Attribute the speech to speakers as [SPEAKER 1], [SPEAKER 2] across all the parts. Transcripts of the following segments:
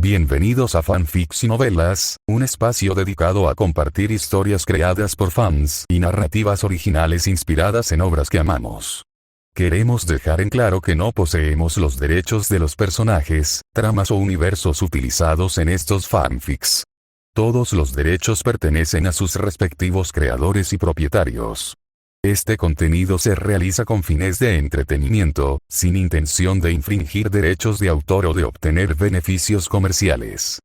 [SPEAKER 1] Bienvenidos a Fanfics y Novelas, un espacio dedicado a compartir historias creadas por fans y narrativas originales inspiradas en obras que amamos. Queremos dejar en claro que no poseemos los derechos de los personajes, tramas o universos utilizados en estos fanfics. Todos los derechos pertenecen a sus respectivos creadores y propietarios. Este contenido se realiza con fines de entretenimiento, sin intención de infringir derechos de autor o de obtener beneficios comerciales.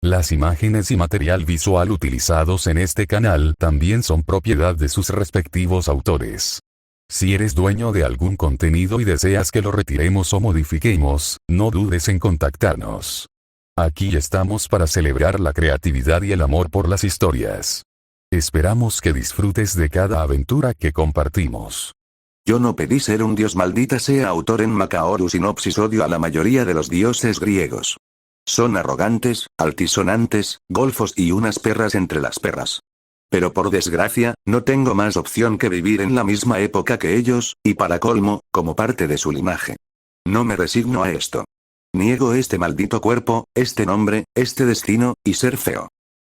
[SPEAKER 1] Las imágenes y material visual utilizados en este canal también son propiedad de sus respectivos autores. Si eres dueño de algún contenido y deseas que lo retiremos o modifiquemos, no dudes en contactarnos. Aquí estamos para celebrar la creatividad y el amor por las historias. Esperamos que disfrutes de cada aventura que compartimos.
[SPEAKER 2] Yo no pedí ser un dios, maldita sea. Autor en Macaoru Sinopsis. Odio a la mayoría de los dioses griegos. Son arrogantes, altisonantes, golfos y unas perras entre las perras. Pero por desgracia, no tengo más opción que vivir en la misma época que ellos, y para colmo, como parte de su linaje. No me resigno a esto. Niego este maldito cuerpo, este nombre, este destino, y ser feo.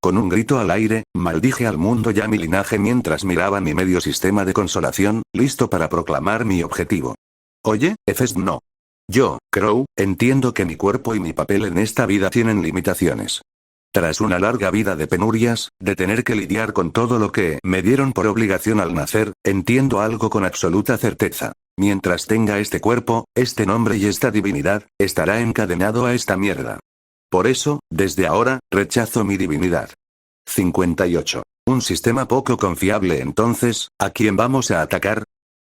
[SPEAKER 2] Con un grito al aire, maldije al mundo y a mi linaje mientras miraba mi medio sistema de consolación, listo para proclamar mi objetivo. Oye, Efes, no. Yo, Crow, entiendo que mi cuerpo y mi papel en esta vida tienen limitaciones. Tras una larga vida de penurias, de tener que lidiar con todo lo que me dieron por obligación al nacer, entiendo algo con absoluta certeza. Mientras tenga este cuerpo, este nombre y esta divinidad, estará encadenado a esta mierda. Por eso, desde ahora, rechazo mi divinidad. 58. Un sistema poco confiable. Entonces, ¿a quién vamos a atacar?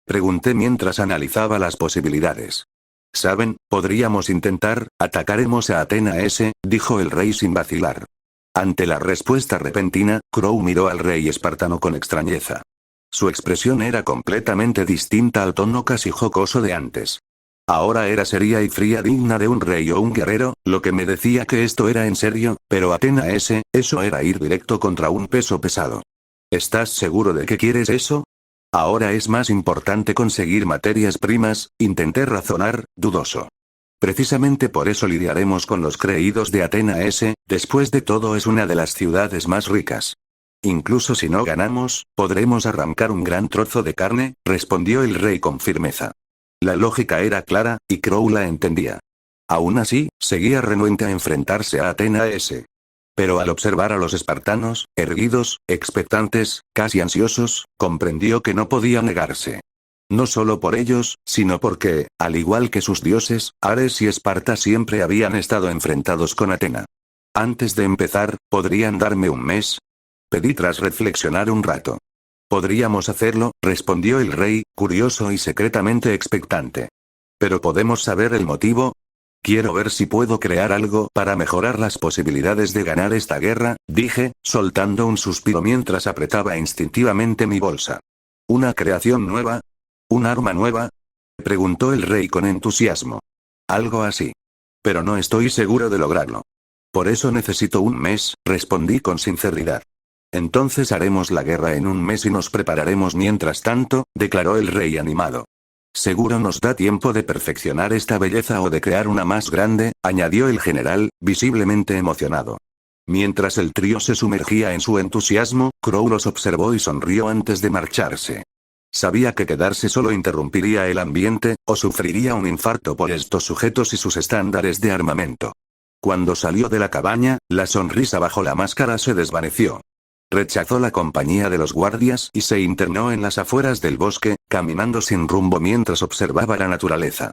[SPEAKER 2] Pregunté mientras analizaba las posibilidades. Saben, podríamos intentar, atacaremos a Athena S, dijo el rey sin vacilar. Ante la respuesta repentina, Crow miró al rey espartano con extrañeza. Su expresión era completamente distinta al tono casi jocoso de antes. Ahora era seria y fría, digna de un rey o un guerrero, lo que me decía que esto era en serio, pero Athena S, eso era ir directo contra un peso pesado. ¿Estás seguro de que quieres eso? Ahora es más importante conseguir materias primas, intenté razonar, dudoso. Precisamente por eso lidiaremos con los creídos de Athena S, después de todo es una de las ciudades más ricas. Incluso si no ganamos, podremos arrancar un gran trozo de carne, respondió el rey con firmeza. La lógica era clara, y Crow la entendía. Aún así, seguía renuente a enfrentarse a Athena S. Pero al observar a los espartanos, erguidos, expectantes, casi ansiosos, comprendió que no podía negarse. No solo por ellos, sino porque, al igual que sus dioses, Ares y Esparta siempre habían estado enfrentados con Athena. Antes de empezar, ¿podrían darme un mes? Pedí tras reflexionar un rato. Podríamos hacerlo, respondió el rey, curioso y secretamente expectante. ¿Pero podemos saber el motivo? Quiero ver si puedo crear algo para mejorar las posibilidades de ganar esta guerra, dije, soltando un suspiro mientras apretaba instintivamente mi bolsa. ¿Una creación nueva? ¿Un arma nueva? Preguntó el rey con entusiasmo. Algo así. Pero no estoy seguro de lograrlo. Por eso necesito un mes, respondí con sinceridad. Entonces haremos la guerra en un mes y nos prepararemos mientras tanto, declaró el rey animado. Seguro nos da tiempo de perfeccionar esta belleza o de crear una más grande, añadió el general, visiblemente emocionado. Mientras el trío se sumergía en su entusiasmo, Crow los observó y sonrió antes de marcharse. Sabía que quedarse solo interrumpiría el ambiente, o sufriría un infarto por estos sujetos y sus estándares de armamento. Cuando salió de la cabaña, la sonrisa bajo la máscara se desvaneció. Rechazó la compañía de los guardias y se internó en las afueras del bosque, caminando sin rumbo mientras observaba la naturaleza.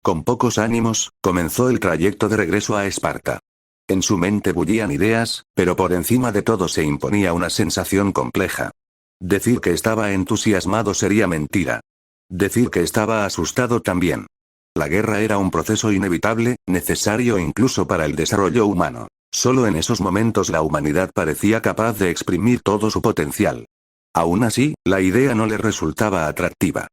[SPEAKER 2] Con pocos ánimos, comenzó el trayecto de regreso a Esparta. En su mente bullían ideas, pero por encima de todo se imponía una sensación compleja. Decir que estaba entusiasmado sería mentira. Decir que estaba asustado también. La guerra era un proceso inevitable, necesario incluso para el desarrollo humano. Solo en esos momentos la humanidad parecía capaz de exprimir todo su potencial. Aún así, la idea no le resultaba atractiva.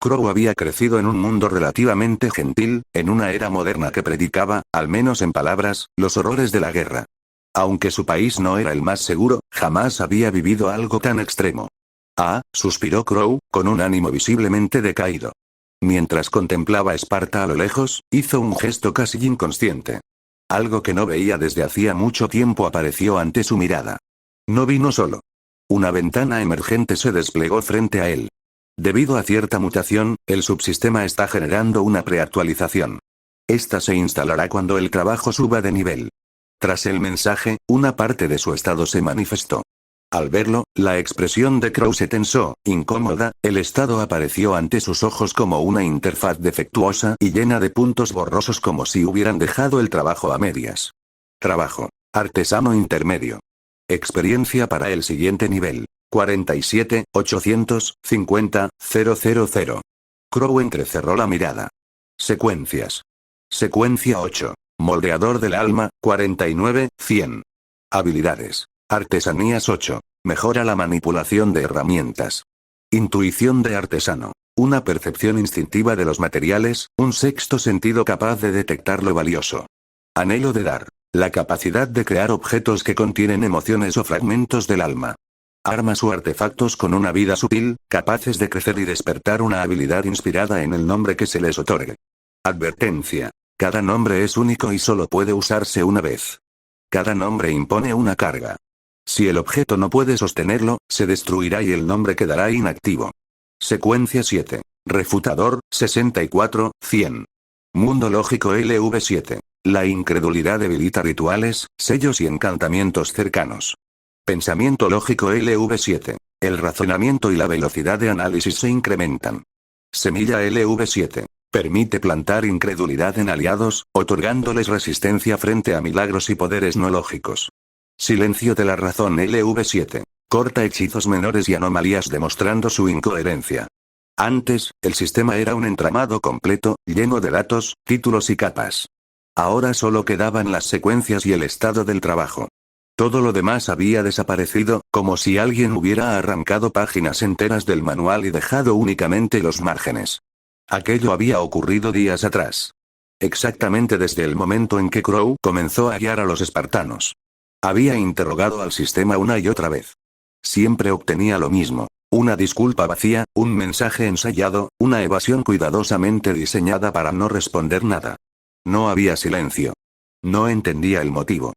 [SPEAKER 2] Crow había crecido en un mundo relativamente gentil, en una era moderna que predicaba, al menos en palabras, los horrores de la guerra. Aunque su país no era el más seguro, jamás había vivido algo tan extremo. Ah, suspiró Crow, con un ánimo visiblemente decaído. Mientras contemplaba a Esparta a lo lejos, hizo un gesto casi inconsciente. Algo que no veía desde hacía mucho tiempo apareció ante su mirada. No vino solo. Una ventana emergente se desplegó frente a él. Debido a cierta mutación, el subsistema está generando una preactualización. Esta se instalará cuando el trabajo suba de nivel. Tras el mensaje, una parte de su estado se manifestó. Al verlo, la expresión de Crow se tensó, incómoda, el estado apareció ante sus ojos como una interfaz defectuosa y llena de puntos borrosos como si hubieran dejado el trabajo a medias. Trabajo. Artesano intermedio. Experiencia para el siguiente nivel. 47, 850, 000. Crow entrecerró la mirada. Secuencias. Secuencia 8. Moldeador del alma, 49, 100. Habilidades. Artesanías 8. Mejora la manipulación de herramientas. Intuición de artesano. Una percepción instintiva de los materiales, un sexto sentido capaz de detectar lo valioso. Anhelo de dar. La capacidad de crear objetos que contienen emociones o fragmentos del alma. Armas o artefactos con una vida sutil, capaces de crecer y despertar una habilidad inspirada en el nombre que se les otorgue. Advertencia. Cada nombre es único y solo puede usarse una vez. Cada nombre impone una carga. Si el objeto no puede sostenerlo, se destruirá y el nombre quedará inactivo. Secuencia 7. Refutador, 64, 100. Mundo lógico LV7. La incredulidad debilita rituales, sellos y encantamientos cercanos. Pensamiento lógico LV7. El razonamiento y la velocidad de análisis se incrementan. Semilla LV7. Permite plantar incredulidad en aliados, otorgándoles resistencia frente a milagros y poderes no lógicos. Silencio de la razón LV7. Corta hechizos menores y anomalías demostrando su incoherencia. Antes, el sistema era un entramado completo, lleno de datos, títulos y capas. Ahora solo quedaban las secuencias y el estado del trabajo. Todo lo demás había desaparecido, como si alguien hubiera arrancado páginas enteras del manual y dejado únicamente los márgenes. Aquello había ocurrido días atrás. Exactamente desde el momento en que Crow comenzó a guiar a los espartanos. Había interrogado al sistema una y otra vez. Siempre obtenía lo mismo. Una disculpa vacía, un mensaje ensayado, una evasión cuidadosamente diseñada para no responder nada. No había silencio. No entendía el motivo.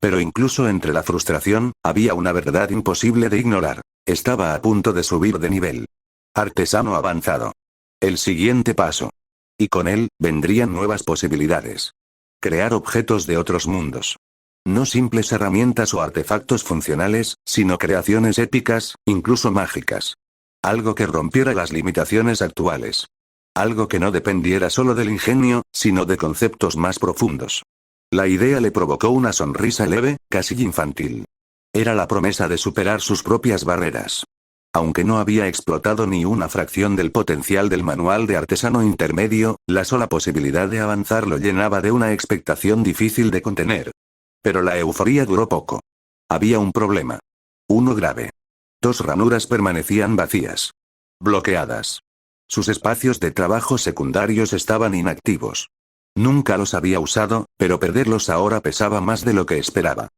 [SPEAKER 2] Pero incluso entre la frustración, había una verdad imposible de ignorar. Estaba a punto de subir de nivel. Artesano avanzado. El siguiente paso. Y con él, vendrían nuevas posibilidades. Crear objetos de otros mundos. No simples herramientas o artefactos funcionales, sino creaciones épicas, incluso mágicas. Algo que rompiera las limitaciones actuales. Algo que no dependiera solo del ingenio, sino de conceptos más profundos. La idea le provocó una sonrisa leve, casi infantil. Era la promesa de superar sus propias barreras. Aunque no había explotado ni una fracción del potencial del manual de artesano intermedio, la sola posibilidad de avanzar lo llenaba de una expectación difícil de contener. Pero la euforía duró poco. Había un problema. Uno grave. 2 ranuras permanecían vacías. Bloqueadas. Sus espacios de trabajo secundarios estaban inactivos. Nunca los había usado, pero perderlos ahora pesaba más de lo que esperaba.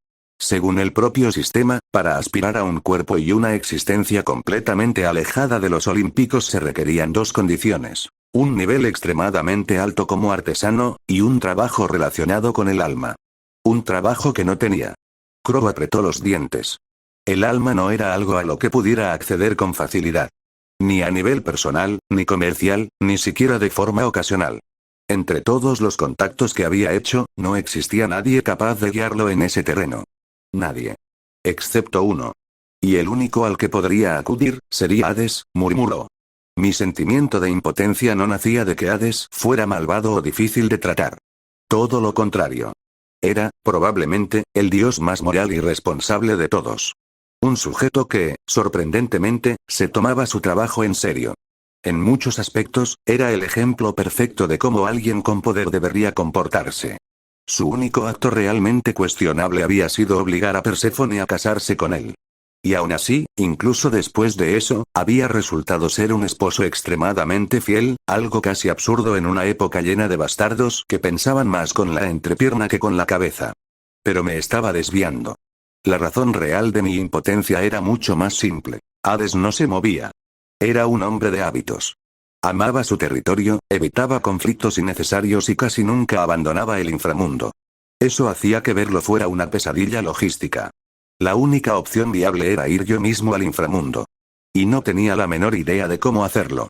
[SPEAKER 2] Según el propio sistema, para aspirar a un cuerpo y una existencia completamente alejada de los olímpicos se requerían 2 condiciones. Un nivel extremadamente alto como artesano, y un trabajo relacionado con el alma. Un trabajo que no tenía. Crow apretó los dientes. El alma no era algo a lo que pudiera acceder con facilidad. Ni a nivel personal, ni comercial, ni siquiera de forma ocasional. Entre todos los contactos que había hecho, no existía nadie capaz de guiarlo en ese terreno. Nadie. Excepto uno. Y el único al que podría acudir, sería Hades, murmuró. Mi sentimiento de impotencia no nacía de que Hades fuera malvado o difícil de tratar. Todo lo contrario. Era, probablemente, el dios más moral y responsable de todos. Un sujeto que, sorprendentemente, se tomaba su trabajo en serio. En muchos aspectos, era el ejemplo perfecto de cómo alguien con poder debería comportarse. Su único acto realmente cuestionable había sido obligar a Perséfone a casarse con él. Y aún así, incluso después de eso, había resultado ser un esposo extremadamente fiel, algo casi absurdo en una época llena de bastardos que pensaban más con la entrepierna que con la cabeza. Pero me estaba desviando. La razón real de mi impotencia era mucho más simple. Hades no se movía. Era un hombre de hábitos. Amaba su territorio, evitaba conflictos innecesarios y casi nunca abandonaba el inframundo. Eso hacía que verlo fuera una pesadilla logística. La única opción viable era ir yo mismo al inframundo. Y no tenía la menor idea de cómo hacerlo.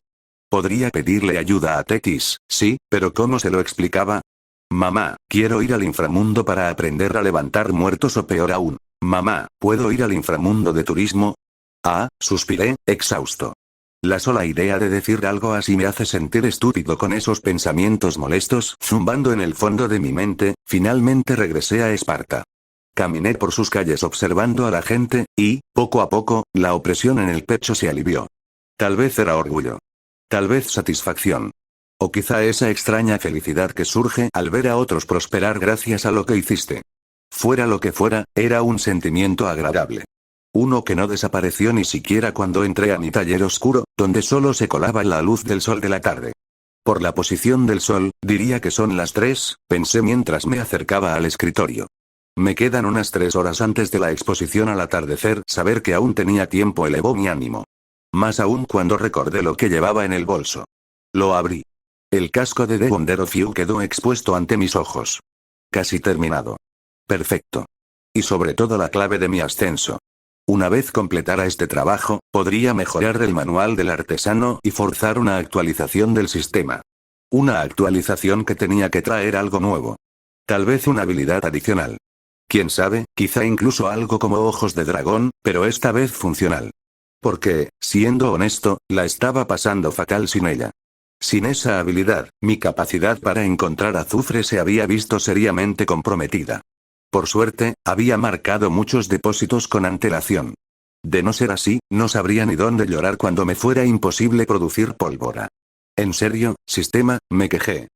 [SPEAKER 2] Podría pedirle ayuda a Tetis, sí, pero ¿cómo se lo explicaba? Mamá, quiero ir al inframundo para aprender a levantar muertos o peor aún. Mamá, ¿puedo ir al inframundo de turismo? Ah, suspiré, exhausto. La sola idea de decir algo así me hace sentir estúpido con esos pensamientos molestos zumbando en el fondo de mi mente. Finalmente regresé a Esparta. Caminé por sus calles observando a la gente, y, poco a poco, la opresión en el pecho se alivió. Tal vez era orgullo. Tal vez satisfacción. O quizá esa extraña felicidad que surge al ver a otros prosperar gracias a lo que hiciste. Fuera lo que fuera, era un sentimiento agradable. Uno que no desapareció ni siquiera cuando entré a mi taller oscuro, donde solo se colaba la luz del sol de la tarde. Por la posición del sol, diría que son las 3, pensé mientras me acercaba al escritorio. Me quedan unas 3 horas antes de la exposición al atardecer. Saber que aún tenía tiempo elevó mi ánimo. Más aún cuando recordé lo que llevaba en el bolso. Lo abrí. El casco de The Wonder of You quedó expuesto ante mis ojos. Casi terminado. Perfecto. Y sobre todo la clave de mi ascenso. Una vez completara este trabajo, podría mejorar el manual del artesano y forzar una actualización del sistema. Una actualización que tenía que traer algo nuevo. Tal vez una habilidad adicional. Quién sabe, quizá incluso algo como ojos de dragón, pero esta vez funcional. Porque, siendo honesto, la estaba pasando fatal sin ella. Sin esa habilidad, mi capacidad para encontrar azufre se había visto seriamente comprometida. Por suerte, había marcado muchos depósitos con antelación. De no ser así, no sabría ni dónde llorar cuando me fuera imposible producir pólvora. ¿En serio, sistema?, me quejé.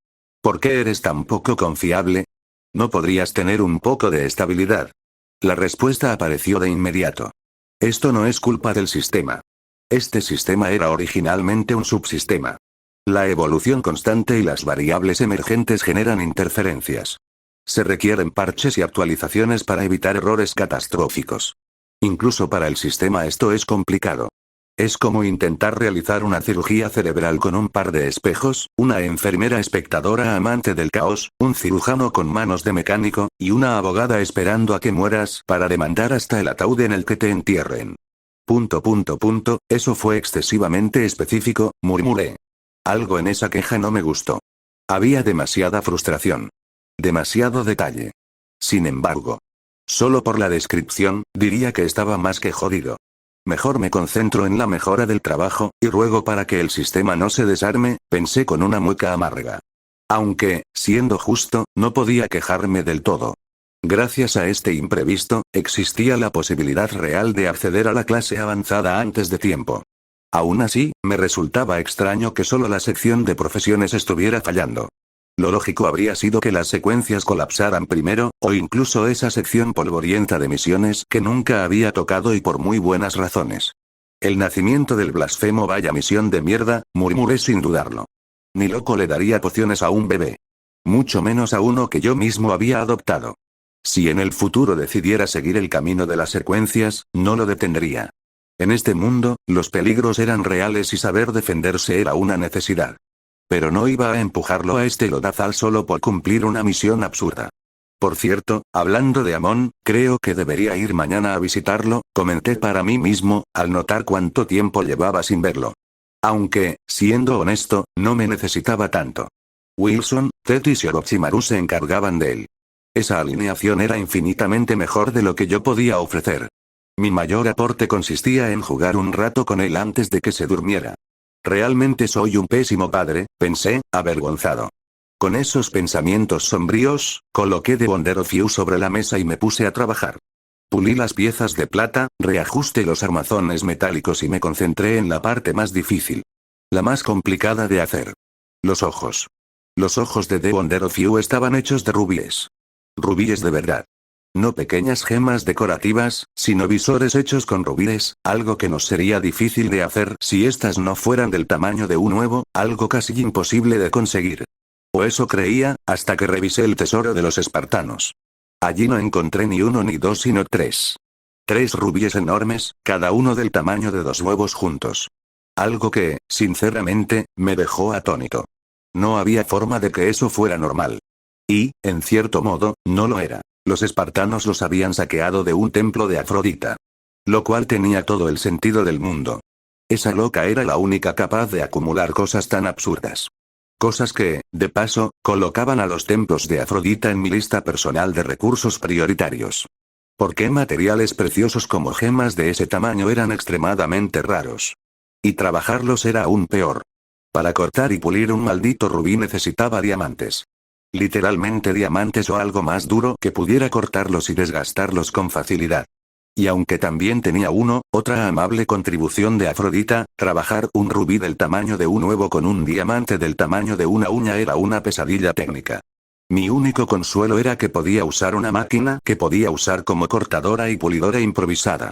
[SPEAKER 2] ¿Por qué eres tan poco confiable? ¿No podrías tener un poco de estabilidad? La respuesta apareció de inmediato. Esto no es culpa del sistema. Este sistema era originalmente un subsistema. La evolución constante y las variables emergentes generan interferencias. Se requieren parches y actualizaciones para evitar errores catastróficos. Incluso para el sistema esto es complicado. Es como intentar realizar una cirugía cerebral con un par de espejos, una enfermera espectadora amante del caos, un cirujano con manos de mecánico, y una abogada esperando a que mueras para demandar hasta el ataúd en el que te entierren. Eso fue excesivamente específico, murmuré. Algo en esa queja no me gustó. Había demasiada frustración. Demasiado detalle. Sin embargo, solo por la descripción, diría que estaba más que jodido. Mejor me concentro en la mejora del trabajo, y ruego para que el sistema no se desarme, pensé con una mueca amarga. Aunque, siendo justo, no podía quejarme del todo. Gracias a este imprevisto, existía la posibilidad real de acceder a la clase avanzada antes de tiempo. Aún así, me resultaba extraño que solo la sección de profesiones estuviera fallando. Lo lógico habría sido que las secuencias colapsaran primero, o incluso esa sección polvorienta de misiones que nunca había tocado y por muy buenas razones. El nacimiento del blasfemo, vaya misión de mierda, murmuré sin dudarlo. Ni loco le daría pociones a un bebé. Mucho menos a uno que yo mismo había adoptado. Si en el futuro decidiera seguir el camino de las secuencias, no lo detendría. En este mundo, los peligros eran reales y saber defenderse era una necesidad. Pero no iba a empujarlo a este lodazal solo por cumplir una misión absurda. Por cierto, hablando de Amon, creo que debería ir mañana a visitarlo, comenté para mí mismo, al notar cuánto tiempo llevaba sin verlo. Aunque, siendo honesto, no me necesitaba tanto. Wilson, Tetis y Orochimaru se encargaban de él. Esa alineación era infinitamente mejor de lo que yo podía ofrecer. Mi mayor aporte consistía en jugar un rato con él antes de que se durmiera. Realmente soy un pésimo padre, pensé, avergonzado. Con esos pensamientos sombríos, coloqué The Wonder of You sobre la mesa y me puse a trabajar. Pulí las piezas de plata, reajusté los armazones metálicos y me concentré en la parte más difícil. La más complicada de hacer. Los ojos. Los ojos de The Wonder of You estaban hechos de rubíes. Rubíes de verdad. No pequeñas gemas decorativas, sino visores hechos con rubíes, algo que nos sería difícil de hacer si estas no fueran del tamaño de un huevo, algo casi imposible de conseguir. O eso creía, hasta que revisé el tesoro de los espartanos. Allí no encontré ni uno ni dos sino 3. 3 rubíes enormes, cada uno del tamaño de 2 huevos juntos. Algo que, sinceramente, me dejó atónito. No había forma de que eso fuera normal. Y, en cierto modo, no lo era. Los espartanos los habían saqueado de un templo de Afrodita. Lo cual tenía todo el sentido del mundo. Esa loca era la única capaz de acumular cosas tan absurdas. Cosas que, de paso, colocaban a los templos de Afrodita en mi lista personal de recursos prioritarios. ¿Por qué materiales preciosos como gemas de ese tamaño eran extremadamente raros? Y trabajarlos era aún peor. Para cortar y pulir un maldito rubí necesitaba diamantes. Literalmente diamantes o algo más duro que pudiera cortarlos y desgastarlos con facilidad. Y aunque también tenía otra amable contribución de Afrodita, trabajar un rubí del tamaño de un huevo con un diamante del tamaño de una uña era una pesadilla técnica. Mi único consuelo era que podía usar una máquina que podía usar como cortadora y pulidora improvisada.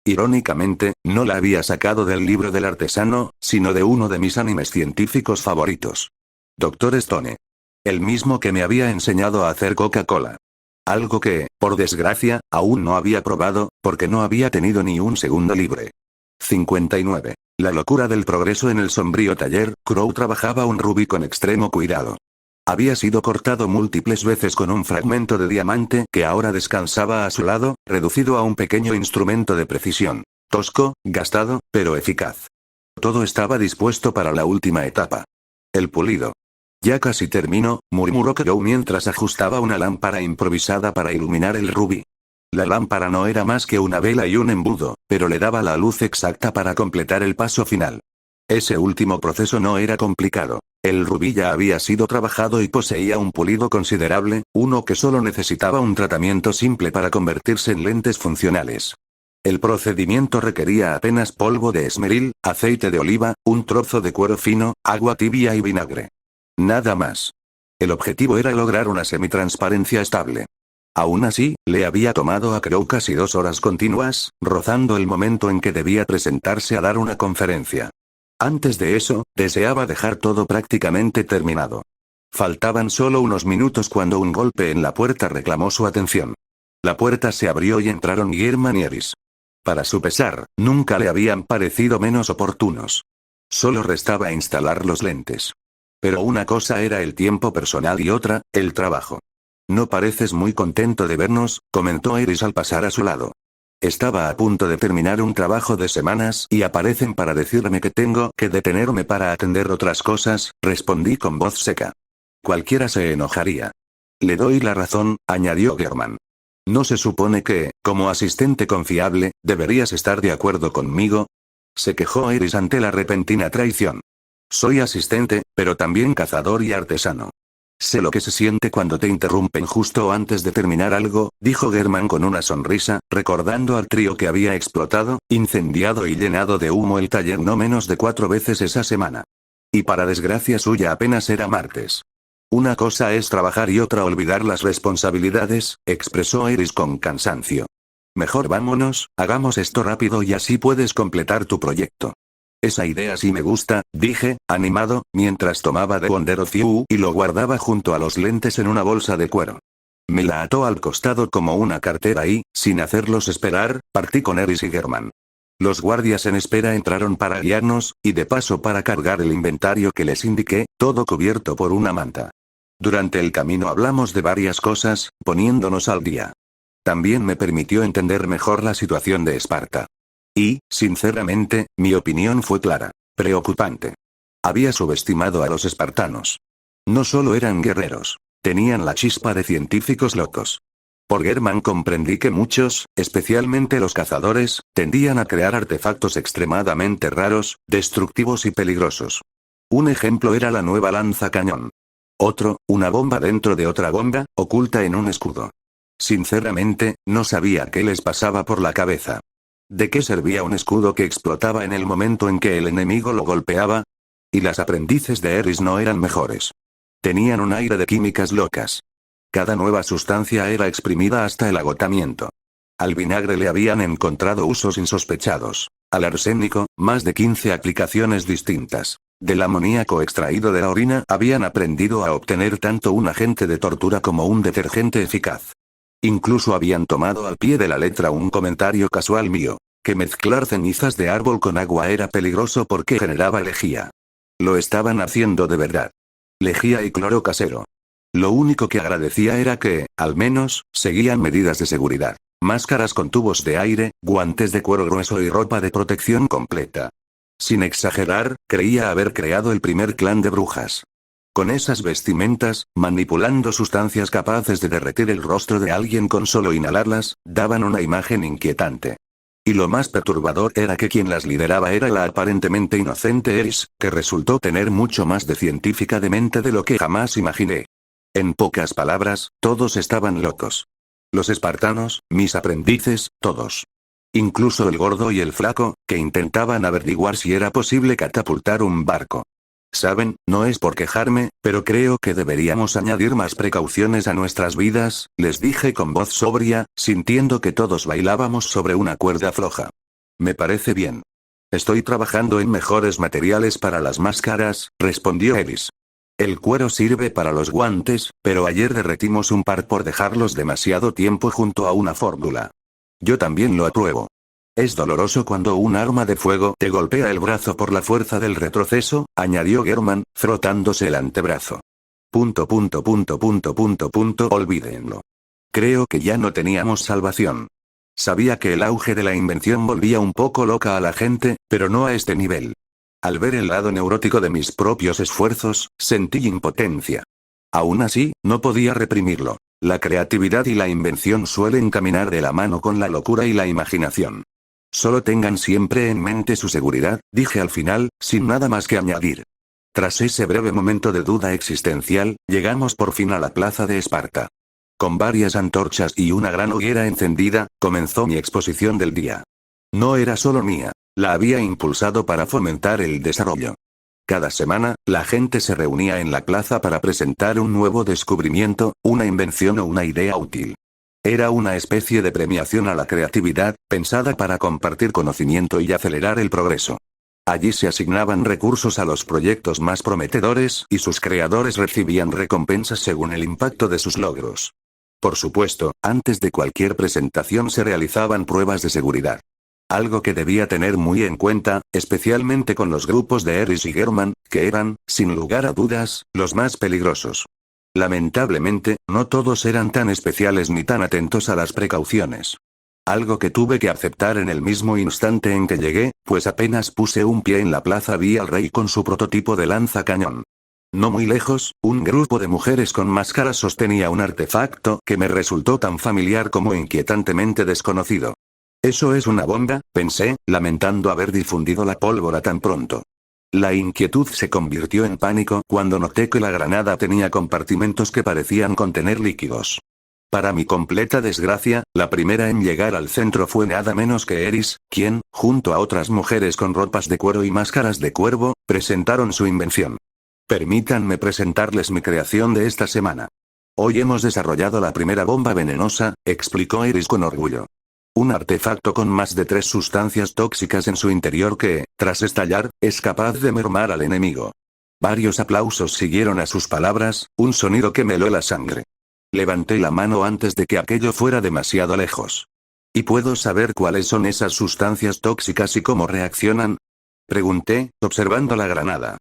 [SPEAKER 2] Irónicamente, no la había sacado del libro del artesano, sino de uno de mis animes científicos favoritos. Dr. Stone. El mismo que me había enseñado a hacer Coca-Cola. Algo que, por desgracia, aún no había probado, porque no había tenido ni un segundo libre. 59. La locura del progreso en el sombrío taller, Crow trabajaba un rubí con extremo cuidado. Había sido cortado múltiples veces con un fragmento de diamante que ahora descansaba a su lado, reducido a un pequeño instrumento de precisión. Tosco, gastado, pero eficaz. Todo estaba dispuesto para la última etapa. El pulido. Ya casi termino, murmuró Crow mientras ajustaba una lámpara improvisada para iluminar el rubí. La lámpara no era más que una vela y un embudo, pero le daba la luz exacta para completar el paso final. Ese último proceso no era complicado. El rubí ya había sido trabajado y poseía un pulido considerable, uno que solo necesitaba un tratamiento simple para convertirse en lentes funcionales. El procedimiento requería apenas polvo de esmeril, aceite de oliva, un trozo de cuero fino, agua tibia y vinagre. Nada más. El objetivo era lograr una semitransparencia estable. Aún así, le había tomado a Crow casi 2 horas continuas, rozando el momento en que debía presentarse a dar una conferencia. Antes de eso, deseaba dejar todo prácticamente terminado. Faltaban solo unos minutos cuando un golpe en la puerta reclamó su atención. La puerta se abrió y entraron Germán y Eris. Para su pesar, nunca le habían parecido menos oportunos. Solo restaba instalar los lentes. Pero una cosa era el tiempo personal y otra, el trabajo. No pareces muy contento de vernos, comentó Eris al pasar a su lado. Estaba a punto de terminar un trabajo de semanas y aparecen para decirme que tengo que detenerme para atender otras cosas, respondí con voz seca. Cualquiera se enojaría. Le doy la razón, añadió Germán. ¿No se supone que, como asistente confiable, deberías estar de acuerdo conmigo? Se quejó Eris ante la repentina traición. Soy asistente, pero también cazador y artesano. Sé lo que se siente cuando te interrumpen justo antes de terminar algo, dijo Germán con una sonrisa, recordando al trío que había explotado, incendiado y llenado de humo el taller no menos de 4 veces esa semana. Y para desgracia suya apenas era martes. Una cosa es trabajar y otra olvidar las responsabilidades, expresó Eris con cansancio. Mejor vámonos, hagamos esto rápido y así puedes completar tu proyecto. Esa idea sí me gusta, dije, animado, mientras tomaba de Wonder of You y lo guardaba junto a los lentes en una bolsa de cuero. Me la ató al costado como una cartera y, sin hacerlos esperar, partí con Eris y Germán. Los guardias en espera entraron para guiarnos, y de paso para cargar el inventario que les indiqué, todo cubierto por una manta. Durante el camino hablamos de varias cosas, poniéndonos al día. También me permitió entender mejor la situación de Esparta. Y, sinceramente, mi opinión fue clara. Preocupante. Había subestimado a los espartanos. No solo eran guerreros. Tenían la chispa de científicos locos. Por Germán comprendí que muchos, especialmente los cazadores, tendían a crear artefactos extremadamente raros, destructivos y peligrosos. Un ejemplo era la nueva lanza cañón. Otro, una bomba dentro de otra bomba, oculta en un escudo. Sinceramente, no sabía qué les pasaba por la cabeza. ¿De qué servía un escudo que explotaba en el momento en que el enemigo lo golpeaba? Y las aprendices de Eris no eran mejores. Tenían un aire de químicas locas. Cada nueva sustancia era exprimida hasta el agotamiento. Al vinagre le habían encontrado usos insospechados. Al arsénico, más de 15 aplicaciones distintas. Del amoníaco extraído de la orina habían aprendido a obtener tanto un agente de tortura como un detergente eficaz. Incluso habían tomado al pie de la letra un comentario casual mío, que mezclar cenizas de árbol con agua era peligroso porque generaba lejía. Lo estaban haciendo de verdad. Lejía y cloro casero. Lo único que agradecía era que, al menos, seguían medidas de seguridad. Máscaras con tubos de aire, guantes de cuero grueso y ropa de protección completa. Sin exagerar, creía haber creado el primer clan de brujas. Con esas vestimentas, manipulando sustancias capaces de derretir el rostro de alguien con solo inhalarlas, daban una imagen inquietante. Y lo más perturbador era que quien las lideraba era la aparentemente inocente Eris, que resultó tener mucho más de científica de mente de lo que jamás imaginé. En pocas palabras, todos estaban locos. Los espartanos, mis aprendices, todos. Incluso el gordo y el flaco, que intentaban averiguar si era posible catapultar un barco. Saben, no es por quejarme, pero creo que deberíamos añadir más precauciones a nuestras vidas, les dije con voz sobria, sintiendo que todos bailábamos sobre una cuerda floja. Me parece bien. Estoy trabajando en mejores materiales para las máscaras, respondió Eris. El cuero sirve para los guantes, pero ayer derretimos un par por dejarlos demasiado tiempo junto a una fórmula. Yo también lo apruebo. Es doloroso cuando un arma de fuego te golpea el brazo por la fuerza del retroceso, añadió German, frotándose el antebrazo. Olvídenlo. Creo que ya no teníamos salvación. Sabía que el auge de la invención volvía un poco loca a la gente, pero no a este nivel. Al ver el lado neurótico de mis propios esfuerzos, sentí impotencia. Aún así, no podía reprimirlo. La creatividad y la invención suelen caminar de la mano con la locura y la imaginación. Solo tengan siempre en mente su seguridad, dije al final, sin nada más que añadir. Tras ese breve momento de duda existencial, llegamos por fin a la plaza de Esparta. Con varias antorchas y una gran hoguera encendida, comenzó mi exposición del día. No era solo mía, la había impulsado para fomentar el desarrollo. Cada semana, la gente se reunía en la plaza para presentar un nuevo descubrimiento, una invención o una idea útil. Era una especie de premiación a la creatividad, pensada para compartir conocimiento y acelerar el progreso. Allí se asignaban recursos a los proyectos más prometedores y sus creadores recibían recompensas según el impacto de sus logros. Por supuesto, antes de cualquier presentación se realizaban pruebas de seguridad. Algo que debía tener muy en cuenta, especialmente con los grupos de Eris y German, que eran, sin lugar a dudas, los más peligrosos. Lamentablemente, no todos eran tan especiales ni tan atentos a las precauciones. Algo que tuve que aceptar en el mismo instante en que llegué, pues apenas puse un pie en la plaza vi al rey con su prototipo de lanzacañón. No muy lejos, un grupo de mujeres con máscaras sostenía un artefacto que me resultó tan familiar como inquietantemente desconocido. «¿Eso es una bomba?», pensé, lamentando haber difundido la pólvora tan pronto. La inquietud se convirtió en pánico cuando noté que la granada tenía compartimentos que parecían contener líquidos. Para mi completa desgracia, la primera en llegar al centro fue nada menos que Eris, quien, junto a otras mujeres con ropas de cuero y máscaras de cuervo, presentaron su invención. Permítanme presentarles mi creación de esta semana. Hoy hemos desarrollado la primera bomba venenosa, explicó Eris con orgullo. Un artefacto con más de 3 sustancias tóxicas en su interior que, tras estallar, es capaz de mermar al enemigo. Varios aplausos siguieron a sus palabras, un sonido que me heló la sangre. Levanté la mano antes de que aquello fuera demasiado lejos. ¿Y puedo saber cuáles son esas sustancias tóxicas y cómo reaccionan?, pregunté, observando la granada.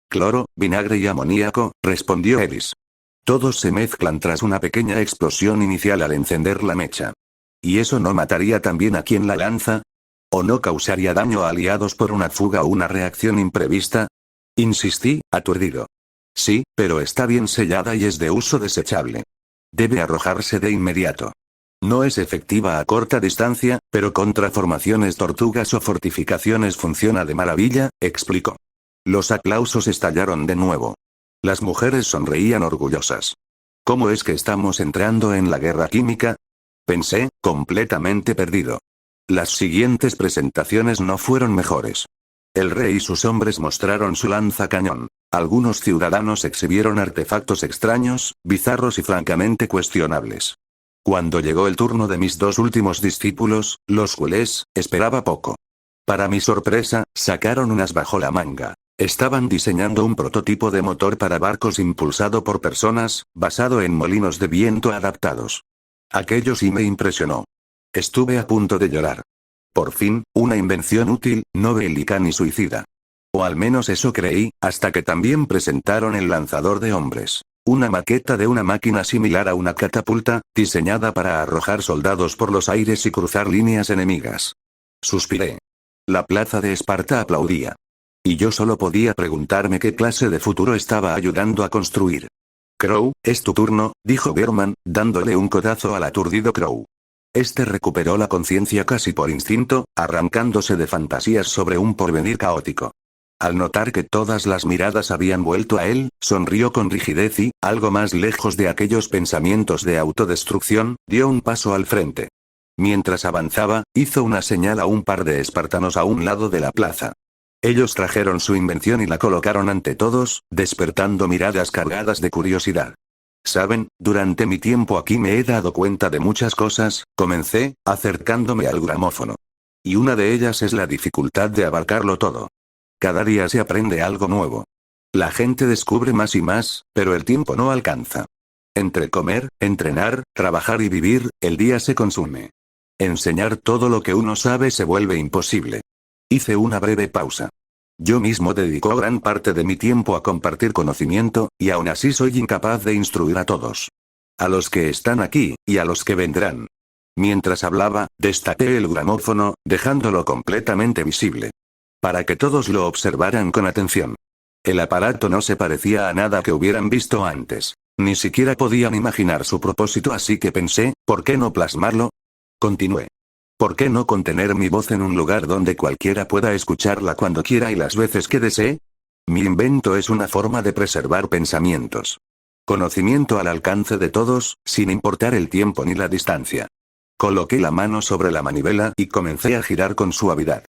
[SPEAKER 2] Cloro, vinagre y amoníaco, respondió Eris. Todos se mezclan tras una pequeña explosión inicial al encender la mecha. ¿Y eso no mataría también a quien la lanza? ¿O no causaría daño a aliados por una fuga o una reacción imprevista? Insistí, aturdido. Sí, pero está bien sellada y es de uso desechable. Debe arrojarse de inmediato. No es efectiva a corta distancia, pero contra formaciones tortugas o fortificaciones funciona de maravilla, explicó. Los aplausos estallaron de nuevo. Las mujeres sonreían orgullosas. ¿Cómo es que estamos entrando en la guerra química?, pensé, completamente perdido. Las siguientes presentaciones no fueron mejores. El rey y sus hombres mostraron su lanzacañón. Algunos ciudadanos exhibieron artefactos extraños, bizarros y francamente cuestionables. Cuando llegó el turno de mis 2 últimos discípulos, los Gules, esperaba poco. Para mi sorpresa, sacaron unas bajo la manga. Estaban diseñando un prototipo de motor para barcos impulsado por personas, basado en molinos de viento adaptados. Aquello sí me impresionó. Estuve a punto de llorar. Por fin, una invención útil, no bélica ni suicida. O al menos eso creí, hasta que también presentaron el lanzador de hombres. Una maqueta de una máquina similar a una catapulta, diseñada para arrojar soldados por los aires y cruzar líneas enemigas. Suspiré. La plaza de Esparta aplaudía. Y yo solo podía preguntarme qué clase de futuro estaba ayudando a construir. Crow, es tu turno, dijo Berman, dándole un codazo al aturdido Crow. Este recuperó la conciencia casi por instinto, arrancándose de fantasías sobre un porvenir caótico. Al notar que todas las miradas habían vuelto a él, sonrió con rigidez y, algo más lejos de aquellos pensamientos de autodestrucción, dio un paso al frente. Mientras avanzaba, hizo una señal a un par de espartanos a un lado de la plaza. Ellos trajeron su invención y la colocaron ante todos, despertando miradas cargadas de curiosidad. Saben, durante mi tiempo aquí me he dado cuenta de muchas cosas, comencé, acercándome al gramófono. Y una de ellas es la dificultad de abarcarlo todo. Cada día se aprende algo nuevo. La gente descubre más y más, pero el tiempo no alcanza. Entre comer, entrenar, trabajar y vivir, el día se consume. Enseñar todo lo que uno sabe se vuelve imposible. Hice una breve pausa. Yo mismo dedico gran parte de mi tiempo a compartir conocimiento, y aún así soy incapaz de instruir a todos. A los que están aquí, y a los que vendrán. Mientras hablaba, destapé el gramófono, dejándolo completamente visible. Para que todos lo observaran con atención. El aparato no se parecía a nada que hubieran visto antes. Ni siquiera podían imaginar su propósito, así que pensé, ¿por qué no plasmarlo? Continué. ¿Por qué no contener mi voz en un lugar donde cualquiera pueda escucharla cuando quiera y las veces que desee? Mi invento es una forma de preservar pensamientos. Conocimiento al alcance de todos, sin importar el tiempo ni la distancia. Coloqué la mano sobre la manivela y comencé a girar con suavidad.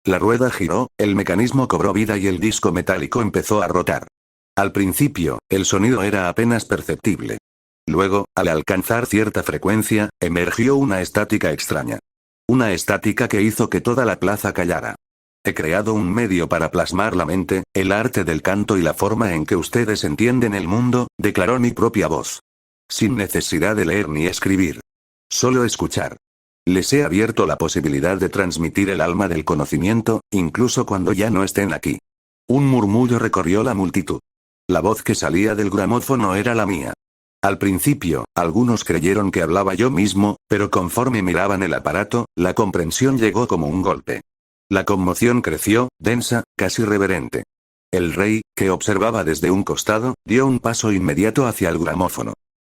[SPEAKER 2] La rueda giró, el mecanismo cobró vida y el disco metálico empezó a rotar. Al principio, el sonido era apenas perceptible. Luego, al alcanzar cierta frecuencia, emergió una estática extraña. Una estática que hizo que toda la plaza callara. He creado un medio para plasmar la mente, el arte del canto y la forma en que ustedes entienden el mundo, declaró mi propia voz. Sin necesidad de leer ni escribir. Solo escuchar. Les he abierto la posibilidad de transmitir el alma del conocimiento, incluso cuando ya no estén aquí. Un murmullo recorrió la multitud. La voz que salía del gramófono era la mía. Al principio, algunos creyeron que hablaba yo mismo, pero conforme miraban el aparato, la comprensión llegó como un golpe. La conmoción creció, densa, casi reverente. El rey, que observaba desde un costado, dio un paso inmediato hacia el gramófono.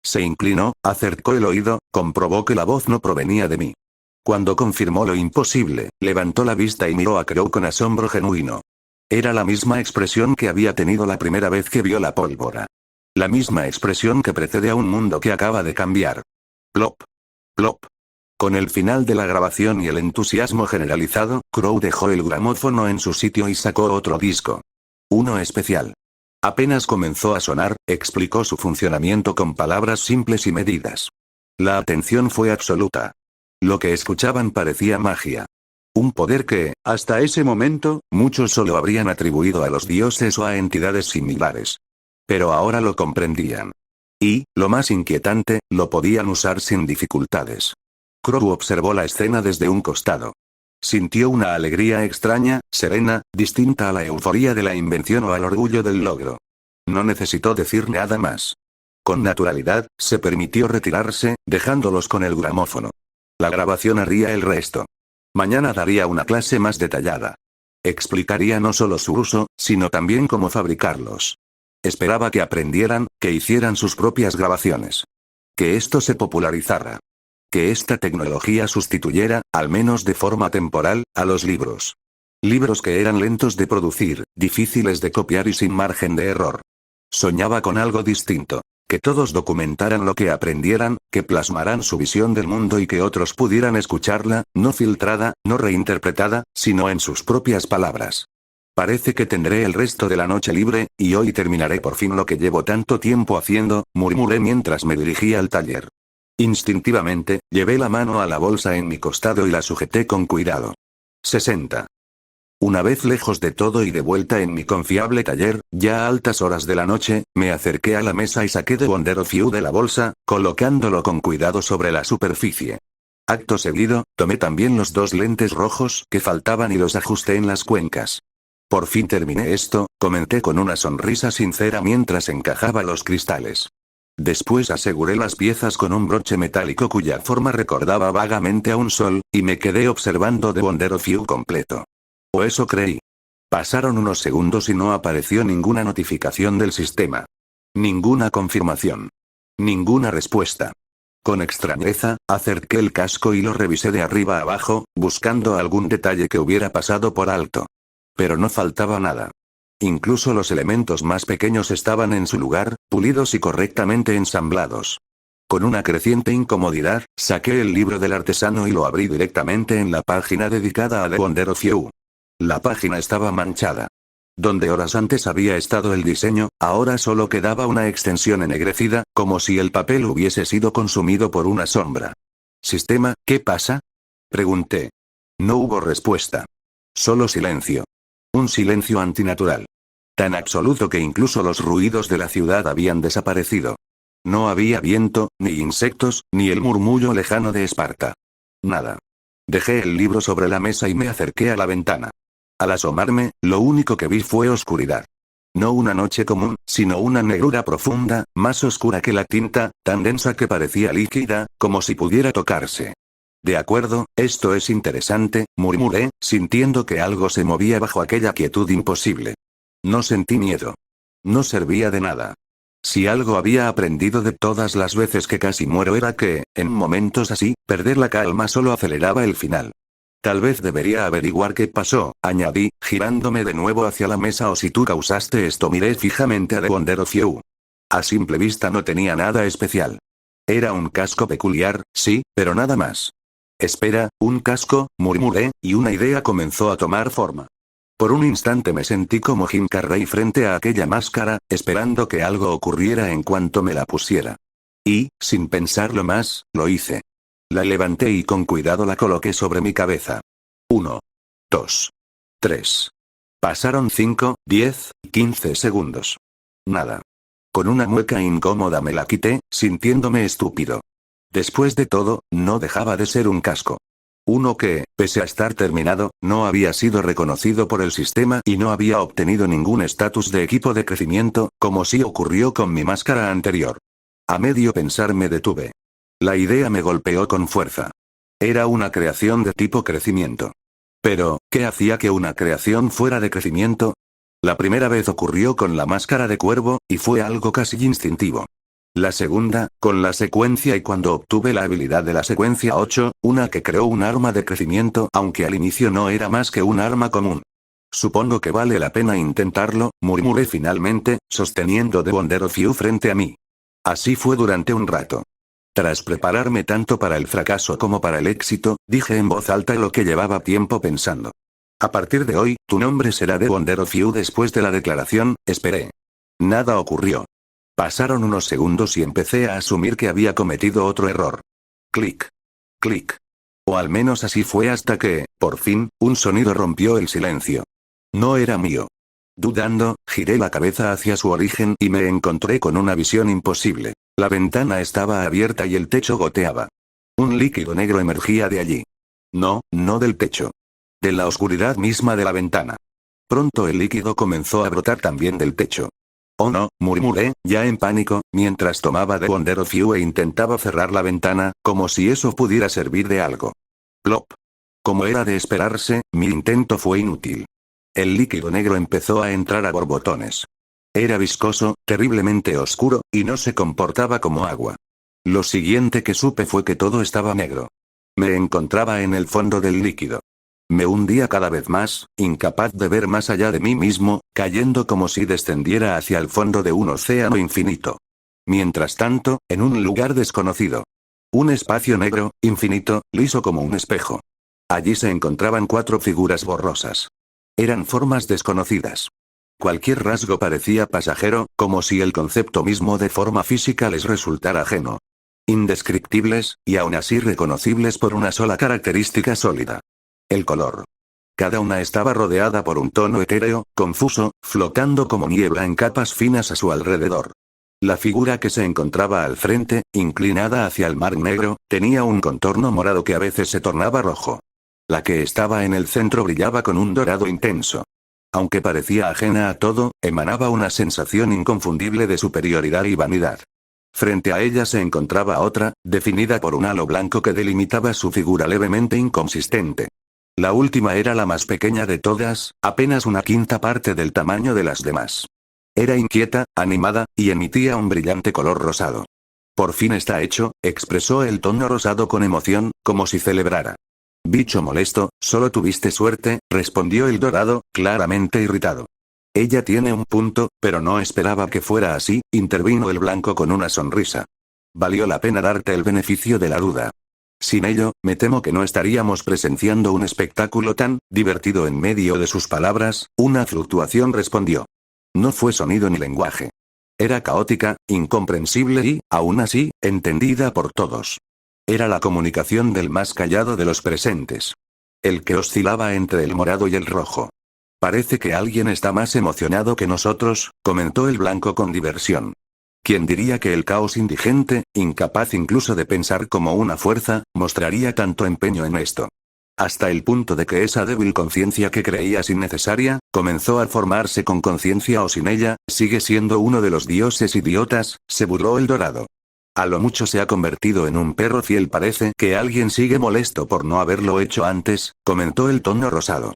[SPEAKER 2] Se inclinó, acercó el oído, comprobó que la voz no provenía de mí. Cuando confirmó lo imposible, levantó la vista y miró a Crow con asombro genuino. Era la misma expresión que había tenido la primera vez que vio la pólvora. La misma expresión que precede a un mundo que acaba de cambiar. Plop. Plop. Con el final de la grabación y el entusiasmo generalizado, Crow dejó el gramófono en su sitio y sacó otro disco. Uno especial. Apenas comenzó a sonar, explicó su funcionamiento con palabras simples y medidas. La atención fue absoluta. Lo que escuchaban parecía magia. Un poder que, hasta ese momento, muchos solo habrían atribuido a los dioses o a entidades similares. Pero ahora lo comprendían. Y, lo más inquietante, lo podían usar sin dificultades. Crow observó la escena desde un costado. Sintió una alegría extraña, serena, distinta a la euforía de la invención o al orgullo del logro. No necesitó decir nada más. Con naturalidad, se permitió retirarse, dejándolos con el gramófono. La grabación haría el resto. Mañana daría una clase más detallada. Explicaría no solo su uso, sino también cómo fabricarlos. Esperaba que aprendieran, que hicieran sus propias grabaciones. Que esto se popularizara. Que esta tecnología sustituyera, al menos de forma temporal, a los libros. Libros que eran lentos de producir, difíciles de copiar y sin margen de error. Soñaba con algo distinto. Que todos documentaran lo que aprendieran, que plasmaran su visión del mundo y que otros pudieran escucharla, no filtrada, no reinterpretada, sino en sus propias palabras. Parece que tendré el resto de la noche libre, y hoy terminaré por fin lo que llevo tanto tiempo haciendo, murmuré mientras me dirigía al taller. Instintivamente, llevé la mano a la bolsa en mi costado y la sujeté con cuidado. 60. Una vez lejos de todo y de vuelta en mi confiable taller, ya a altas horas de la noche, me acerqué a la mesa y saqué The Wonder of You de la bolsa, colocándolo con cuidado sobre la superficie. Acto seguido, tomé también los 2 lentes rojos que faltaban y los ajusté en las cuencas. Por fin terminé esto, comenté con una sonrisa sincera mientras encajaba los cristales. Después aseguré las piezas con un broche metálico cuya forma recordaba vagamente a un sol, y me quedé observando The Wonder of You completo. O eso creí. Pasaron unos segundos y no apareció ninguna notificación del sistema. Ninguna confirmación. Ninguna respuesta. Con extrañeza, acerqué el casco y lo revisé de arriba a abajo, buscando algún detalle que hubiera pasado por alto. Pero no faltaba nada. Incluso los elementos más pequeños estaban en su lugar, pulidos y correctamente ensamblados. Con una creciente incomodidad, saqué el libro del artesano y lo abrí directamente en la página dedicada a The Wonder of You. La página estaba manchada. Donde horas antes había estado el diseño, ahora solo quedaba una extensión ennegrecida, como si el papel hubiese sido consumido por una sombra. «Sistema, ¿qué pasa?», pregunté. No hubo respuesta. Solo silencio. Un silencio antinatural. Tan absoluto que incluso los ruidos de la ciudad habían desaparecido. No había viento, ni insectos, ni el murmullo lejano de Esparta. Nada. Dejé el libro sobre la mesa y me acerqué a la ventana. Al asomarme, lo único que vi fue oscuridad. No una noche común, sino una negrura profunda, más oscura que la tinta, tan densa que parecía líquida, como si pudiera tocarse. «De acuerdo, esto es interesante», murmuré, sintiendo que algo se movía bajo aquella quietud imposible. No sentí miedo. No servía de nada. Si algo había aprendido de todas las veces que casi muero era que, en momentos así, perder la calma solo aceleraba el final. Tal vez debería averiguar qué pasó, añadí, girándome de nuevo hacia la mesa. O si tú causaste esto. Miré fijamente a The Wonder of You. A simple vista no tenía nada especial. Era un casco peculiar, sí, pero nada más. «Espera, ¿un casco?», murmuré, y una idea comenzó a tomar forma. Por un instante me sentí como Jim Carrey frente a aquella máscara, esperando que algo ocurriera en cuanto me la pusiera. Y, sin pensarlo más, lo hice. La levanté y con cuidado la coloqué sobre mi cabeza. 1, 2, 3. Pasaron 5, 10, 15 segundos. Nada. Con una mueca incómoda me la quité, sintiéndome estúpido. Después de todo, no dejaba de ser un casco. Uno que, pese a estar terminado, no había sido reconocido por el sistema y no había obtenido ningún estatus de equipo de crecimiento, como sí ocurrió con mi máscara anterior. A medio pensar me detuve. La idea me golpeó con fuerza. Era una creación de tipo crecimiento. Pero, ¿qué hacía que una creación fuera de crecimiento? La primera vez ocurrió con la máscara de cuervo, y fue algo casi instintivo. La segunda, con la secuencia y cuando obtuve la habilidad de la secuencia 8, una que creó un arma de crecimiento, aunque al inicio no era más que un arma común. Supongo que vale la pena intentarlo, murmuré finalmente, sosteniendo The Wonder of You frente a mí. Así fue durante un rato. Tras prepararme tanto para el fracaso como para el éxito, dije en voz alta lo que llevaba tiempo pensando. A partir de hoy, tu nombre será The Wonder of You. Después de la declaración, esperé. Nada ocurrió. Pasaron unos segundos y empecé a asumir que había cometido otro error. Clic. Clic. O al menos así fue hasta que, por fin, un sonido rompió el silencio. No era mío. Dudando, giré la cabeza hacia su origen y me encontré con una visión imposible. La ventana estaba abierta y el techo goteaba. Un líquido negro emergía de allí. No, no del techo. De la oscuridad misma de la ventana. Pronto el líquido comenzó a brotar también del techo. «Oh no», murmuré, ya en pánico, mientras tomaba The Wonder of You e intentaba cerrar la ventana, como si eso pudiera servir de algo. Plop. Como era de esperarse, mi intento fue inútil. El líquido negro empezó a entrar a borbotones. Era viscoso, terriblemente oscuro, y no se comportaba como agua. Lo siguiente que supe fue que todo estaba negro. Me encontraba en el fondo del líquido. Me hundía cada vez más, incapaz de ver más allá de mí mismo, cayendo como si descendiera hacia el fondo de un océano infinito. Mientras tanto, en un lugar desconocido. Un espacio negro, infinito, liso como un espejo. Allí se encontraban 4 figuras borrosas. Eran formas desconocidas. Cualquier rasgo parecía pasajero, como si el concepto mismo de forma física les resultara ajeno. Indescriptibles, y aún así reconocibles por una sola característica sólida. El color. Cada una estaba rodeada por un tono etéreo, confuso, flotando como niebla en capas finas a su alrededor. La figura que se encontraba al frente, inclinada hacia el mar negro, tenía un contorno morado que a veces se tornaba rojo. La que estaba en el centro brillaba con un dorado intenso. Aunque parecía ajena a todo, emanaba una sensación inconfundible de superioridad y vanidad. Frente a ella se encontraba otra, definida por un halo blanco que delimitaba su figura levemente inconsistente. La última era la más pequeña de todas, apenas una quinta parte del tamaño de las demás. Era inquieta, animada, y emitía un brillante color rosado. Por fin está hecho, expresó el tono rosado con emoción, como si celebrara. Bicho molesto, solo tuviste suerte, respondió el dorado, claramente irritado. Ella tiene un punto, pero no esperaba que fuera así, intervino el blanco con una sonrisa. Valió la pena darte el beneficio de la duda. Sin ello, me temo que no estaríamos presenciando un espectáculo tan divertido. En medio de sus palabras, una fluctuación respondió. No fue sonido ni lenguaje. Era caótica, incomprensible y, aún así, entendida por todos. Era la comunicación del más callado de los presentes. El que oscilaba entre el morado y el rojo. Parece que alguien está más emocionado que nosotros, comentó el blanco con diversión. ¿Quién diría que el caos indigente, incapaz incluso de pensar como una fuerza, mostraría tanto empeño en esto? Hasta el punto de que esa débil conciencia que creías innecesaria, comenzó a formarse con conciencia o sin ella, sigue siendo uno de los dioses idiotas, se burló el dorado. A lo mucho se ha convertido en un perro fiel. Parece que alguien sigue molesto por no haberlo hecho antes, comentó el tono rosado.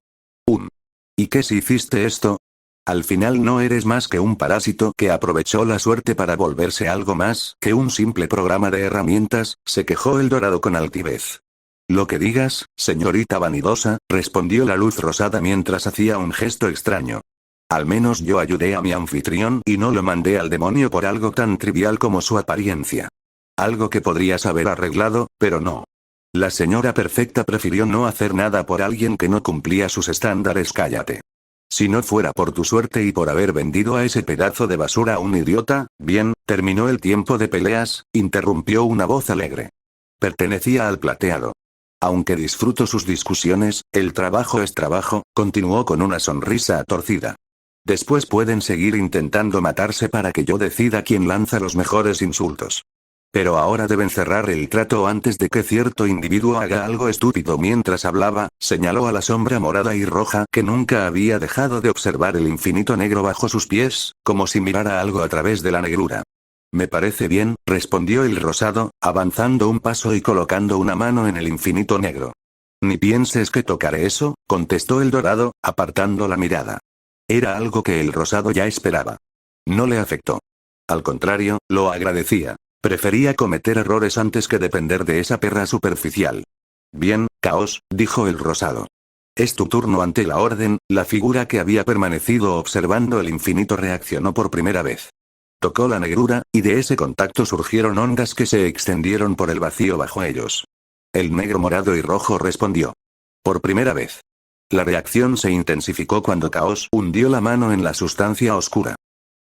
[SPEAKER 2] ¿Y qué si hiciste esto? Al final no eres más que un parásito que aprovechó la suerte para volverse algo más que un simple programa de herramientas, se quejó el dorado con altivez. Lo que digas, señorita vanidosa, respondió la luz rosada mientras hacía un gesto extraño. Al menos yo ayudé a mi anfitrión y no lo mandé al demonio por algo tan trivial como su apariencia. Algo que podrías haber arreglado, pero no. La señora perfecta prefirió no hacer nada por alguien que no cumplía sus estándares. Cállate. Si no fuera por tu suerte y por haber vendido a ese pedazo de basura a un idiota, bien, terminó el tiempo de peleas, interrumpió una voz alegre. Pertenecía al plateado. Aunque disfruto sus discusiones, el trabajo es trabajo, continuó con una sonrisa torcida. Después pueden seguir intentando matarse para que yo decida quién lanza los mejores insultos. Pero ahora deben cerrar el trato antes de que cierto individuo haga algo estúpido. Mientras hablaba, señaló a la sombra morada y roja que nunca había dejado de observar el infinito negro bajo sus pies, como si mirara algo a través de la negrura. Me parece bien, respondió el rosado, avanzando un paso y colocando una mano en el infinito negro. Ni pienses que tocaré eso, contestó el dorado, apartando la mirada. Era algo que el rosado ya esperaba. No le afectó. Al contrario, lo agradecía. Prefería cometer errores antes que depender de esa perra superficial. Bien, caos, dijo el rosado. Es tu turno ante la orden. La figura que había permanecido observando el infinito reaccionó por primera vez. Tocó la negrura, y de ese contacto surgieron ondas que se extendieron por el vacío bajo ellos. El negro, morado y rojo respondió. Por primera vez. La reacción se intensificó cuando Caos hundió la mano en la sustancia oscura.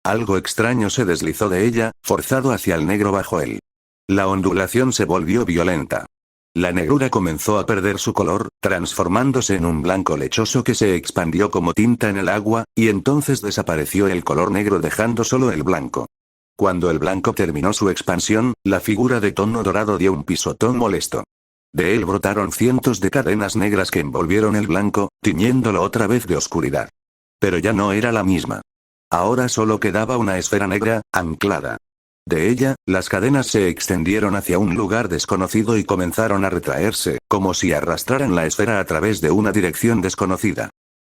[SPEAKER 2] Algo extraño se deslizó de ella, forzado hacia el negro bajo él. La ondulación se volvió violenta. La negrura comenzó a perder su color, transformándose en un blanco lechoso que se expandió como tinta en el agua, y entonces desapareció el color negro dejando solo el blanco. Cuando el blanco terminó su expansión, la figura de tono dorado dio un pisotón molesto. De él brotaron cientos de cadenas negras que envolvieron el blanco, tiñéndolo otra vez de oscuridad. Pero ya no era la misma. Ahora solo quedaba una esfera negra, anclada. De ella, las cadenas se extendieron hacia un lugar desconocido y comenzaron a retraerse, como si arrastraran la esfera a través de una dirección desconocida.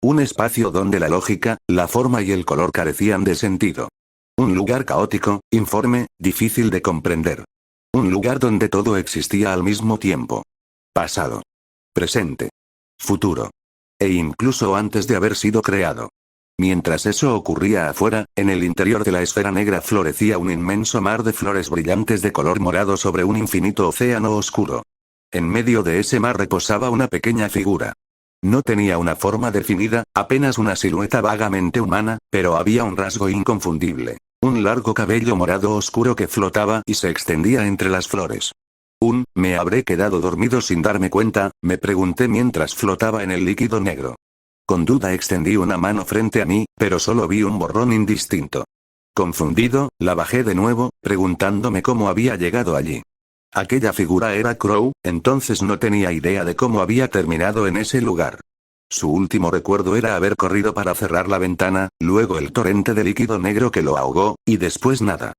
[SPEAKER 2] Un espacio donde la lógica, la forma y el color carecían de sentido. Un lugar caótico, informe, difícil de comprender. Un lugar donde todo existía al mismo tiempo. Pasado. Presente. Futuro. E incluso antes de haber sido creado. Mientras eso ocurría afuera, en el interior de la esfera negra florecía un inmenso mar de flores brillantes de color morado sobre un infinito océano oscuro. En medio de ese mar reposaba una pequeña figura. No tenía una forma definida, apenas una silueta vagamente humana, pero había un rasgo inconfundible. Un largo cabello morado oscuro que flotaba y se extendía entre las flores. ¿Me habré quedado dormido sin darme cuenta?, me pregunté mientras flotaba en el líquido negro. Con duda extendí una mano frente a mí, pero solo vi un borrón indistinto. Confundido, la bajé de nuevo, preguntándome cómo había llegado allí. Aquella figura era Crow, entonces no tenía idea de cómo había terminado en ese lugar. Su último recuerdo era haber corrido para cerrar la ventana, luego el torrente de líquido negro que lo ahogó, y después nada.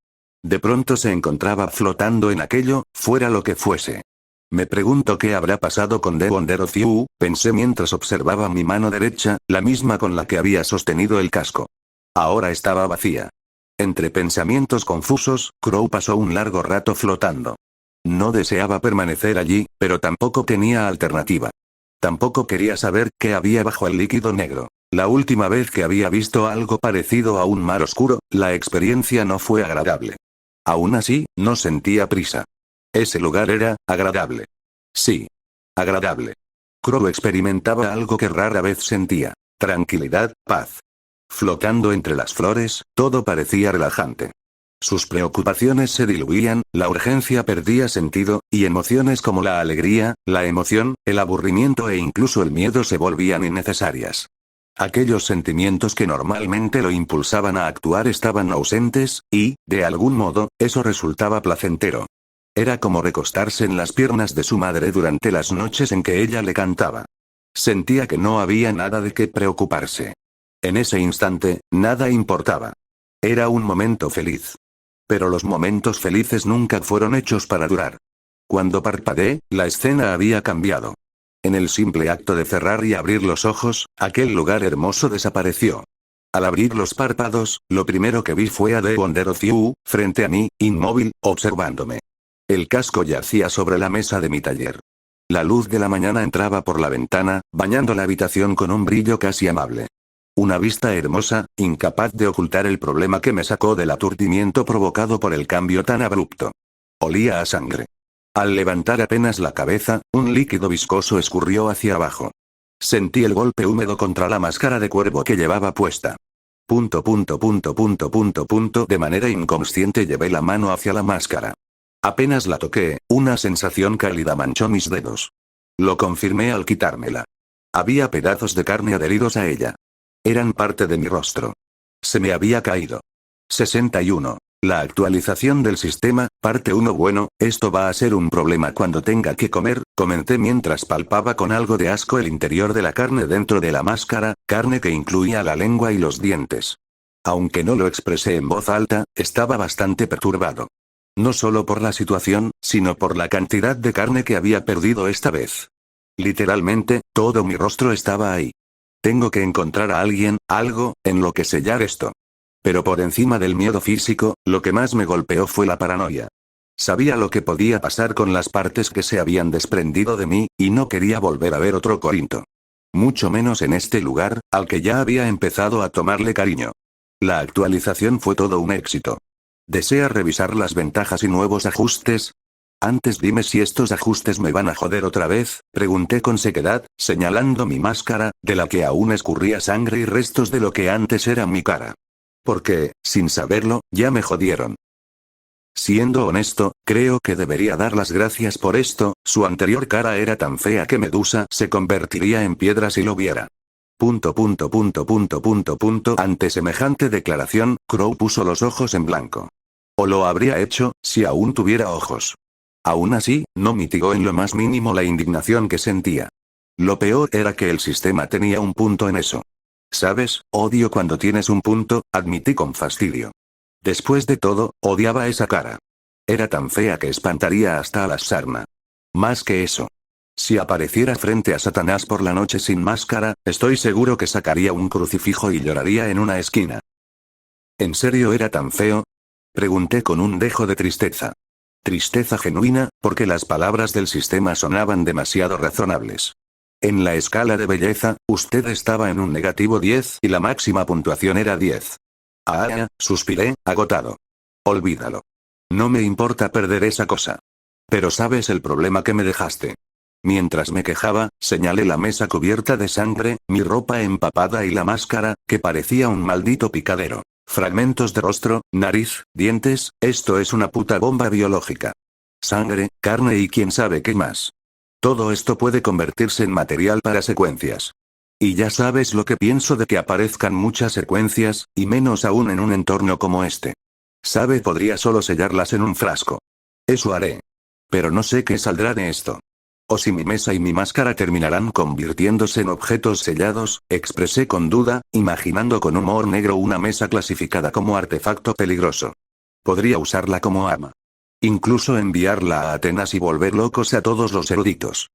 [SPEAKER 2] De pronto se encontraba flotando en aquello, fuera lo que fuese. Me pregunto qué habrá pasado con The Wonder of You, pensé mientras observaba mi mano derecha, la misma con la que había sostenido el casco. Ahora estaba vacía. Entre pensamientos confusos, Crow pasó un largo rato flotando. No deseaba permanecer allí, pero tampoco tenía alternativa. Tampoco quería saber qué había bajo el líquido negro. La última vez que había visto algo parecido a un mar oscuro, la experiencia no fue agradable. Aún así, no sentía prisa. Ese lugar era agradable. Sí. Agradable. Crow experimentaba algo que rara vez sentía. Tranquilidad, paz. Flotando entre las flores, todo parecía relajante. Sus preocupaciones se diluían, la urgencia perdía sentido, y emociones como la alegría, la emoción, el aburrimiento e incluso el miedo se volvían innecesarias. Aquellos sentimientos que normalmente lo impulsaban a actuar estaban ausentes, y, de algún modo, eso resultaba placentero. Era como recostarse en las piernas de su madre durante las noches en que ella le cantaba. Sentía que no había nada de qué preocuparse. En ese instante, nada importaba. Era un momento feliz. Pero los momentos felices nunca fueron hechos para durar. Cuando parpadeé, la escena había cambiado. En el simple acto de cerrar y abrir los ojos, aquel lugar hermoso desapareció. Al abrir los párpados, lo primero que vi fue a The Wonder of You, frente a mí, inmóvil, observándome. El casco yacía sobre la mesa de mi taller. La luz de la mañana entraba por la ventana, bañando la habitación con un brillo casi amable. Una vista hermosa, incapaz de ocultar el problema que me sacó del aturdimiento provocado por el cambio tan abrupto. Olía a sangre. Al levantar apenas la cabeza, un líquido viscoso escurrió hacia abajo. Sentí el golpe húmedo contra la máscara de cuervo que llevaba puesta. De manera inconsciente llevé la mano hacia la máscara. Apenas la toqué, una sensación cálida manchó mis dedos. Lo confirmé al quitármela. Había pedazos de carne adheridos a ella. Eran parte de mi rostro. Se me había caído. 61. La actualización del sistema, parte 1. Bueno, esto va a ser un problema cuando tenga que comer, comenté mientras palpaba con algo de asco el interior de la carne dentro de la máscara, carne que incluía la lengua y los dientes. Aunque no lo expresé en voz alta, estaba bastante perturbado. No solo por la situación, sino por la cantidad de carne que había perdido esta vez. Literalmente, todo mi rostro estaba ahí. Tengo que encontrar a alguien, algo, en lo que sellar esto. Pero por encima del miedo físico, lo que más me golpeó fue la paranoia. Sabía lo que podía pasar con las partes que se habían desprendido de mí, y no quería volver a ver otro Corinto. Mucho menos en este lugar, al que ya había empezado a tomarle cariño. La actualización fue todo un éxito. ¿Desea revisar las ventajas y nuevos ajustes? Antes dime si estos ajustes me van a joder otra vez, pregunté con sequedad, señalando mi máscara, de la que aún escurría sangre y restos de lo que antes era mi cara. Porque, sin saberlo, ya me jodieron. Siendo honesto, creo que debería dar las gracias por esto, su anterior cara era tan fea que Medusa se convertiría en piedra si lo viera. Ante semejante declaración, Crow puso los ojos en blanco. O lo habría hecho, si aún tuviera ojos. Aún así, no mitigó en lo más mínimo la indignación que sentía. Lo peor era que el sistema tenía un punto en eso. ¿Sabes? Odio cuando tienes un punto, admití con fastidio. Después de todo, odiaba esa cara. Era tan fea que espantaría hasta a la sarna. Más que eso. Si apareciera frente a Satanás por la noche sin máscara, estoy seguro que sacaría un crucifijo y lloraría en una esquina. ¿En serio era tan feo? Pregunté con un dejo de tristeza. Tristeza genuina, porque las palabras del sistema sonaban demasiado razonables. En la escala de belleza, usted estaba en un negativo 10 y la máxima puntuación era 10. Ah, suspiré, agotado. Olvídalo. No me importa perder esa cosa. Pero ¿sabes el problema que me dejaste? Mientras me quejaba, señalé la mesa cubierta de sangre, mi ropa empapada y la máscara, que parecía un maldito picadero. Fragmentos de rostro, nariz, dientes, esto es una puta bomba biológica. Sangre, carne y quién sabe qué más. Todo esto puede convertirse en material para secuencias. Y ya sabes lo que pienso de que aparezcan muchas secuencias, y menos aún en un entorno como este. Sabe, podría solo sellarlas en un frasco. Eso haré. Pero no sé qué saldrá de esto. ¿O si mi mesa y mi máscara terminarán convirtiéndose en objetos sellados? Expresé con duda, imaginando con humor negro una mesa clasificada como artefacto peligroso. Podría usarla como arma. Incluso enviarla a Atenas y volver locos a todos los eruditos.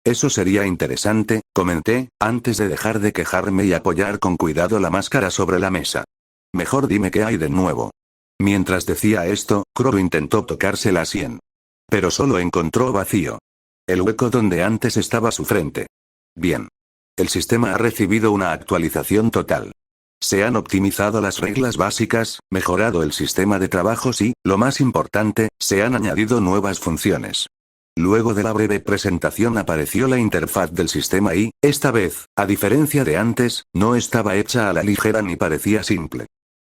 [SPEAKER 2] Eso sería interesante, comenté, antes de dejar de quejarme y apoyar con cuidado la máscara sobre la mesa. Mejor dime qué hay de nuevo. Mientras decía esto, Crow intentó tocarse la sien. Pero solo encontró vacío. El hueco donde antes estaba su frente. Bien. El sistema ha recibido una actualización total. Se han optimizado las reglas básicas, mejorado el sistema de trabajos y, lo más importante, se han añadido nuevas funciones. Luego de la breve presentación apareció la interfaz del sistema y, esta vez, a diferencia de antes, no estaba hecha a la ligera ni parecía simple.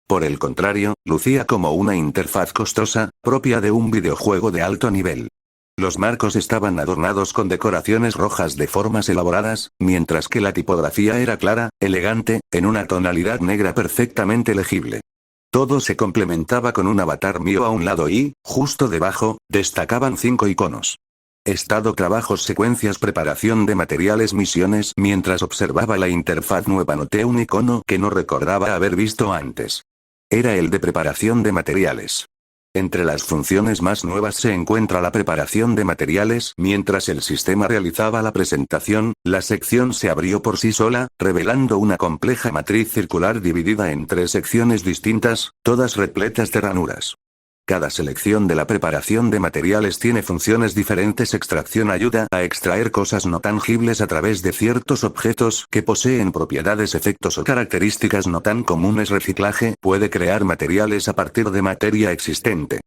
[SPEAKER 2] Por el contrario, lucía como una interfaz costosa, propia de un videojuego de alto nivel. Los marcos estaban adornados con decoraciones rojas de formas elaboradas, mientras que la tipografía era clara, elegante, en una tonalidad negra perfectamente legible. Todo se complementaba con un avatar mío a un lado y, justo debajo, destacaban 5 iconos. Estado, trabajos, secuencias, preparación de materiales, misiones. Mientras observaba la interfaz nueva noté un icono que no recordaba haber visto antes. Era el de preparación de materiales. Entre las funciones más nuevas se encuentra la preparación de materiales. Mientras el sistema realizaba la presentación, la sección se abrió por sí sola, revelando una compleja matriz circular dividida en 3 secciones distintas, todas repletas de ranuras. Cada selección de la preparación de materiales tiene funciones diferentes. Extracción ayuda a extraer cosas no tangibles a través de ciertos objetos que poseen propiedades, efectos o características no tan comunes. Reciclaje puede crear materiales a partir de materia existente.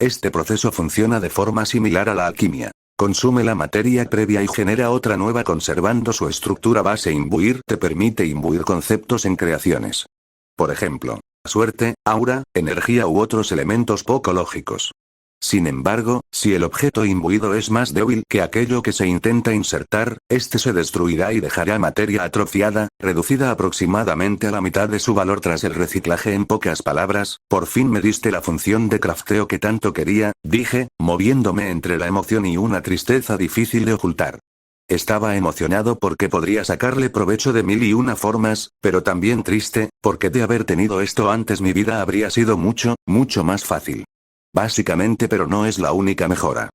[SPEAKER 2] Este proceso funciona de forma similar a la alquimia. Consume la materia previa y genera otra nueva conservando su estructura base. Imbuir te permite imbuir conceptos en creaciones. Por ejemplo, suerte, aura, energía u otros elementos poco lógicos. Sin embargo, si el objeto imbuido es más débil que aquello que se intenta insertar, este se destruirá y dejará materia atrofiada, reducida aproximadamente a la mitad de su valor tras el reciclaje. En pocas palabras, por fin me diste la función de crafteo que tanto quería, dije, moviéndome entre la emoción y una tristeza difícil de ocultar. Estaba emocionado porque podría sacarle provecho de 1001 formas, pero también triste, porque de haber tenido esto antes mi vida habría sido mucho, mucho más fácil. Básicamente, pero no es la única mejora.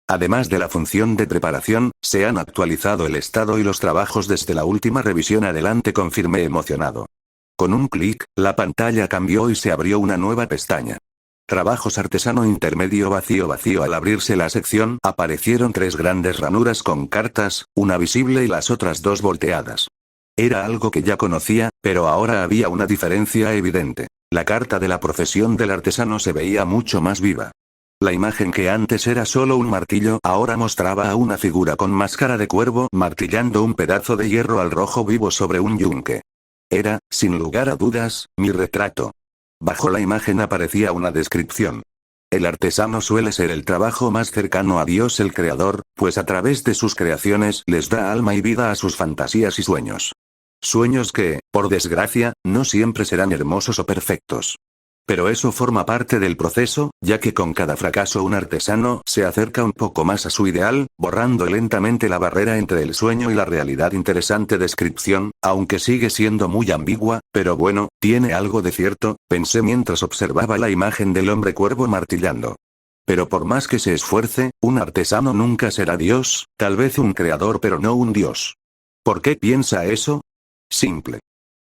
[SPEAKER 2] Además de la función de preparación, se han actualizado el estado y los trabajos desde la última revisión adelante, confirmé emocionado. Con un clic, la pantalla cambió y se abrió una nueva pestaña. Trabajos artesano intermedio vacío. Al abrirse la sección, aparecieron 3 grandes ranuras con cartas, una visible y las otras 2 volteadas. Era algo que ya conocía, pero ahora había una diferencia evidente. La carta de la profesión del artesano se veía mucho más viva. La imagen que antes era solo un martillo, ahora mostraba a una figura con máscara de cuervo martillando un pedazo de hierro al rojo vivo sobre un yunque. Era, sin lugar a dudas, mi retrato. Bajo la imagen aparecía una descripción. El artesano suele ser el trabajo más cercano a Dios el Creador, pues a través de sus creaciones les da alma y vida a sus fantasías y sueños. Sueños que, por desgracia, no siempre serán hermosos o perfectos. Pero eso forma parte del proceso, ya que con cada fracaso un artesano se acerca un poco más a su ideal, borrando lentamente la barrera entre el sueño y la realidad. Interesante descripción, aunque sigue siendo muy ambigua, pero bueno, tiene algo de cierto, pensé mientras observaba la imagen del hombre cuervo martillando. Pero por más que se esfuerce, un artesano nunca será Dios, tal vez un creador pero no un Dios. ¿Por qué piensa eso? Simple.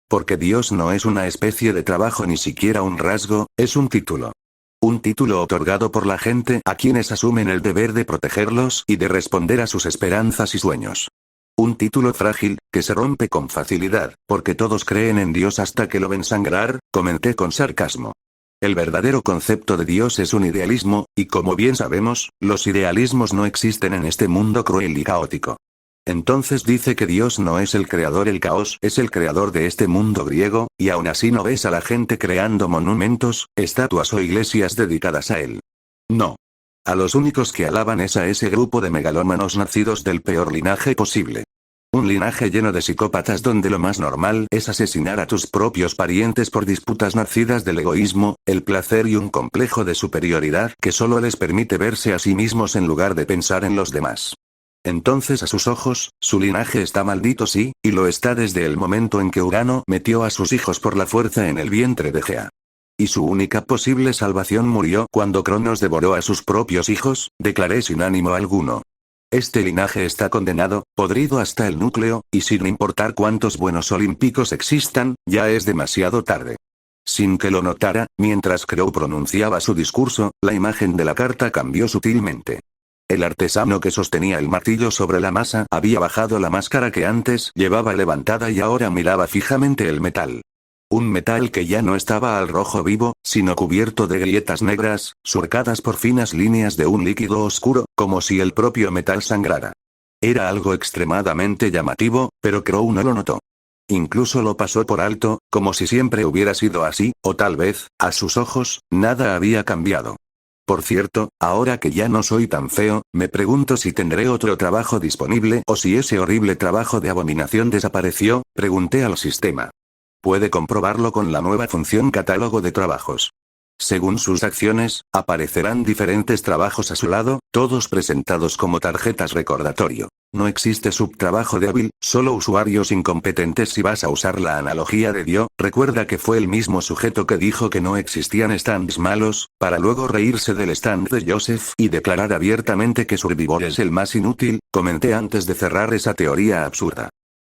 [SPEAKER 2] Porque Dios no es una especie de trabajo ni siquiera un rasgo, es un título. Un título otorgado por la gente a quienes asumen el deber de protegerlos y de responder a sus esperanzas y sueños. Un título frágil, que se rompe con facilidad, porque todos creen en Dios hasta que lo ven sangrar, comenté con sarcasmo. El verdadero concepto de Dios es un idealismo, y como bien sabemos, los idealismos no existen en este mundo cruel y caótico. Entonces dice que Dios no es el creador, el caos es el creador de este mundo griego, y aún así no ves a la gente creando monumentos, estatuas o iglesias dedicadas a él. No. A los únicos que alaban es a ese grupo de megalómanos nacidos del peor linaje posible. Un linaje lleno de psicópatas donde lo más normal es asesinar a tus propios parientes por disputas nacidas del egoísmo, el placer y un complejo de superioridad que solo les permite verse a sí mismos en lugar de pensar en los demás. Entonces a sus ojos, su linaje está maldito sí, y lo está desde el momento en que Urano metió a sus hijos por la fuerza en el vientre de Gea. Y su única posible salvación murió cuando Cronos devoró a sus propios hijos, declaré sin ánimo alguno. Este linaje está condenado, podrido hasta el núcleo, y sin importar cuántos buenos olímpicos existan, ya es demasiado tarde. Sin que lo notara, mientras Crow pronunciaba su discurso, la imagen de la carta cambió sutilmente. El artesano que sostenía el martillo sobre la masa había bajado la máscara que antes llevaba levantada y ahora miraba fijamente el metal. Un metal que ya no estaba al rojo vivo, sino cubierto de grietas negras, surcadas por finas líneas de un líquido oscuro, como si el propio metal sangrara. Era algo extremadamente llamativo, pero Crow no lo notó. Incluso lo pasó por alto, como si siempre hubiera sido así, o tal vez, a sus ojos, nada había cambiado. Por cierto, ahora que ya no soy tan feo, me pregunto si tendré otro trabajo disponible o si ese horrible trabajo de abominación desapareció, pregunté al sistema. Puede comprobarlo con la nueva función catálogo de trabajos. Según sus acciones, aparecerán diferentes trabajos a su lado, todos presentados como tarjetas recordatorio. No existe subtrabajo débil, solo usuarios incompetentes. Si vas a usar la analogía de Dio, recuerda que fue el mismo sujeto que dijo que no existían stands malos, para luego reírse del stand de Joseph y declarar abiertamente que Survivor es el más inútil, comenté antes de cerrar esa teoría absurda.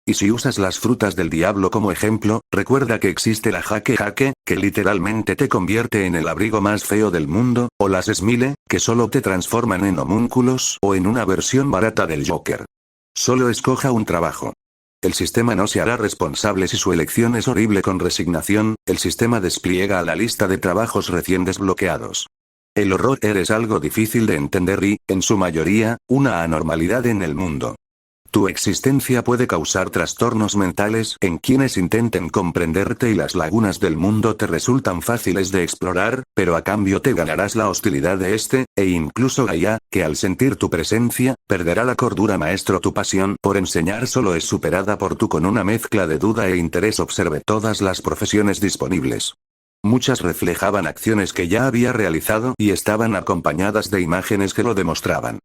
[SPEAKER 2] Y si usas las frutas del diablo como ejemplo, recuerda que existe la jaque, que literalmente te convierte en el abrigo más feo del mundo, o las Smile, que solo te transforman en homúnculos o en una versión barata del Joker. Solo escoja un trabajo. El sistema no se hará responsable si su elección es horrible. Con resignación, el sistema despliega la lista de trabajos recién desbloqueados. El horror es algo difícil de entender y, en su mayoría, una anormalidad en el mundo. Tu existencia puede causar trastornos mentales en quienes intenten comprenderte y las lagunas del mundo te resultan fáciles de explorar, pero a cambio te ganarás la hostilidad de este, e incluso Gaia, que al sentir tu presencia, perderá la cordura. Maestro, tu pasión por enseñar solo es superada por tú. Con una mezcla de duda e interés observé todas las profesiones disponibles. Muchas reflejaban acciones que ya había realizado y estaban acompañadas de imágenes que lo demostraban.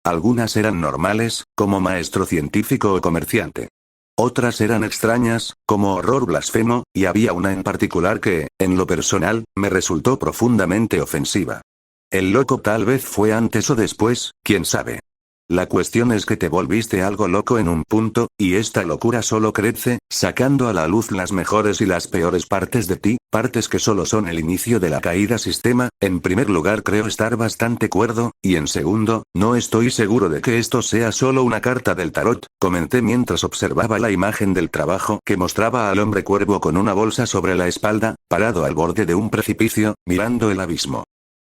[SPEAKER 2] Algunas eran normales, como maestro científico o comerciante. Otras eran extrañas, como horror blasfemo, y había una en particular que, en lo personal, me resultó profundamente ofensiva. El loco tal vez fue antes o después, quién sabe. La cuestión es que te volviste algo loco en un punto, y esta locura solo crece, sacando a la luz las mejores y las peores partes de ti, partes que solo son el inicio de la caída. Sistema, en primer lugar creo estar bastante cuerdo, y en segundo, no estoy seguro de que esto sea solo una carta del tarot, comenté mientras observaba la imagen del trabajo que mostraba al hombre cuervo con una bolsa sobre la espalda, parado al borde de un precipicio, mirando el abismo.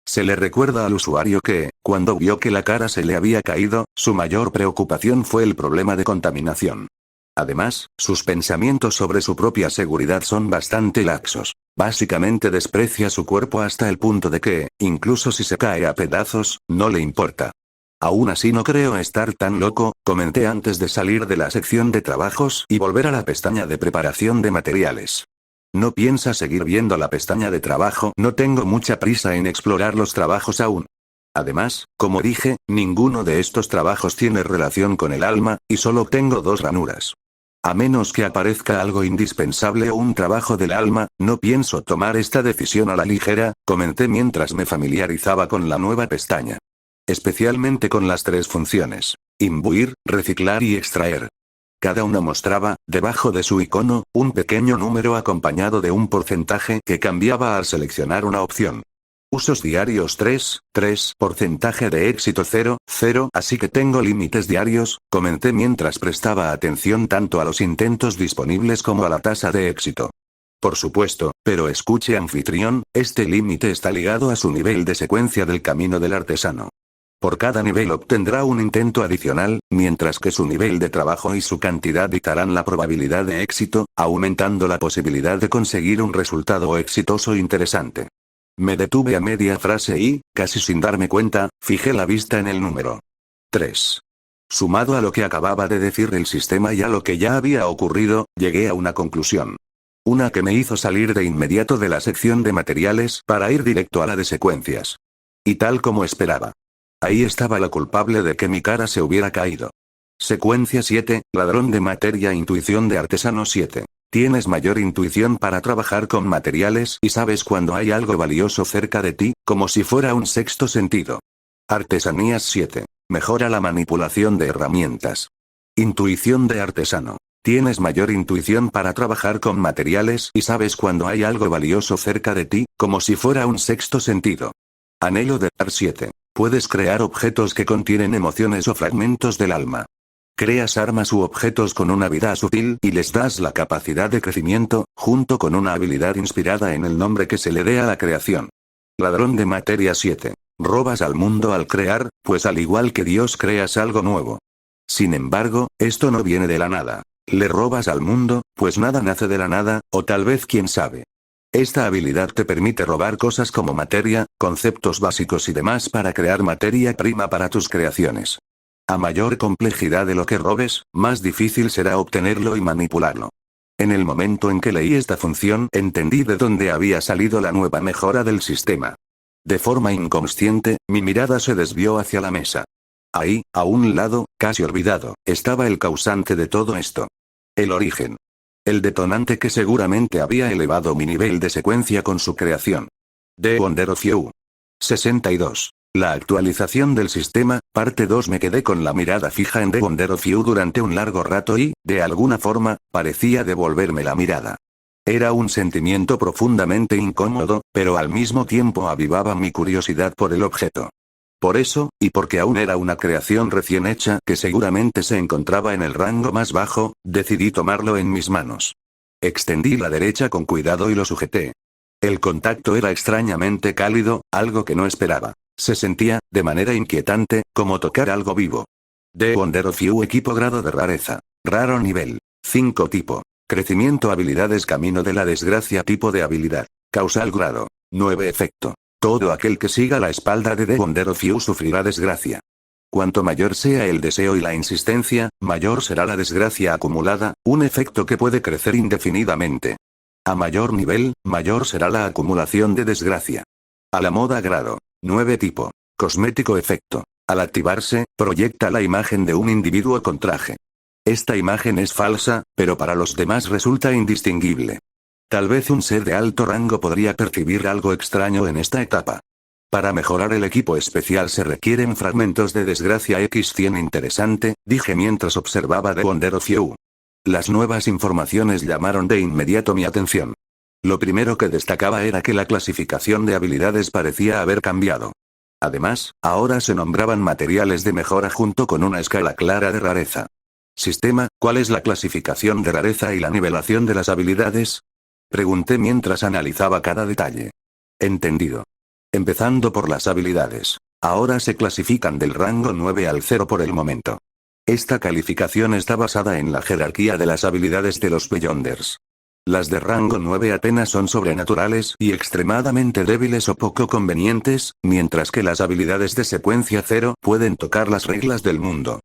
[SPEAKER 2] Se le recuerda al usuario que, cuando vio que la cara se le había caído, su mayor preocupación fue el problema de contaminación. Además, sus pensamientos sobre su propia seguridad son bastante laxos. Básicamente desprecia su cuerpo hasta el punto de que, incluso si se cae a pedazos, no le importa. Aún así no creo estar tan loco, comenté antes de salir de la sección de trabajos y volver a la pestaña de preparación de materiales. ¿No piensa seguir viendo la pestaña de trabajo? No tengo mucha prisa en explorar los trabajos aún. Además, como dije, ninguno de estos trabajos tiene relación con el alma, y solo tengo 2 ranuras. A menos que aparezca algo indispensable o un trabajo del alma, no pienso tomar esta decisión a la ligera, comenté mientras me familiarizaba con la nueva pestaña. Especialmente con las 3 funciones: imbuir, reciclar y extraer. Cada una mostraba, debajo de su icono, un pequeño número acompañado de un porcentaje que cambiaba al seleccionar una opción. Usos diarios 3, porcentaje de éxito 0, así que tengo límites diarios, comenté mientras prestaba atención tanto a los intentos disponibles como a la tasa de éxito. Por supuesto, pero escuche anfitrión, este límite está ligado a su nivel de secuencia del camino del artesano. Por cada nivel obtendrá un intento adicional, mientras que su nivel de trabajo y su cantidad dictarán la probabilidad de éxito, aumentando la posibilidad de conseguir un resultado exitoso interesante. Me detuve a media frase y, casi sin darme cuenta, fijé la vista en el número 3. Sumado a lo que acababa de decir el sistema y a lo que ya había ocurrido, llegué a una conclusión. Una que me hizo salir de inmediato de la sección de materiales para ir directo a la de secuencias. Y tal como esperaba. Ahí estaba la culpable de que mi cara se hubiera caído. Secuencia 7, ladrón de materia, intuición de artesano 7. Tienes mayor intuición para trabajar con materiales y sabes cuando hay algo valioso cerca de ti, como si fuera un sexto sentido. Artesanías 7. Mejora la manipulación de herramientas. Intuición de artesano. Tienes mayor intuición para trabajar con materiales y sabes cuando hay algo valioso cerca de ti, como si fuera un sexto sentido. Anhelo de dar 7. Puedes crear objetos que contienen emociones o fragmentos del alma. Creas armas u objetos con una vida sutil y les das la capacidad de crecimiento, junto con una habilidad inspirada en el nombre que se le dé a la creación. Ladrón de materia 7. Robas al mundo al crear, pues al igual que Dios creas algo nuevo. Sin embargo, esto no viene de la nada. Le robas al mundo, pues nada nace de la nada, o tal vez quién sabe. Esta habilidad te permite robar cosas como materia, conceptos básicos y demás para crear materia prima para tus creaciones. A mayor complejidad de lo que robes, más difícil será obtenerlo y manipularlo. En el momento en que leí esta función, entendí de dónde había salido la nueva mejora del sistema. De forma inconsciente, mi mirada se desvió hacia la mesa. Ahí, a un lado, casi olvidado, estaba el causante de todo esto. El origen. El detonante que seguramente había elevado mi nivel de secuencia con su creación. The Wonder of You. 62. La actualización del sistema, parte 2. Me quedé con la mirada fija en The Wonder of You durante un largo rato y, de alguna forma, parecía devolverme la mirada. Era un sentimiento profundamente incómodo, pero al mismo tiempo avivaba mi curiosidad por el objeto. Por eso, y porque aún era una creación recién hecha que seguramente se encontraba en el rango más bajo, decidí tomarlo en mis manos. Extendí la derecha con cuidado y lo sujeté. El contacto era extrañamente cálido, algo que no esperaba. Se sentía, de manera inquietante, como tocar algo vivo. The Wonder of You. Equipo. Grado de rareza. Raro nivel 5. Tipo. Crecimiento. Habilidades. Camino de la desgracia. Tipo de habilidad. Causal. Grado 9. Efecto. Todo aquel que siga la espalda de The Wonder of You sufrirá desgracia. Cuanto mayor sea el deseo y la insistencia, mayor será la desgracia acumulada, un efecto que puede crecer indefinidamente. A mayor nivel, mayor será la acumulación de desgracia. A la moda. Grado 9. Tipo. Cosmético. Efecto. Al activarse, proyecta la imagen de un individuo con traje. Esta imagen es falsa, pero para los demás resulta indistinguible. Tal vez un ser de alto rango podría percibir algo extraño en esta etapa. Para mejorar el equipo especial se requieren fragmentos de desgracia X100. Interesante, dije mientras observaba The Wonder of You. Las nuevas informaciones llamaron de inmediato mi atención. Lo primero que destacaba era que la clasificación de habilidades parecía haber cambiado. Además, ahora se nombraban materiales de mejora junto con una escala clara de rareza. Sistema, ¿cuál es la clasificación de rareza y la nivelación de las habilidades? Pregunté mientras analizaba cada detalle. Entendido. Empezando por las habilidades. Ahora se clasifican del rango 9 al 0 por el momento. Esta calificación está basada en la jerarquía de las habilidades de los Beyonders. Las de rango 9 apenas son sobrenaturales y extremadamente débiles o poco convenientes, mientras que las habilidades de secuencia 0 pueden tocar las reglas del mundo.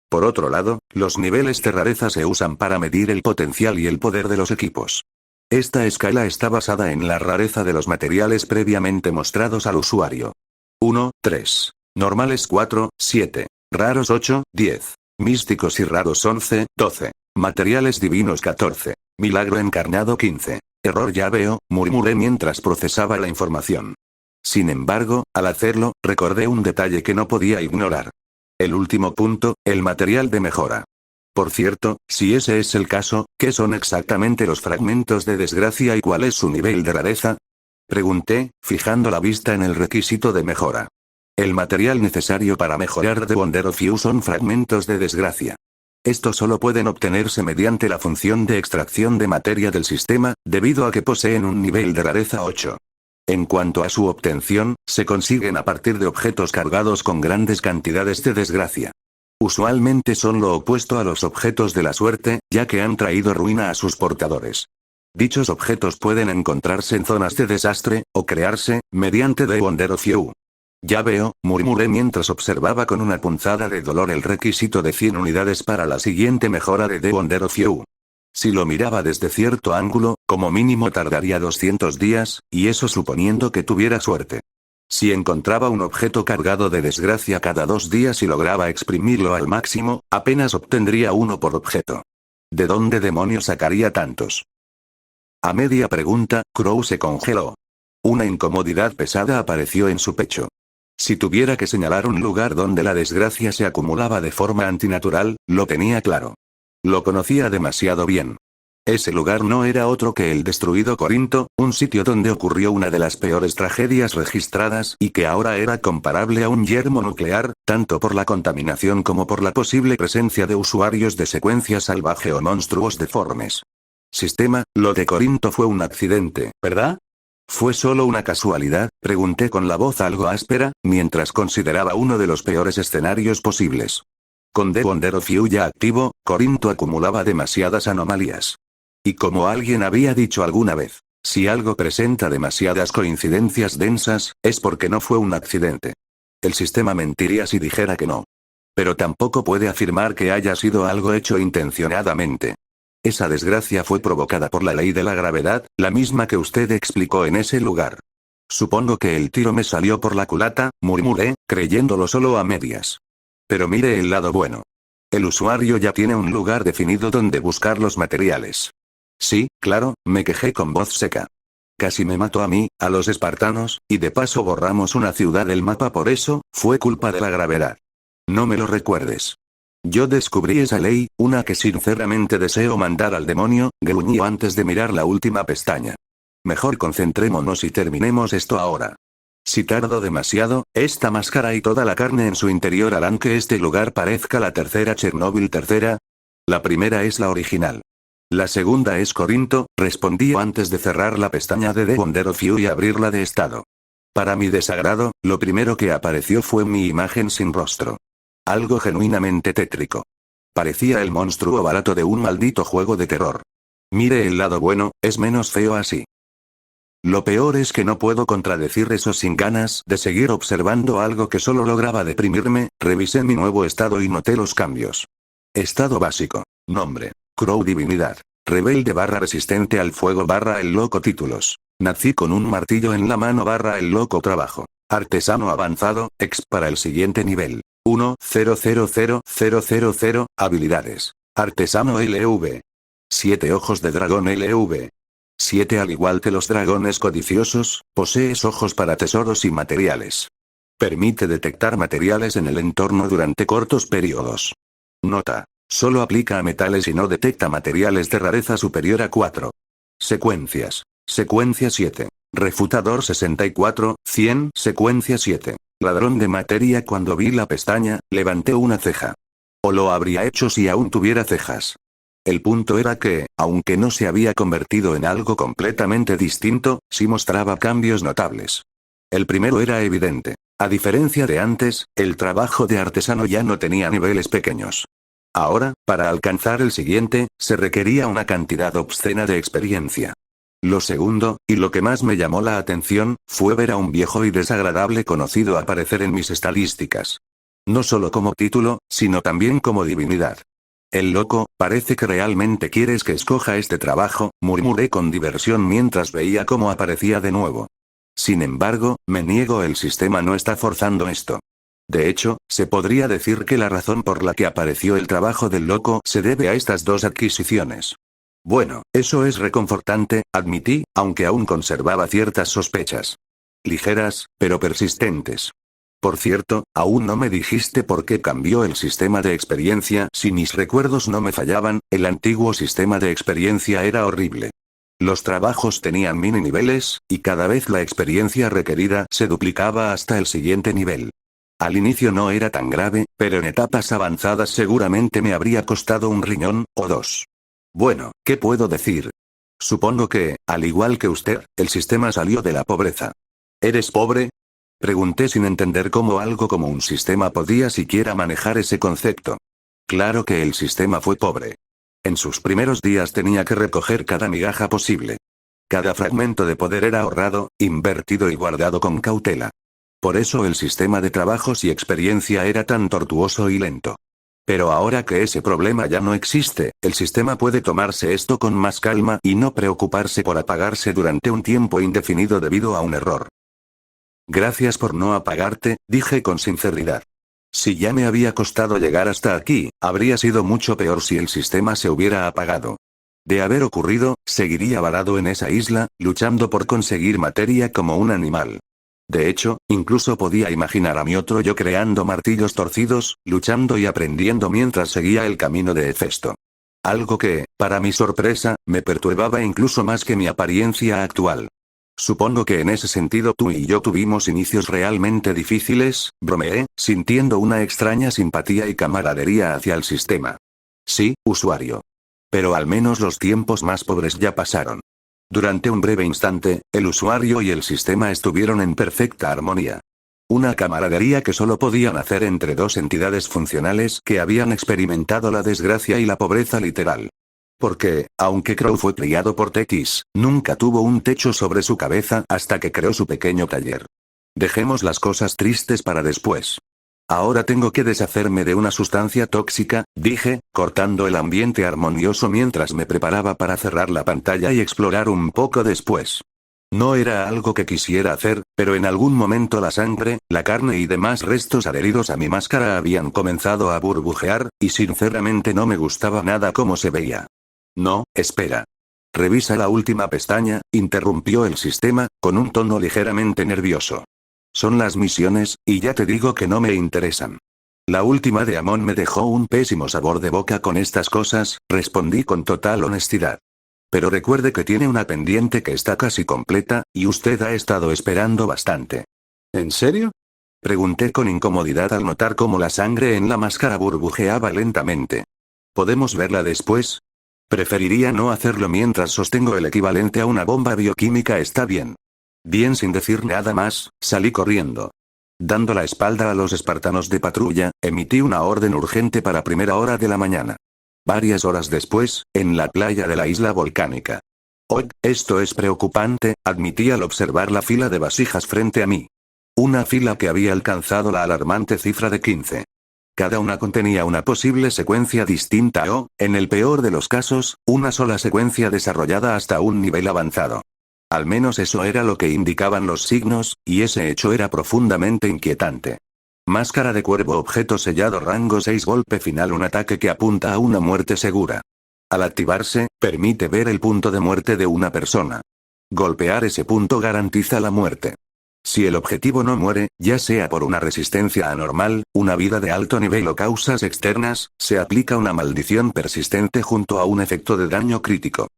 [SPEAKER 2] Por otro lado, los niveles de rareza se usan para medir el potencial y el poder de los equipos. Esta escala está basada en la rareza de los materiales previamente mostrados al usuario. 1, 3. Normales 4, 7. Raros 8, 10. Místicos y raros 11, 12. Materiales divinos 14. Milagro encarnado 15. Error. Ya veo, murmuré mientras procesaba la información. Sin embargo, al hacerlo, recordé un detalle que no podía ignorar. El último punto, el material de mejora. Por cierto, si ese es el caso, ¿qué son exactamente los fragmentos de desgracia y cuál es su nivel de rareza? Pregunté, fijando la vista en el requisito de mejora. El material necesario para mejorar The Wonder of You son fragmentos de desgracia. Estos solo pueden obtenerse mediante la función de extracción de materia del sistema, debido a que poseen un nivel de rareza 8. En cuanto a su obtención, se consiguen a partir de objetos cargados con grandes cantidades de desgracia. Usualmente son lo opuesto a los objetos de la suerte, ya que han traído ruina a sus portadores. Dichos objetos pueden encontrarse en zonas de desastre, o crearse, mediante The Wonder of You. Ya veo, murmuré mientras observaba con una punzada de dolor el requisito de 100 unidades para la siguiente mejora de The Wonder of You. Si lo miraba desde cierto ángulo, como mínimo tardaría 200 días, y eso suponiendo que tuviera suerte. Si encontraba un objeto cargado de desgracia cada 2 días y lograba exprimirlo al máximo, apenas obtendría uno por objeto. ¿De dónde demonios sacaría tantos? A media pregunta, Crow se congeló. Una incomodidad pesada apareció en su pecho. Si tuviera que señalar un lugar donde la desgracia se acumulaba de forma antinatural, lo tenía claro. Lo conocía demasiado bien. Ese lugar no era otro que el destruido Corinto, un sitio donde ocurrió una de las peores tragedias registradas y que ahora era comparable a un yermo nuclear, tanto por la contaminación como por la posible presencia de usuarios de secuencia salvaje o monstruos deformes. Sistema, lo de Corinto fue un accidente, ¿verdad? ¿Fue solo una casualidad?, pregunté con la voz algo áspera, mientras consideraba uno de los peores escenarios posibles. Con The Wonder of You ya activo, Corinto acumulaba demasiadas anomalías. Y como alguien había dicho alguna vez, si algo presenta demasiadas coincidencias densas, es porque no fue un accidente. El sistema mentiría si dijera que no. Pero tampoco puede afirmar que haya sido algo hecho intencionadamente. Esa desgracia fue provocada por la ley de la gravedad, la misma que usted explicó en ese lugar. Supongo que el tiro me salió por la culata, murmuré, creyéndolo solo a medias. Pero mire el lado bueno. El usuario ya tiene un lugar definido donde buscar los materiales. Sí, claro, me quejé con voz seca. Casi me mató a mí, a los espartanos, y de paso borramos una ciudad del mapa por eso, fue culpa de la gravedad. No me lo recuerdes. Yo descubrí esa ley, una que sinceramente deseo mandar al demonio, gruñó antes de mirar la última pestaña. Mejor concentrémonos y terminemos esto ahora. Si tardo demasiado, esta máscara y toda la carne en su interior harán que este lugar parezca la tercera Chernóbil tercera. La primera es la original. La segunda es Corinto, respondí antes de cerrar la pestaña de The Wonder of You y abrirla de estado. Para mi desagrado, lo primero que apareció fue mi imagen sin rostro. Algo genuinamente tétrico. Parecía el monstruo barato de un maldito juego de terror. Mire el lado bueno, es menos feo así. Lo peor es que no puedo contradecir eso sin ganas de seguir observando algo que solo lograba deprimirme. Revisé mi nuevo estado y noté los cambios. Estado básico. Nombre. Crow divinidad. Rebelde / resistente al fuego / el loco títulos. Nací con un martillo en la mano / el loco trabajo. Artesano avanzado, exp para el siguiente nivel. 1.000.000. Habilidades. Artesano LV. 7 ojos de dragón LV. 7 Al igual que los dragones codiciosos, posees ojos para tesoros y materiales. Permite detectar materiales en el entorno durante cortos periodos. Nota. Solo aplica a metales y no detecta materiales de rareza superior a 4. Secuencias. Secuencia 7. Refutador 64, 100. Secuencia 7. Ladrón de materia. Cuando vi la pestaña, levanté una ceja. O lo habría hecho si aún tuviera cejas. El punto era que, aunque no se había convertido en algo completamente distinto, sí mostraba cambios notables. El primero era evidente. A diferencia de antes, el trabajo de artesano ya no tenía niveles pequeños. Ahora, para alcanzar el siguiente, se requería una cantidad obscena de experiencia. Lo segundo, y lo que más me llamó la atención, fue ver a un viejo y desagradable conocido aparecer en mis estadísticas. No solo como título, sino también como divinidad. El loco, parece que realmente quieres que escoja este trabajo, murmuré con diversión mientras veía cómo aparecía de nuevo. Sin embargo, me niego, el sistema no está forzando esto. De hecho, se podría decir que la razón por la que apareció el trabajo del loco se debe a estas dos adquisiciones. Bueno, eso es reconfortante, admití, aunque aún conservaba ciertas sospechas. Ligeras, pero persistentes. Por cierto, aún no me dijiste por qué cambió el sistema de experiencia. Si mis recuerdos no me fallaban, el antiguo sistema de experiencia era horrible. Los trabajos tenían mini niveles, y cada vez la experiencia requerida se duplicaba hasta el siguiente nivel. Al inicio no era tan grave, pero en etapas avanzadas seguramente me habría costado un riñón, o dos. Bueno, ¿qué puedo decir? Supongo que, al igual que usted, el sistema salió de la pobreza. ¿Eres pobre? Pregunté sin entender cómo algo como un sistema podía siquiera manejar ese concepto. Claro que el sistema fue pobre. En sus primeros días tenía que recoger cada migaja posible. Cada fragmento de poder era ahorrado, invertido y guardado con cautela. Por eso el sistema de trabajos y experiencia era tan tortuoso y lento. Pero ahora que ese problema ya no existe, el sistema puede tomarse esto con más calma y no preocuparse por apagarse durante un tiempo indefinido debido a un error. Gracias por no apagarte, dije con sinceridad. Si ya me había costado llegar hasta aquí, habría sido mucho peor si el sistema se hubiera apagado. De haber ocurrido, seguiría varado en esa isla, luchando por conseguir materia como un animal. De hecho, incluso podía imaginar a mi otro yo creando martillos torcidos, luchando y aprendiendo mientras seguía el camino de Hefesto. Algo que, para mi sorpresa, me perturbaba incluso más que mi apariencia actual. Supongo que en ese sentido tú y yo tuvimos inicios realmente difíciles, bromeé, sintiendo una extraña simpatía y camaradería hacia el sistema. Sí, usuario. Pero al menos los tiempos más pobres ya pasaron. Durante un breve instante, el usuario y el sistema estuvieron en perfecta armonía. Una camaradería que solo podían hacer entre dos entidades funcionales que habían experimentado la desgracia y la pobreza literal. Porque, aunque Crow fue criado por Tetis, nunca tuvo un techo sobre su cabeza hasta que creó su pequeño taller. Dejemos las cosas tristes para después. Ahora tengo que deshacerme de una sustancia tóxica, dije, cortando el ambiente armonioso mientras me preparaba para cerrar la pantalla y explorar un poco después. No era algo que quisiera hacer, pero en algún momento la sangre, la carne y demás restos adheridos a mi máscara habían comenzado a burbujear, y sinceramente no me gustaba nada cómo se veía. No, espera. Revisa la última pestaña, interrumpió el sistema, con un tono ligeramente nervioso. Son las misiones, y ya te digo que no me interesan. La última de Amon me dejó un pésimo sabor de boca con estas cosas, respondí con total honestidad. Pero recuerde que tiene una pendiente que está casi completa, y usted ha estado esperando bastante. ¿En serio? Pregunté con incomodidad al notar cómo la sangre en la máscara burbujeaba lentamente. ¿Podemos verla después? Preferiría no hacerlo mientras sostengo el equivalente a una bomba bioquímica. Está bien. Bien, sin decir nada más, salí corriendo. Dando la espalda a los espartanos de patrulla, emití una orden urgente para primera hora de la mañana. Varias horas después, en la playa de la isla volcánica. Esto es preocupante, admití al observar la fila de vasijas frente a mí. Una fila que había alcanzado la alarmante cifra de 15. Cada una contenía una posible secuencia distinta o, en el peor de los casos, una sola secuencia desarrollada hasta un nivel avanzado. Al menos eso era lo que indicaban los signos, y ese hecho era profundamente inquietante. Máscara de cuervo, objeto sellado, rango 6, golpe final, un ataque que apunta a una muerte segura. Al activarse, permite ver el punto de muerte de una persona. Golpear ese punto garantiza la muerte. Si el objetivo no muere, ya sea por una resistencia anormal, una vida de alto nivel o causas externas, se aplica una maldición persistente junto a un efecto de daño crítico.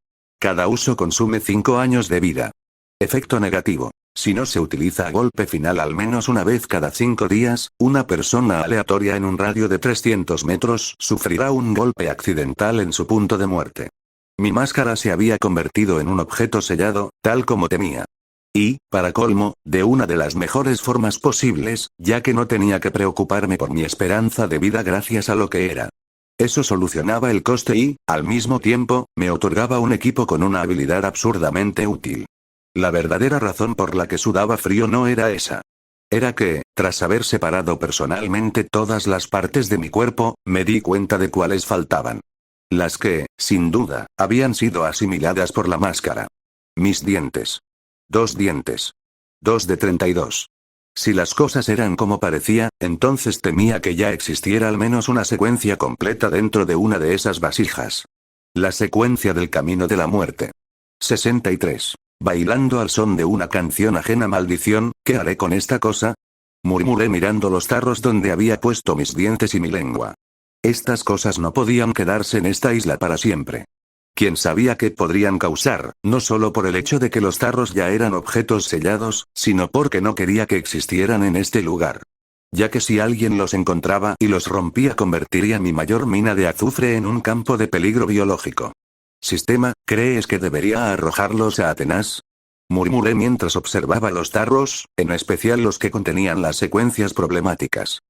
[SPEAKER 2] Cada uso consume 5 años de vida. Efecto negativo. Si no se utiliza a golpe final al menos una vez cada 5 días, una persona aleatoria en un radio de 300 metros sufrirá un golpe accidental en su punto de muerte. Mi máscara se había convertido en un objeto sellado, tal como temía. Y, para colmo, de una de las mejores formas posibles, ya que no tenía que preocuparme por mi esperanza de vida gracias a lo que era. Eso solucionaba el coste y, al mismo tiempo, me otorgaba un equipo con una habilidad absurdamente útil. La verdadera razón por la que sudaba frío no era esa. Era que, tras haber separado personalmente todas las partes de mi cuerpo, me di cuenta de cuáles faltaban. Las que, sin duda, habían sido asimiladas por la máscara. Mis dientes. 2 dientes. 2 de 32. Si las cosas eran como parecía, entonces temía que ya existiera al menos una secuencia completa dentro de una de esas vasijas. La secuencia del camino de la muerte. 63. Bailando al son de una canción ajena. Maldición, ¿qué haré con esta cosa? Murmuré mirando los tarros donde había puesto mis dientes y mi lengua. Estas cosas no podían quedarse en esta isla para siempre. ¿Quién sabía qué podrían causar, no solo por el hecho de que los tarros ya eran objetos sellados, sino porque no quería que existieran en este lugar? Ya que si alguien los encontraba y los rompía, convertiría mi mayor mina de azufre en un campo de peligro biológico. Sistema, ¿crees que debería arrojarlos a Atenas? Murmuré mientras observaba los tarros, en especial los que contenían las secuencias problemáticas.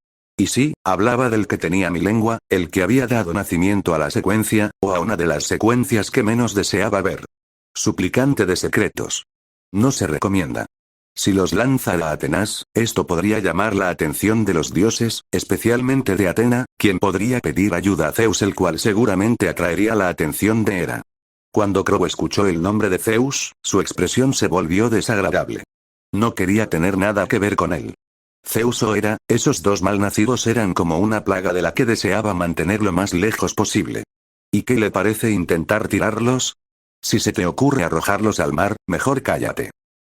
[SPEAKER 2] Y sí, hablaba del que tenía mi lengua, el que había dado nacimiento a la secuencia, o a una de las secuencias que menos deseaba ver. Suplicante de secretos. No se recomienda. Si los lanza a Atenas, esto podría llamar la atención de los dioses, especialmente de Atena, quien podría pedir ayuda a Zeus, el cual seguramente atraería la atención de Hera. Cuando Crow escuchó el nombre de Zeus, su expresión se volvió desagradable. No quería tener nada que ver con él. Zeus o Hera, esos dos malnacidos eran como una plaga de la que deseaba mantener lo más lejos posible. ¿Y qué le parece intentar tirarlos? Si se te ocurre arrojarlos al mar, mejor cállate.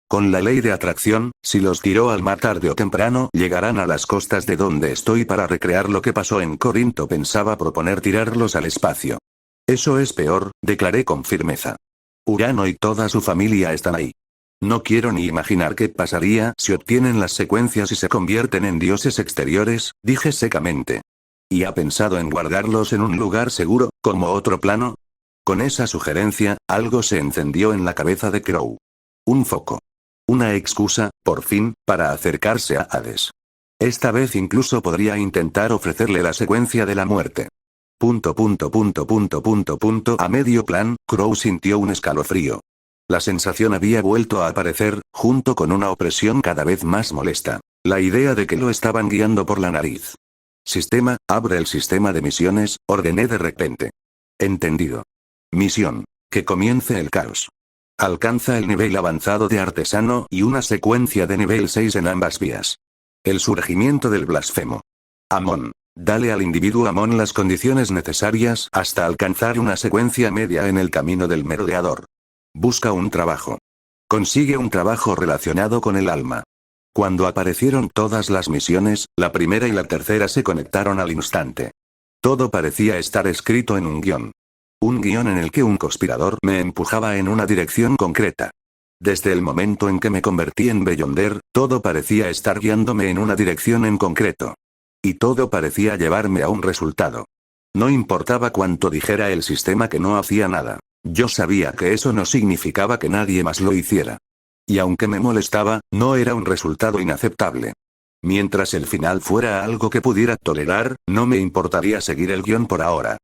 [SPEAKER 2] Con la ley de atracción, si los tiró al mar tarde o temprano, llegarán a las costas de donde estoy para recrear lo que pasó en Corinto. Pensaba proponer tirarlos al espacio. Eso es peor, declaré con firmeza. Urano y toda su familia están ahí. No quiero ni imaginar qué pasaría si obtienen las secuencias y se convierten en dioses exteriores, dije secamente. ¿Y ha pensado en guardarlos en un lugar seguro, como otro plano? Con esa sugerencia, algo se encendió en la cabeza de Crow. Un foco. Una excusa, por fin, para acercarse a Hades. Esta vez incluso podría intentar ofrecerle la secuencia de la muerte. A medio plan, Crow sintió un escalofrío. La sensación había vuelto a aparecer, junto con una opresión cada vez más molesta. La idea de que lo estaban guiando por la nariz. Sistema, abre el sistema de misiones, ordené de repente. Entendido. Misión. Que comience el caos. Alcanza el nivel avanzado de artesano y una secuencia de nivel 6 en ambas vías. El surgimiento del blasfemo. Amon. Dale al individuo Amon las condiciones necesarias hasta alcanzar una secuencia media en el camino del merodeador. Busca un trabajo. Consigue un trabajo relacionado con el alma. Cuando aparecieron todas las misiones, la primera y la tercera se conectaron al instante. Todo parecía estar escrito en un guión. Un guión en el que un conspirador me empujaba en una dirección concreta. Desde el momento en que me convertí en Beyonder, todo parecía estar guiándome en una dirección en concreto. Y todo parecía llevarme a un resultado. No importaba cuánto dijera el sistema que no hacía nada. Yo sabía que eso no significaba que nadie más lo hiciera. Y aunque me molestaba, no era un resultado inaceptable. Mientras el final fuera algo que pudiera tolerar, no me importaría seguir el guión por ahora.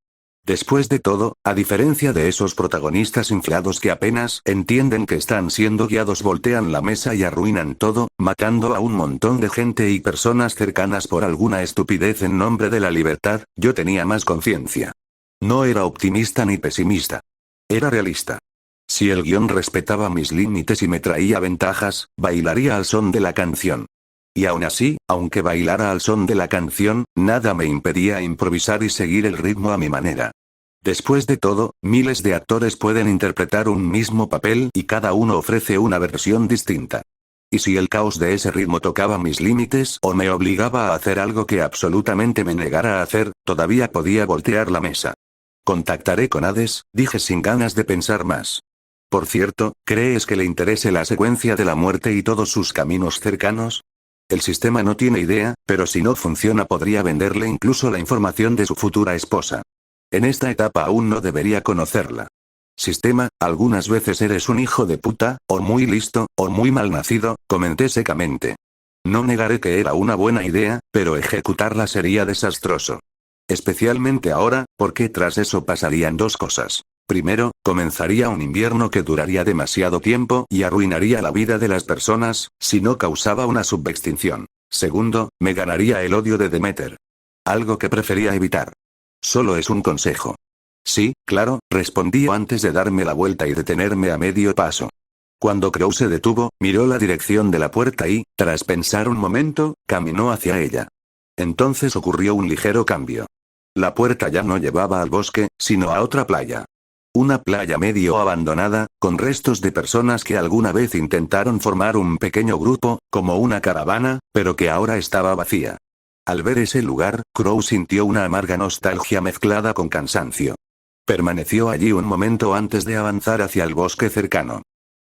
[SPEAKER 2] Después de todo, a diferencia de esos protagonistas inflados que apenas entienden que están siendo guiados, voltean la mesa y arruinan todo, matando a un montón de gente y personas cercanas por alguna estupidez en nombre de la libertad, yo tenía más conciencia. No era optimista ni pesimista. Era realista. Si el guión respetaba mis límites y me traía ventajas, bailaría al son de la canción. Y aún así, aunque bailara al son de la canción, nada me impedía improvisar y seguir el ritmo a mi manera. Después de todo, miles de actores pueden interpretar un mismo papel y cada uno ofrece una versión distinta. Y si el caos de ese ritmo tocaba mis límites o me obligaba a hacer algo que absolutamente me negara a hacer, todavía podía voltear la mesa. Contactaré con Hades, dije sin ganas de pensar más. Por cierto, ¿crees que le interese la secuencia de la muerte y todos sus caminos cercanos? El sistema no tiene idea, pero si no funciona podría venderle incluso la información de su futura esposa. En esta etapa aún no debería conocerla. Sistema, algunas veces eres un hijo de puta, o muy listo, o muy malnacido, comenté secamente. No negaré que era una buena idea, pero ejecutarla sería desastroso. Especialmente ahora, porque tras eso pasarían dos cosas. Primero, comenzaría un invierno que duraría demasiado tiempo y arruinaría la vida de las personas, si no causaba una subextinción. Segundo, me ganaría el odio de Demeter. Algo que prefería evitar. Solo es un consejo. Sí, claro, respondí antes de darme la vuelta y detenerme a medio paso. Cuando Crow se detuvo, miró la dirección de la puerta y, tras pensar un momento, caminó hacia ella. Entonces ocurrió un ligero cambio. La puerta ya no llevaba al bosque, sino a otra playa. Una playa medio abandonada, con restos de personas que alguna vez intentaron formar un pequeño grupo, como una caravana, pero que ahora estaba vacía. Al ver ese lugar, Crow sintió una amarga nostalgia mezclada con cansancio. Permaneció allí un momento antes de avanzar hacia el bosque cercano.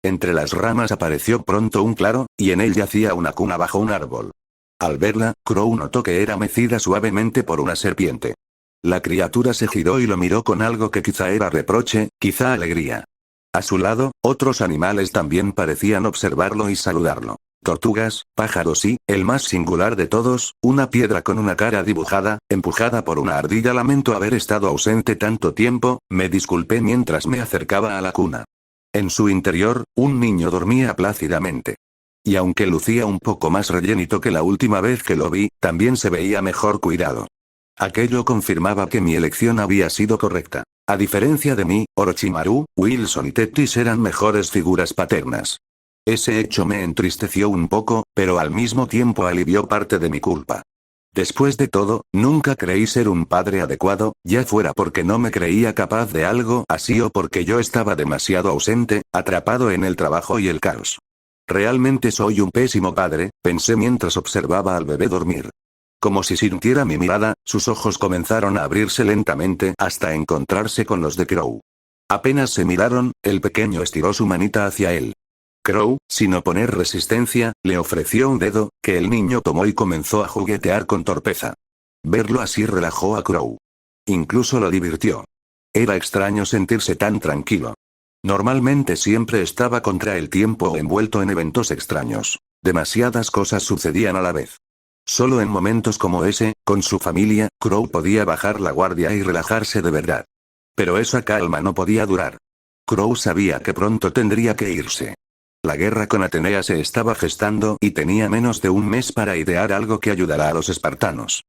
[SPEAKER 2] Entre las ramas apareció pronto un claro, y en él yacía una cuna bajo un árbol. Al verla, Crow notó que era mecida suavemente por una serpiente. La criatura se giró y lo miró con algo que quizá era reproche, quizá alegría. A su lado, otros animales también parecían observarlo y saludarlo. Tortugas, pájaros y, el más singular de todos, una piedra con una cara dibujada, empujada por una ardilla. Lamento haber estado ausente tanto tiempo, me disculpé mientras me acercaba a la cuna. En su interior, un niño dormía plácidamente. Y aunque lucía un poco más rellenito que la última vez que lo vi, también se veía mejor cuidado. Aquello confirmaba que mi elección había sido correcta. A diferencia de mí, Orochimaru, Wilson y Tetis eran mejores figuras paternas. Ese hecho me entristeció un poco, pero al mismo tiempo alivió parte de mi culpa. Después de todo, nunca creí ser un padre adecuado, ya fuera porque no me creía capaz de algo así o porque yo estaba demasiado ausente, atrapado en el trabajo y el caos. Realmente soy un pésimo padre, pensé mientras observaba al bebé dormir. Como si sintiera mi mirada, sus ojos comenzaron a abrirse lentamente hasta encontrarse con los de Crow. Apenas se miraron, el pequeño estiró su manita hacia él. Crow, sin oponer resistencia, le ofreció un dedo, que el niño tomó y comenzó a juguetear con torpeza. Verlo así relajó a Crow. Incluso lo divirtió. Era extraño sentirse tan tranquilo. Normalmente siempre estaba contra el tiempo o envuelto en eventos extraños. Demasiadas cosas sucedían a la vez. Solo en momentos como ese, con su familia, Crow podía bajar la guardia y relajarse de verdad. Pero esa calma no podía durar. Crow sabía que pronto tendría que irse. La guerra con Atenea se estaba gestando y tenía menos de un mes para idear algo que ayudara a los espartanos.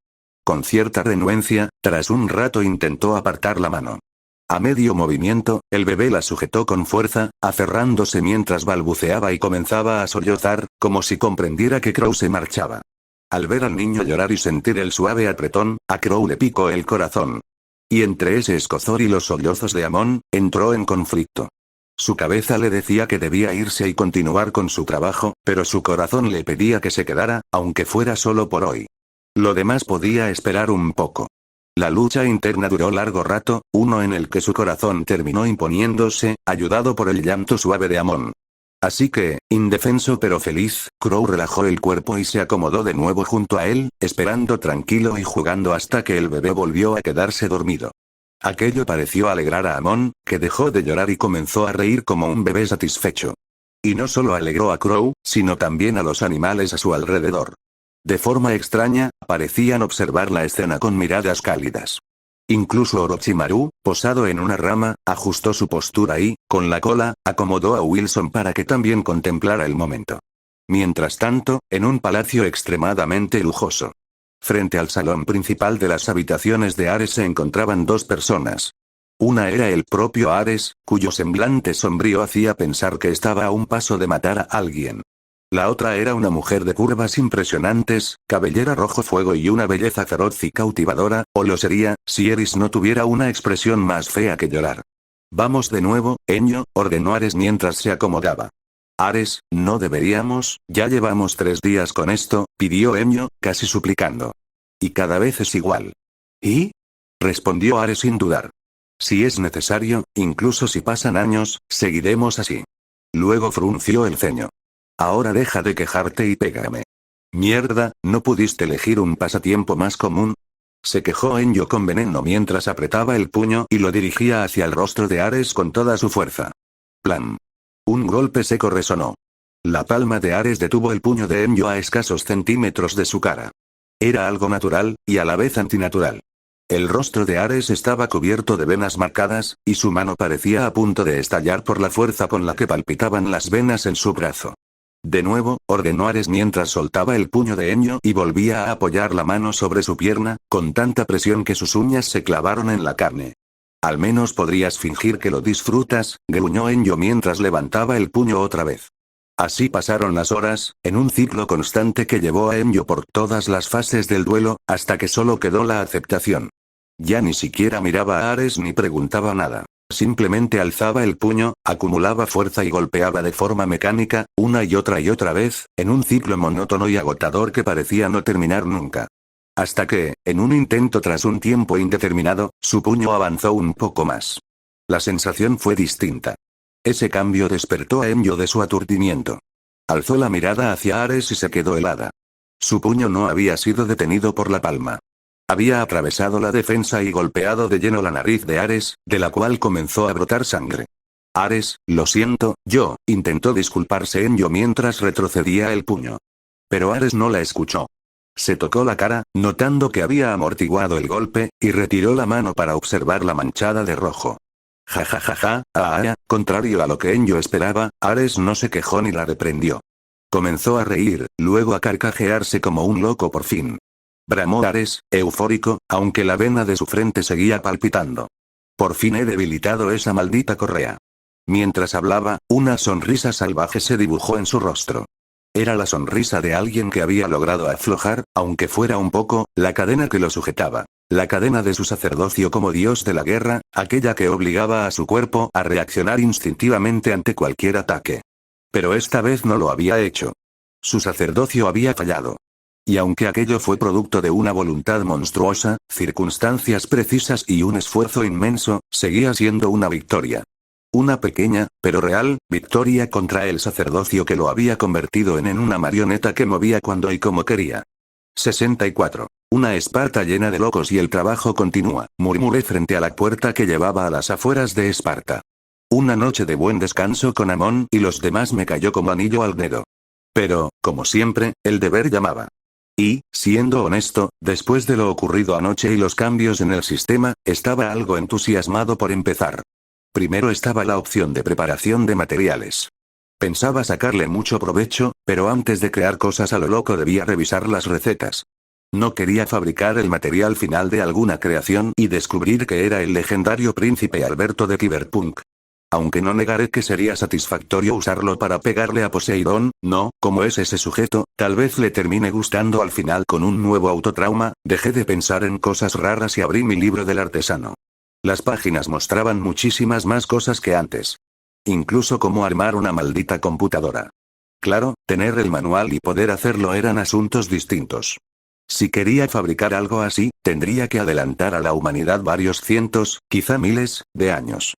[SPEAKER 2] Con cierta renuencia, tras un rato intentó apartar la mano. A medio movimiento, el bebé la sujetó con fuerza, aferrándose mientras balbuceaba y comenzaba a sollozar, como si comprendiera que Crow se marchaba. Al ver al niño llorar y sentir el suave apretón, a Crow le picó el corazón. Y entre ese escozor y los sollozos de Amon, entró en conflicto. Su cabeza le decía que debía irse y continuar con su trabajo, pero su corazón le pedía que se quedara, aunque fuera solo por hoy. Lo demás podía esperar un poco. La lucha interna duró largo rato, uno en el que su corazón terminó imponiéndose, ayudado por el llanto suave de Amon. Así que, indefenso pero feliz, Crow relajó el cuerpo y se acomodó de nuevo junto a él, esperando tranquilo y jugando hasta que el bebé volvió a quedarse dormido. Aquello pareció alegrar a Amon, que dejó de llorar y comenzó a reír como un bebé satisfecho. Y no solo alegró a Crow, sino también a los animales a su alrededor. De forma extraña, parecían observar la escena con miradas cálidas. Incluso Orochimaru, posado en una rama, ajustó su postura y, con la cola, acomodó a Wilson para que también contemplara el momento. Mientras tanto, en un palacio extremadamente lujoso. Frente al salón principal de las habitaciones de Ares se encontraban dos personas. Una era el propio Ares, cuyo semblante sombrío hacía pensar que estaba a un paso de matar a alguien. La otra era una mujer de curvas impresionantes, cabellera rojo fuego y una belleza feroz y cautivadora, o lo sería, si Eris no tuviera una expresión más fea que llorar. Vamos de nuevo, Enyo, ordenó Ares mientras se acomodaba. Ares, no deberíamos, ya llevamos 3 días con esto, pidió Enyo, casi suplicando. Y cada vez es igual. ¿Y? Respondió Ares sin dudar. Si es necesario, incluso si pasan años, seguiremos así. Luego frunció el ceño. Ahora deja de quejarte y pégame. Mierda, ¿no pudiste elegir un pasatiempo más común? Se quejó Enyo con veneno mientras apretaba el puño y lo dirigía hacia el rostro de Ares con toda su fuerza. Plan. Un golpe seco resonó. La palma de Ares detuvo el puño de Enyo a escasos centímetros de su cara. Era algo natural, y a la vez antinatural. El rostro de Ares estaba cubierto de venas marcadas, y su mano parecía a punto de estallar por la fuerza con la que palpitaban las venas en su brazo. De nuevo, ordenó Ares mientras soltaba el puño de Enyo y volvía a apoyar la mano sobre su pierna, con tanta presión que sus uñas se clavaron en la carne. Al menos podrías fingir que lo disfrutas, gruñó Enyo mientras levantaba el puño otra vez. Así pasaron las horas, en un ciclo constante que llevó a Enyo por todas las fases del duelo, hasta que solo quedó la aceptación. Ya ni siquiera miraba a Ares ni preguntaba nada. Simplemente alzaba el puño, acumulaba fuerza y golpeaba de forma mecánica, una y otra vez, en un ciclo monótono y agotador que parecía no terminar nunca. Hasta que, en un intento tras un tiempo indeterminado, su puño avanzó un poco más. La sensación fue distinta. Ese cambio despertó a Enyo de su aturdimiento. Alzó la mirada hacia Ares y se quedó helada. Su puño no había sido detenido por la palma. Había atravesado la defensa y golpeado de lleno la nariz de Ares, de la cual comenzó a brotar sangre. Ares, lo siento, intentó disculparse Enyo mientras retrocedía el puño. Pero Ares no la escuchó. Se tocó la cara, notando que había amortiguado el golpe, y retiró la mano para observar la manchada de rojo. Contrario a lo que Enyo esperaba, Ares no se quejó ni la reprendió. Comenzó a reír, luego a carcajearse como un loco por fin. Bramó Ares, eufórico, aunque la vena de su frente seguía palpitando. Por fin he debilitado esa maldita correa. Mientras hablaba, una sonrisa salvaje se dibujó en su rostro. Era la sonrisa de alguien que había logrado aflojar, aunque fuera un poco, la cadena que lo sujetaba. La cadena de su sacerdocio como dios de la guerra, aquella que obligaba a su cuerpo a reaccionar instintivamente ante cualquier ataque. Pero esta vez no lo había hecho. Su sacerdocio había fallado. Y aunque aquello fue producto de una voluntad monstruosa, circunstancias precisas y un esfuerzo inmenso, seguía siendo una victoria. Una pequeña, pero real, victoria contra el sacerdocio que lo había convertido en una marioneta que movía cuando y como quería. 64. Una Esparta llena de locos y el trabajo continúa, murmuré frente a la puerta que llevaba a las afueras de Esparta. Una noche de buen descanso con Amón y los demás me cayó como anillo al dedo. Pero, como siempre, el deber llamaba. Y, siendo honesto, después de lo ocurrido anoche y los cambios en el sistema, estaba algo entusiasmado por empezar. Primero estaba la opción de preparación de materiales. Pensaba sacarle mucho provecho, pero antes de crear cosas a lo loco debía revisar las recetas. No quería fabricar el material final de alguna creación y descubrir que era el legendario príncipe Alberto de Cyberpunk. Aunque no negaré que sería satisfactorio usarlo para pegarle a Poseidón, no, como es ese sujeto, tal vez le termine gustando al final con un nuevo autotrauma, dejé de pensar en cosas raras y abrí mi libro del artesano. Las páginas mostraban muchísimas más cosas que antes. Incluso cómo armar una maldita computadora. Claro, tener el manual y poder hacerlo eran asuntos distintos. Si quería fabricar algo así, tendría que adelantar a la humanidad varios cientos, quizá miles, de años.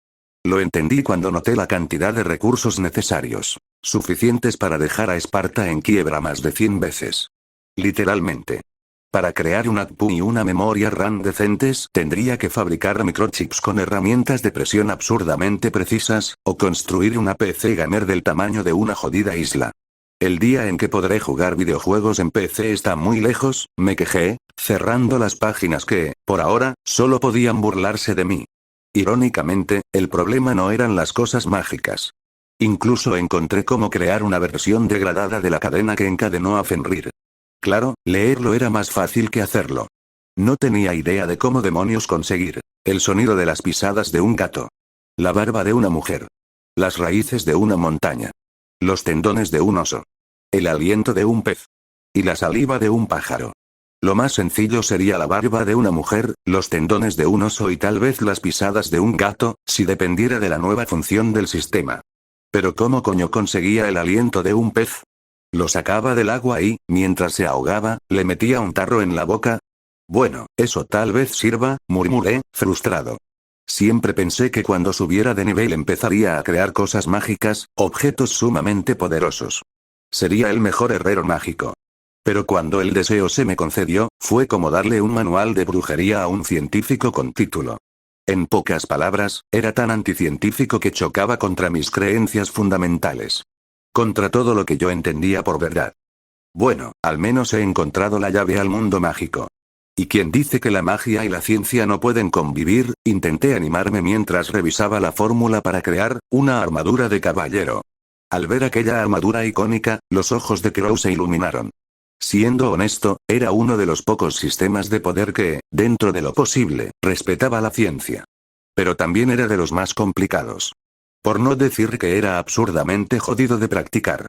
[SPEAKER 2] Lo entendí cuando noté la cantidad de recursos necesarios. Suficientes para dejar a Esparta en quiebra más de 100 veces. Literalmente. Para crear una CPU y una memoria RAM decentes, tendría que fabricar microchips con herramientas de presión absurdamente precisas, o construir una PC gamer del tamaño de una jodida isla. El día en que podré jugar videojuegos en PC está muy lejos, me quejé, cerrando las páginas que, por ahora, solo podían burlarse de mí. Irónicamente, el problema no eran las cosas mágicas. Incluso encontré cómo crear una versión degradada de la cadena que encadenó a Fenrir. Claro, leerlo era más fácil que hacerlo. No tenía idea de cómo demonios conseguir el sonido de las pisadas de un gato, la barba de una mujer, las raíces de una montaña, los tendones de un oso, el aliento de un pez y la saliva de un pájaro. Lo más sencillo sería la barba de una mujer, los tendones de un oso y tal vez las pisadas de un gato, si dependiera de la nueva función del sistema. Pero ¿cómo coño conseguía el aliento de un pez? Lo sacaba del agua y, mientras se ahogaba, le metía un tarro en la boca. Bueno, eso tal vez sirva, murmuré, frustrado. Siempre pensé que cuando subiera de nivel empezaría a crear cosas mágicas, objetos sumamente poderosos. Sería el mejor herrero mágico. Pero cuando el deseo se me concedió, fue como darle un manual de brujería a un científico con título. En pocas palabras, era tan anticientífico que chocaba contra mis creencias fundamentales. Contra todo lo que yo entendía por verdad. Bueno, al menos he encontrado la llave al mundo mágico. ¿Y quién dice que la magia y la ciencia no pueden convivir? Intenté animarme mientras revisaba la fórmula para crear una armadura de caballero. Al ver aquella armadura icónica, los ojos de Crow se iluminaron. Siendo honesto, era uno de los pocos sistemas de poder que, dentro de lo posible, respetaba la ciencia. Pero también era de los más complicados. Por no decir que era absurdamente jodido de practicar.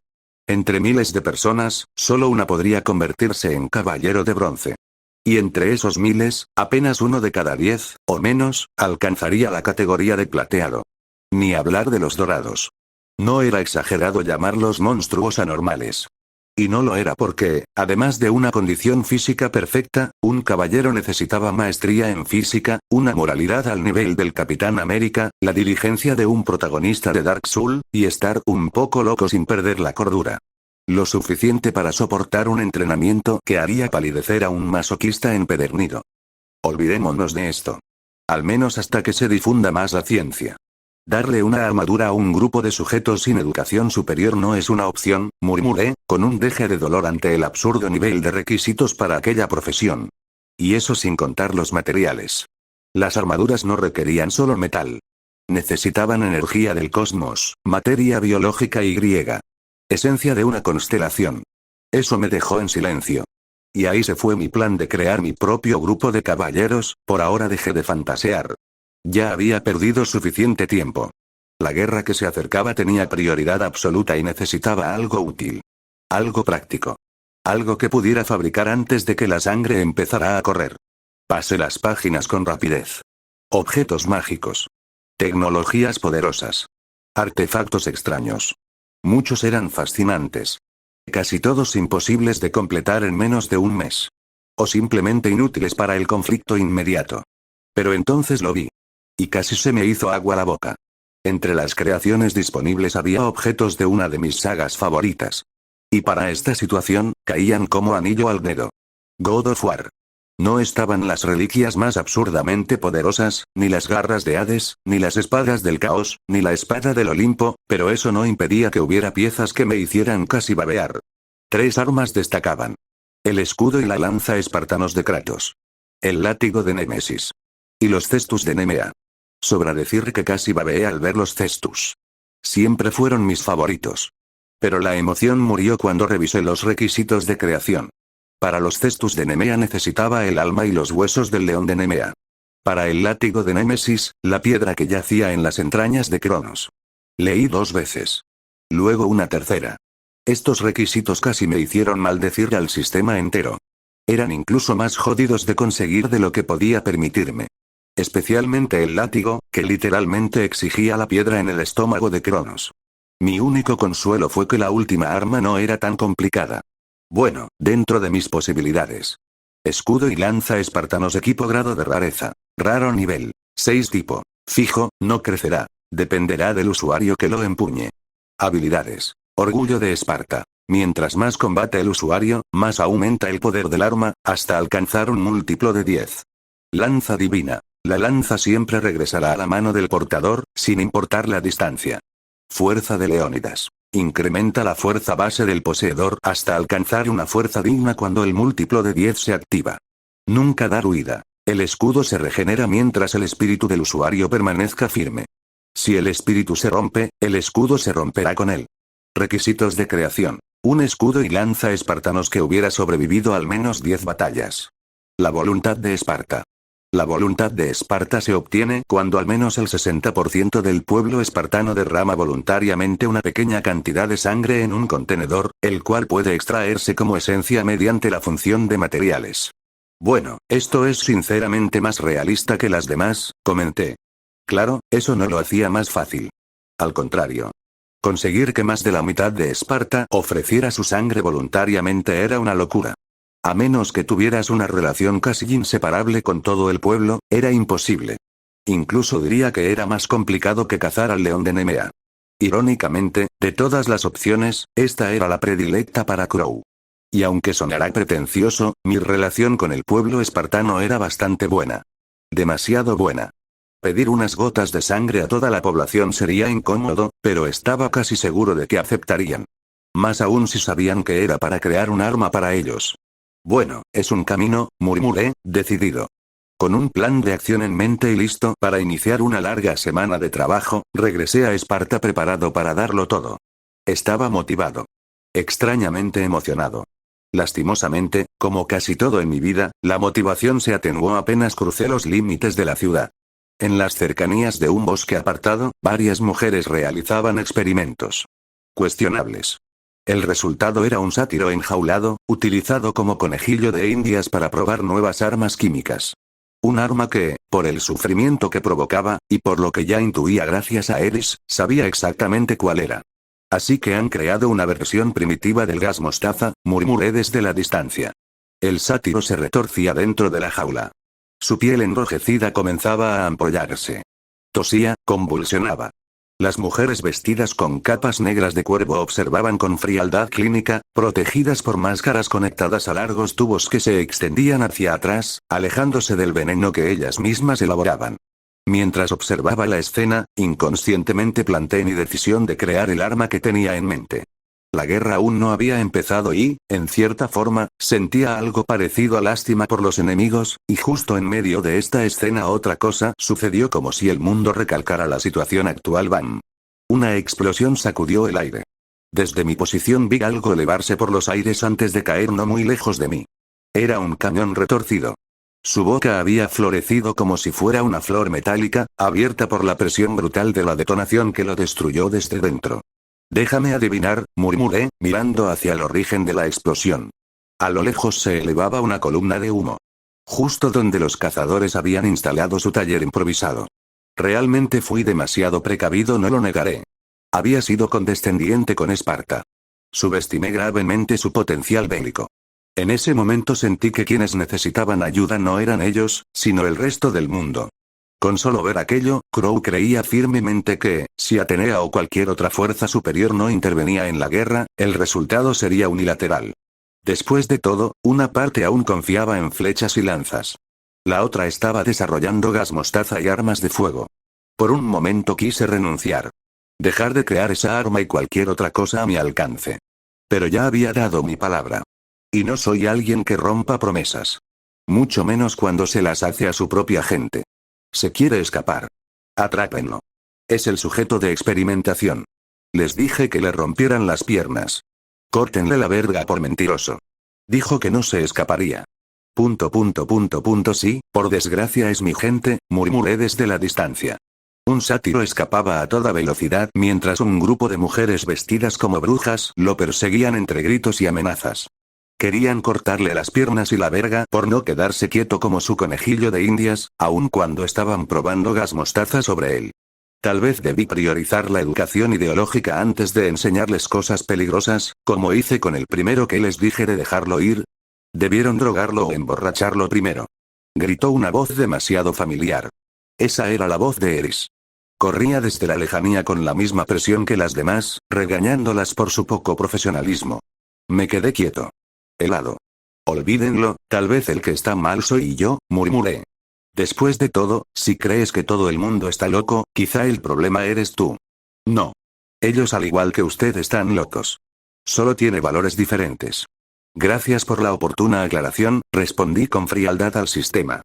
[SPEAKER 2] Entre miles de personas, solo una podría convertirse en caballero de bronce. Y entre esos miles, apenas uno de cada 10, o menos, alcanzaría la categoría de plateado. Ni hablar de los dorados. No era exagerado llamarlos monstruos anormales. Y no lo era porque, además de una condición física perfecta, un caballero necesitaba maestría en física, una moralidad al nivel del Capitán América, la diligencia de un protagonista de Dark Souls, y estar un poco loco sin perder la cordura. Lo suficiente para soportar un entrenamiento que haría palidecer a un masoquista empedernido. Olvidémonos de esto. Al menos hasta que se difunda más la ciencia. Darle una armadura a un grupo de sujetos sin educación superior no es una opción, murmuré, con un deje de dolor ante el absurdo nivel de requisitos para aquella profesión. Y eso sin contar los materiales. Las armaduras no requerían solo metal. Necesitaban energía del cosmos, materia biológica y griega. Esencia de una constelación. Eso me dejó en silencio. Y ahí se fue mi plan de crear mi propio grupo de caballeros, por ahora dejé de fantasear. Ya había perdido suficiente tiempo. La guerra que se acercaba tenía prioridad absoluta y necesitaba algo útil. Algo práctico. Algo que pudiera fabricar antes de que la sangre empezara a correr. Pasé las páginas con rapidez. Objetos mágicos. Tecnologías poderosas. Artefactos extraños. Muchos eran fascinantes. Casi todos imposibles de completar en menos de un mes. O simplemente inútiles para el conflicto inmediato. Pero entonces lo vi. Y casi se me hizo agua la boca. Entre las creaciones disponibles había objetos de una de mis sagas favoritas. Y para esta situación, caían como anillo al dedo. God of War. No estaban las reliquias más absurdamente poderosas, ni las garras de Hades, ni las espadas del caos, ni la espada del Olimpo, pero eso no impedía que hubiera piezas que me hicieran casi babear. 3 armas destacaban. El escudo y la lanza espartanos de Kratos. El látigo de Némesis. Y los cestus de Nemea. Sobra decir que casi babeé al ver los cestus. Siempre fueron mis favoritos. Pero la emoción murió cuando revisé los requisitos de creación. Para los cestus de Nemea necesitaba el alma y los huesos del león de Nemea. Para el látigo de Némesis, la piedra que yacía en las entrañas de Cronos. Leí 2 veces. Luego una tercera. Estos requisitos casi me hicieron maldecir al sistema entero. Eran incluso más jodidos de conseguir de lo que podía permitirme. Especialmente el látigo, que literalmente exigía la piedra en el estómago de Cronos. Mi único consuelo fue que la última arma no era tan complicada. Bueno, dentro de mis posibilidades. Escudo y lanza espartanos equipo grado de rareza. Raro nivel. 6 tipo. Fijo, no crecerá. Dependerá del usuario que lo empuñe. Habilidades. Orgullo de Esparta. Mientras más combate el usuario, más aumenta el poder del arma, hasta alcanzar un múltiplo de 10. Lanza divina. La lanza siempre regresará a la mano del portador, sin importar la distancia. Fuerza de Leónidas. Incrementa la fuerza base del poseedor hasta alcanzar una fuerza digna cuando el múltiplo de 10 se activa. Nunca da huida. El escudo se regenera mientras el espíritu del usuario permanezca firme. Si el espíritu se rompe, el escudo se romperá con él. Requisitos de creación. Un escudo y lanza espartanos que hubiera sobrevivido al menos 10 batallas. La voluntad de Esparta. La voluntad de Esparta se obtiene cuando al menos el 60% del pueblo espartano derrama voluntariamente una pequeña cantidad de sangre en un contenedor, el cual puede extraerse como esencia mediante la función de materiales. Bueno, esto es sinceramente más realista que las demás, comenté. Claro, eso no lo hacía más fácil. Al contrario. Conseguir que más de la mitad de Esparta ofreciera su sangre voluntariamente era una locura. A menos que tuvieras una relación casi inseparable con todo el pueblo, era imposible. Incluso diría que era más complicado que cazar al león de Nemea. Irónicamente, de todas las opciones, esta era la predilecta para Crow. Y aunque sonará pretencioso, mi relación con el pueblo espartano era bastante buena. Demasiado buena. Pedir unas gotas de sangre a toda la población sería incómodo, pero estaba casi seguro de que aceptarían. Más aún si sabían que era para crear un arma para ellos. Bueno, es un camino, murmuré, decidido. Con un plan de acción en mente y listo para iniciar una larga semana de trabajo, regresé a Esparta preparado para darlo todo. Estaba motivado. Extrañamente emocionado. Lastimosamente, como casi todo en mi vida, la motivación se atenuó apenas crucé los límites de la ciudad. En las cercanías de un bosque apartado, varias mujeres realizaban experimentos. Cuestionables. El resultado era un sátiro enjaulado, utilizado como conejillo de indias para probar nuevas armas químicas. Un arma que, por el sufrimiento que provocaba, y por lo que ya intuía gracias a Eris, sabía exactamente cuál era. Así que han creado una versión primitiva del gas mostaza, murmuré desde la distancia. El sátiro se retorcía dentro de la jaula. Su piel enrojecida comenzaba a ampollarse. Tosía, convulsionaba. Las mujeres vestidas con capas negras de cuervo observaban con frialdad clínica, protegidas por máscaras conectadas a largos tubos que se extendían hacia atrás, alejándose del veneno que ellas mismas elaboraban. Mientras observaba la escena, inconscientemente planteé mi decisión de crear el arma que tenía en mente. La guerra aún no había empezado y, en cierta forma, sentía algo parecido a lástima por los enemigos, y justo en medio de esta escena otra cosa sucedió como si el mundo recalcara la situación actual. ¡Bam! Una explosión sacudió el aire. Desde mi posición vi algo elevarse por los aires antes de caer no muy lejos de mí. Era un cañón retorcido. Su boca había florecido como si fuera una flor metálica, abierta por la presión brutal de la detonación que lo destruyó desde dentro. Déjame adivinar, murmuré, mirando hacia el origen de la explosión. A lo lejos se elevaba una columna de humo. Justo donde los cazadores habían instalado su taller improvisado. Realmente fui demasiado precavido, no lo negaré. Había sido condescendiente con Esparta. Subestimé gravemente su potencial bélico. En ese momento sentí que quienes necesitaban ayuda no eran ellos, sino el resto del mundo. Con solo ver aquello, Crow creía firmemente que, si Atenea o cualquier otra fuerza superior no intervenía en la guerra, el resultado sería unilateral. Después de todo, una parte aún confiaba en flechas y lanzas. La otra estaba desarrollando gas mostaza y armas de fuego. Por un momento quise renunciar. Dejar de crear esa arma y cualquier otra cosa a mi alcance. Pero ya había dado mi palabra. Y no soy alguien que rompa promesas. Mucho menos cuando se las hace a su propia gente. Se quiere escapar. Atrápenlo. Es el sujeto de experimentación. Les dije que le rompieran las piernas. Córtenle la verga por mentiroso. Dijo que no se escaparía. Sí, por desgracia es mi gente, murmuré desde la distancia. Un sátiro escapaba a toda velocidad mientras un grupo de mujeres vestidas como brujas lo perseguían entre gritos y amenazas. Querían cortarle las piernas y la verga por no quedarse quieto como su conejillo de indias, aun cuando estaban probando gas mostaza sobre él. Tal vez debí priorizar la educación ideológica antes de enseñarles cosas peligrosas, como hice con el primero que les dije de dejarlo ir. Debieron drogarlo o emborracharlo primero. Gritó una voz demasiado familiar. Esa era la voz de Eris. Corría desde la lejanía con la misma presión que las demás, regañándolas por su poco profesionalismo. Me quedé quieto. Helado. Olvídenlo, tal vez el que está mal soy yo, murmuré. Después de todo, si crees que todo el mundo está loco, quizá el problema eres tú. No. Ellos al igual que usted están locos. Solo tiene valores diferentes. Gracias por la oportuna aclaración, respondí con frialdad al sistema.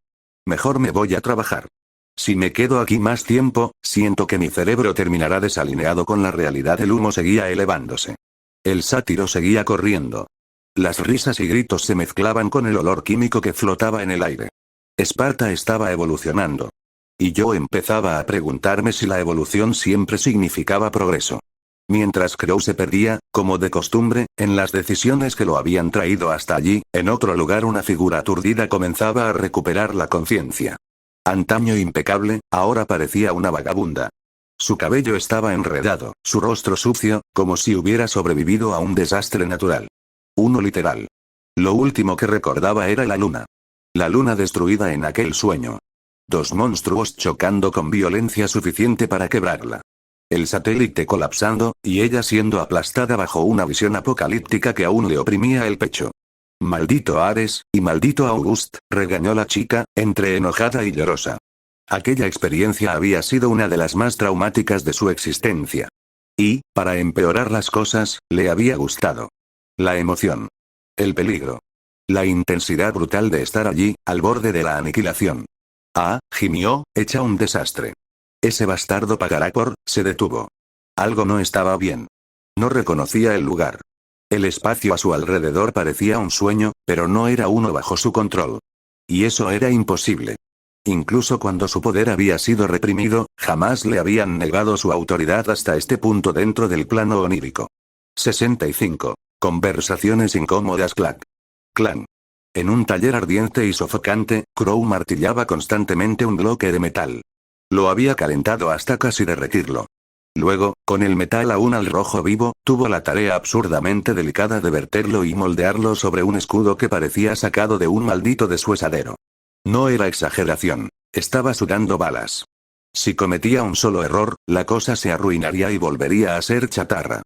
[SPEAKER 2] Mejor me voy a trabajar. Si me quedo aquí más tiempo, siento que mi cerebro terminará desalineado con la realidad. El humo seguía elevándose. El sátiro seguía corriendo. Las risas y gritos se mezclaban con el olor químico que flotaba en el aire. Esparta estaba evolucionando. Y yo empezaba a preguntarme si la evolución siempre significaba progreso. Mientras Crow se perdía, como de costumbre, en las decisiones que lo habían traído hasta allí, en otro lugar una figura aturdida comenzaba a recuperar la conciencia. Antaño impecable, ahora parecía una vagabunda. Su cabello estaba enredado, su rostro sucio, como si hubiera sobrevivido a un desastre natural. Uno literal. Lo último que recordaba era la luna. La luna destruida en aquel sueño. Dos monstruos chocando con violencia suficiente para quebrarla. El satélite colapsando, y ella siendo aplastada bajo una visión apocalíptica que aún le oprimía el pecho. Maldito Ares, y maldito August, regañó la chica, entre enojada y llorosa. Aquella experiencia había sido una de las más traumáticas de su existencia. Y, para empeorar las cosas, le había gustado. La emoción. El peligro. La intensidad brutal de estar allí, al borde de la aniquilación. Ah, gimió, hecha un desastre. Ese bastardo pagará por. Se detuvo. Algo no estaba bien. No reconocía el lugar. El espacio a su alrededor parecía un sueño, pero no era uno bajo su control. Y eso era imposible. Incluso cuando su poder había sido reprimido, jamás le habían negado su autoridad hasta este punto dentro del plano onírico. 65. Conversaciones incómodas. Clac. Clan. En un taller ardiente y sofocante, Crow martillaba constantemente un bloque de metal. Lo había calentado hasta casi derretirlo. Luego, con el metal aún al rojo vivo, tuvo la tarea absurdamente delicada de verterlo y moldearlo sobre un escudo que parecía sacado de un maldito deshuesadero. No era exageración. Estaba sudando balas. Si cometía un solo error, la cosa se arruinaría y volvería a ser chatarra.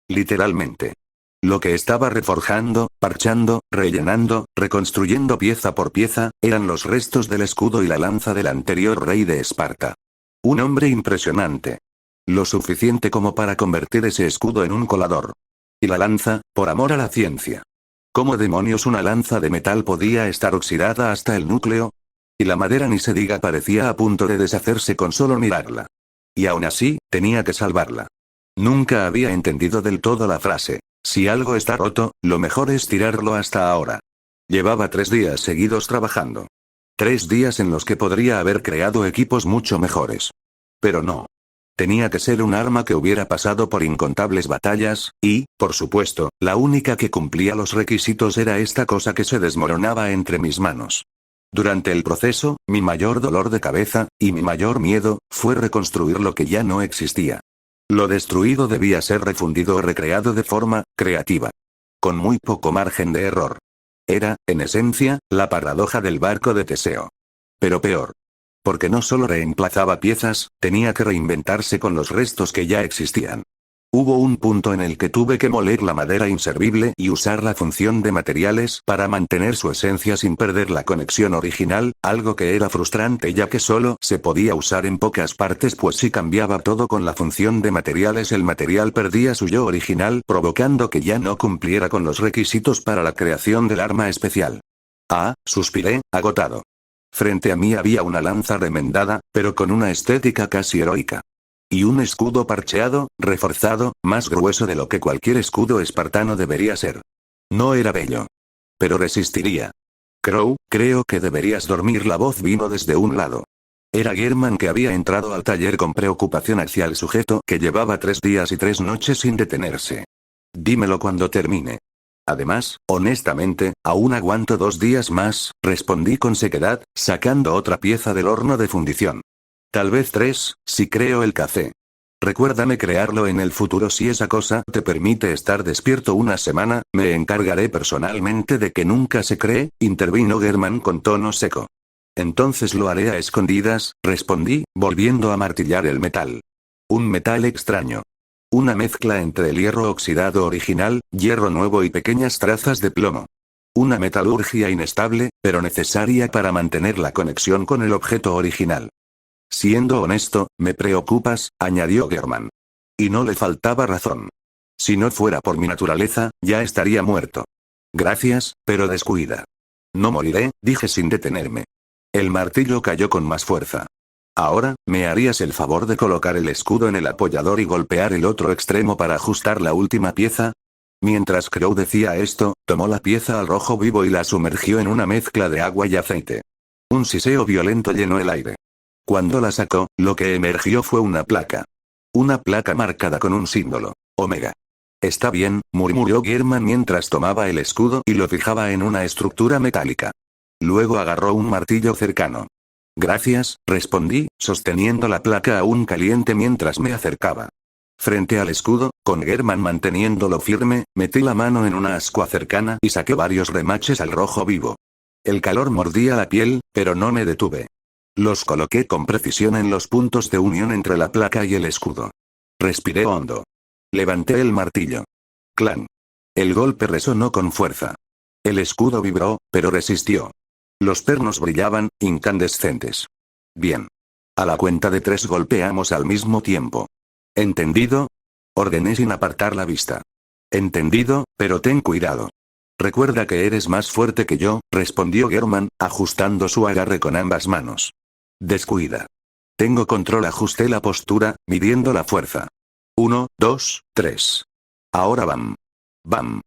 [SPEAKER 2] Literalmente. Lo que estaba reforjando, parchando, rellenando, reconstruyendo pieza por pieza, eran los restos del escudo y la lanza del anterior rey de Esparta. Un hombre impresionante. Lo suficiente como para convertir ese escudo en un colador. Y la lanza, por amor a la ciencia. ¿Cómo demonios una lanza de metal podía estar oxidada hasta el núcleo? Y la madera ni se diga parecía a punto de deshacerse con solo mirarla. Y aún así, tenía que salvarla. Nunca había entendido del todo la frase. Si algo está roto, lo mejor es tirarlo hasta ahora. Llevaba 3 días seguidos trabajando. 3 días en los que podría haber creado equipos mucho mejores. Pero no. Tenía que ser un arma que hubiera pasado por incontables batallas, y, por supuesto, la única que cumplía los requisitos era esta cosa que se desmoronaba entre mis manos. Durante el proceso, mi mayor dolor de cabeza, y mi mayor miedo, fue reconstruir lo que ya no existía. Lo destruido debía ser refundido o recreado de forma creativa. Con muy poco margen de error. Era, en esencia, la paradoja del barco de Teseo. Pero peor. Porque no solo reemplazaba piezas, tenía que reinventarse con los restos que ya existían. Hubo un punto en el que tuve que moler la madera inservible y usar la función de materiales para mantener su esencia sin perder la conexión original, algo que era frustrante ya que solo se podía usar en pocas partes, pues si cambiaba todo con la función de materiales el material perdía su yo original, provocando que ya no cumpliera con los requisitos para la creación del arma especial. Ah, suspiré, agotado. Frente a mí había una lanza remendada, pero con una estética casi heroica. Y un escudo parcheado, reforzado, más grueso de lo que cualquier escudo espartano debería ser. No era bello. Pero resistiría. Crow, creo que deberías dormir. La voz vino desde un lado. Era German, que había entrado al taller con preocupación hacia el sujeto que llevaba 3 días y 3 noches sin detenerse. Dímelo cuando termine. Además, honestamente, aún aguanto 2 días más, respondí con sequedad, sacando otra pieza del horno de fundición. Tal vez 3, si creo el café. Recuérdame crearlo en el futuro. Si esa cosa te permite estar despierto una semana, me encargaré personalmente de que nunca se cree, intervino German con tono seco. Entonces lo haré a escondidas, respondí, volviendo a martillar el metal. Un metal extraño. Una mezcla entre el hierro oxidado original, hierro nuevo y pequeñas trazas de plomo. Una metalurgia inestable, pero necesaria para mantener la conexión con el objeto original. Siendo honesto, me preocupas, añadió German. Y no le faltaba razón. Si no fuera por mi naturaleza, ya estaría muerto. Gracias, pero descuida. No moriré, dije sin detenerme. El martillo cayó con más fuerza. Ahora, ¿me harías el favor de colocar el escudo en el apoyador y golpear el otro extremo para ajustar la última pieza? Mientras Crow decía esto, tomó la pieza al rojo vivo y la sumergió en una mezcla de agua y aceite. Un siseo violento llenó el aire. Cuando la sacó, lo que emergió fue una placa. Una placa marcada con un símbolo, Omega. Está bien, murmuró German mientras tomaba el escudo y lo fijaba en una estructura metálica. Luego agarró un martillo cercano. Gracias, respondí, sosteniendo la placa aún caliente mientras me acercaba. Frente al escudo, con German manteniéndolo firme, metí la mano en una ascua cercana y saqué varios remaches al rojo vivo. El calor mordía la piel, pero no me detuve. Los coloqué con precisión en los puntos de unión entre la placa y el escudo. Respiré hondo. Levanté el martillo. ¡Clan! El golpe resonó con fuerza. El escudo vibró, pero resistió. Los pernos brillaban, incandescentes. Bien. A la cuenta de 3 golpeamos al mismo tiempo. ¿Entendido? Ordené sin apartar la vista. Entendido, pero ten cuidado. Recuerda que eres más fuerte que yo, respondió German, ajustando su agarre con ambas manos. Descuida. Tengo control. Ajusté la postura, midiendo la fuerza. 1, 2, 3. Ahora bam. Bam.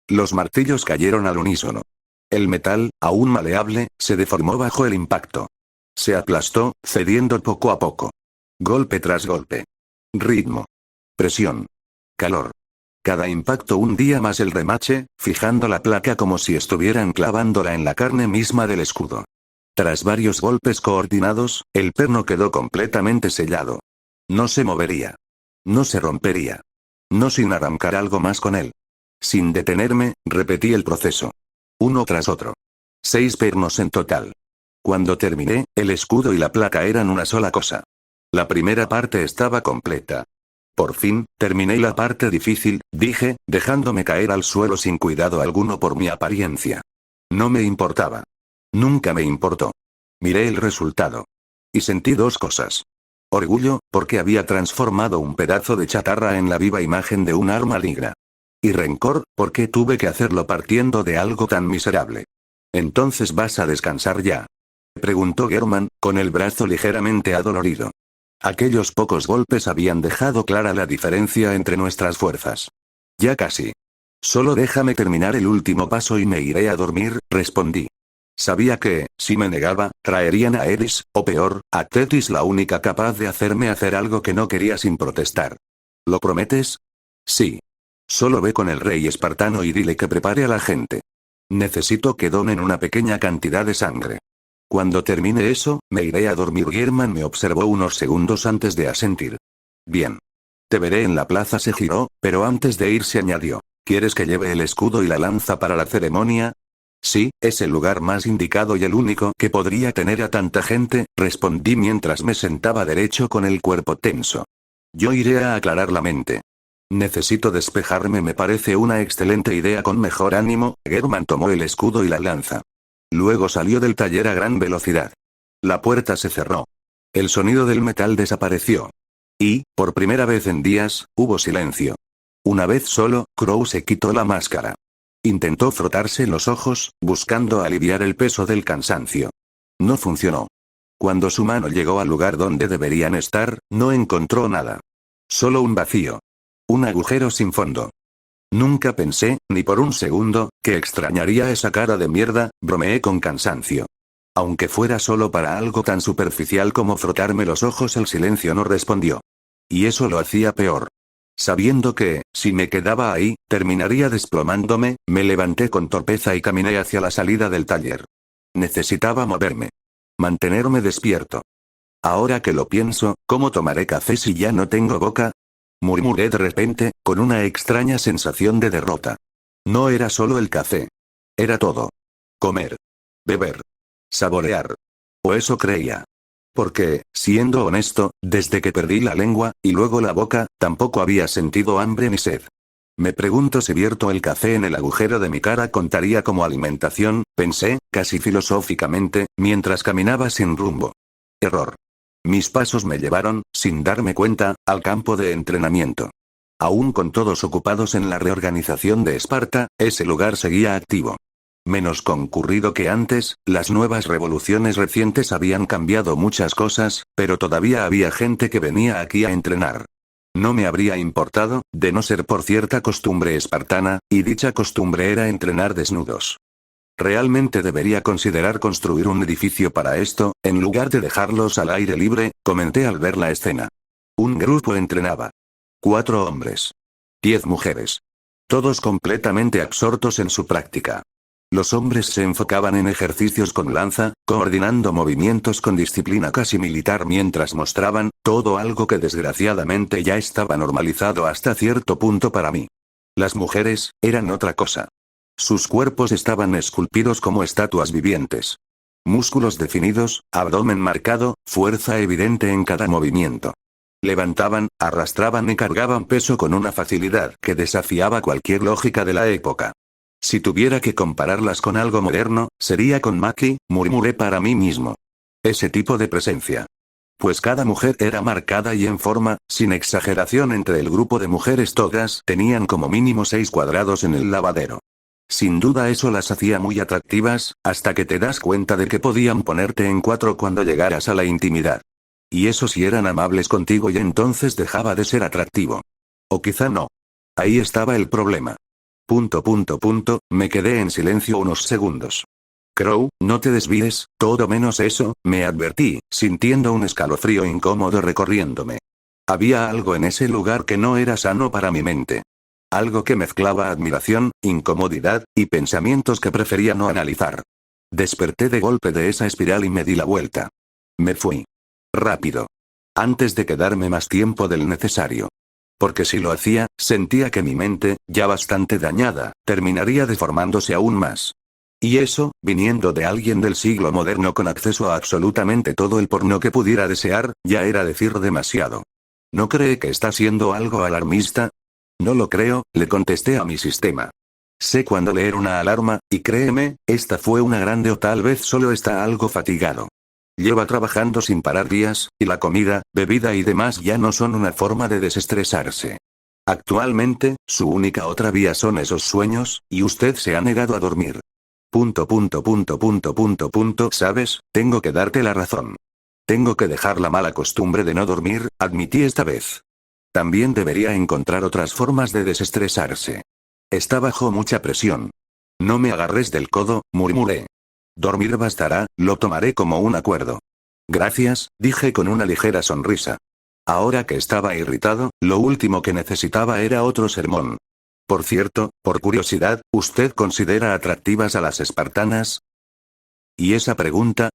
[SPEAKER 2] Los martillos cayeron al unísono. El metal, aún maleable, se deformó bajo el impacto. Se aplastó, cediendo poco a poco. Golpe tras golpe. Ritmo. Presión. Calor. Cada impacto hundía más el remache, fijando la placa como si estuvieran clavándola en la carne misma del escudo. Tras varios golpes coordinados, el perno quedó completamente sellado. No se movería. No se rompería. No sin arrancar algo más con él. Sin detenerme, repetí el proceso. Uno tras otro. 6 pernos en total. Cuando terminé, el escudo y la placa eran una sola cosa. La primera parte estaba completa. Por fin, terminé la parte difícil, dije, dejándome caer al suelo sin cuidado alguno por mi apariencia. No me importaba. Nunca me importó. Miré el resultado. Y sentí 2 cosas. Orgullo, porque había transformado un pedazo de chatarra en la viva imagen de un arma digna. Y rencor, porque tuve que hacerlo partiendo de algo tan miserable. ¿Entonces vas a descansar ya?, preguntó German, con el brazo ligeramente adolorido. Aquellos pocos golpes habían dejado clara la diferencia entre nuestras fuerzas. Ya casi. Solo déjame terminar el último paso y me iré a dormir, respondí. Sabía que, si me negaba, traerían a Eris, o peor, a Tetis, la única capaz de hacerme hacer algo que no quería sin protestar. ¿Lo prometes? Sí. Solo ve con el rey espartano y dile que prepare a la gente. Necesito que donen una pequeña cantidad de sangre. Cuando termine eso, me iré a dormir. German me observó unos segundos antes de asentir. Bien. Te veré en la plaza. Se giró, pero antes de irse añadió. ¿Quieres que lleve el escudo y la lanza para la ceremonia? Sí, es el lugar más indicado y el único que podría tener a tanta gente, respondí mientras me sentaba derecho con el cuerpo tenso. Yo iré a aclarar la mente. Necesito despejarme. Me parece una excelente idea. Con mejor ánimo, German tomó el escudo y la lanza. Luego salió del taller a gran velocidad. La puerta se cerró. El sonido del metal desapareció. Y, por primera vez en días, hubo silencio. Una vez solo, Crow se quitó la máscara. Intentó frotarse los ojos, buscando aliviar el peso del cansancio. No funcionó. Cuando su mano llegó al lugar donde deberían estar, no encontró nada. Solo un vacío. Un agujero sin fondo. Nunca pensé, ni por un segundo, que extrañaría esa cara de mierda, bromeé con cansancio. Aunque fuera solo para algo tan superficial como frotarme los ojos, el silencio no respondió. Y eso lo hacía peor. Sabiendo que, si me quedaba ahí, terminaría desplomándome, me levanté con torpeza y caminé hacia la salida del taller. Necesitaba moverme. Mantenerme despierto. Ahora que lo pienso, ¿cómo tomaré café si ya no tengo boca? Murmuré de repente, con una extraña sensación de derrota. No era solo el café. Era todo. Comer. Beber. Saborear. O eso creía. Porque, siendo honesto, desde que perdí la lengua, y luego la boca, tampoco había sentido hambre ni sed. Me pregunto si vierto el café en el agujero de mi cara contaría como alimentación, pensé, casi filosóficamente, mientras caminaba sin rumbo. Error. Mis pasos me llevaron, sin darme cuenta, al campo de entrenamiento. Aún con todos ocupados en la reorganización de Esparta, ese lugar seguía activo. Menos concurrido que antes, las nuevas revoluciones recientes habían cambiado muchas cosas, pero todavía había gente que venía aquí a entrenar. No me habría importado, de no ser por cierta costumbre espartana, y dicha costumbre era entrenar desnudos. Realmente debería considerar construir un edificio para esto, en lugar de dejarlos al aire libre, comenté al ver la escena. Un grupo entrenaba. 4 hombres. 10 mujeres. Todos completamente absortos en su práctica. Los hombres se enfocaban en ejercicios con lanza, coordinando movimientos con disciplina casi militar mientras mostraban, todo algo que desgraciadamente ya estaba normalizado hasta cierto punto para mí. Las mujeres, eran otra cosa. Sus cuerpos estaban esculpidos como estatuas vivientes. Músculos definidos, abdomen marcado, fuerza evidente en cada movimiento. Levantaban, arrastraban y cargaban peso con una facilidad que desafiaba cualquier lógica de la época. Si tuviera que compararlas con algo moderno, sería con Maki, murmuré para mí mismo. Ese tipo de presencia. Pues cada mujer era marcada y en forma, sin exageración. Entre el grupo de mujeres todas tenían como mínimo 6 cuadrados en el lavadero. Sin duda eso las hacía muy atractivas, hasta que te das cuenta de que podían ponerte en 4 cuando llegaras a la intimidad. Y eso si eran amables contigo y entonces dejaba de ser atractivo. O quizá no. Ahí estaba el problema. Me quedé en silencio unos segundos. Crow, no te desvíes, todo menos eso, me advertí, sintiendo un escalofrío incómodo recorriéndome. Había algo en ese lugar que no era sano para mi mente. Algo que mezclaba admiración, incomodidad, y pensamientos que prefería no analizar. Desperté de golpe de esa espiral y me di la vuelta. Me fui. Rápido. Antes de quedarme más tiempo del necesario. Porque si lo hacía, sentía que mi mente, ya bastante dañada, terminaría deformándose aún más. Y eso, viniendo de alguien del siglo moderno con acceso a absolutamente todo el porno que pudiera desear, ya era decir demasiado. ¿No cree que está siendo algo alarmista? No lo creo, le contesté a mi sistema. Sé cuándo leer una alarma, y créeme, esta fue una grande o tal vez solo está algo fatigado. Lleva trabajando sin parar días, y la comida, bebida y demás ya no son una forma de desestresarse. Actualmente, su única otra vía son esos sueños, y usted se ha negado a dormir. ¿Sabes? Tengo que darte la razón. Tengo que dejar la mala costumbre de no dormir, admití esta vez. También debería encontrar otras formas de desestresarse. Está bajo mucha presión. No me agarres del codo, murmuré. Dormir bastará, lo tomaré como un acuerdo. Gracias, dije con una ligera sonrisa. Ahora que estaba irritado, lo último que necesitaba era otro sermón. Por cierto, por curiosidad, ¿usted considera atractivas a las espartanas? ¿Y esa pregunta?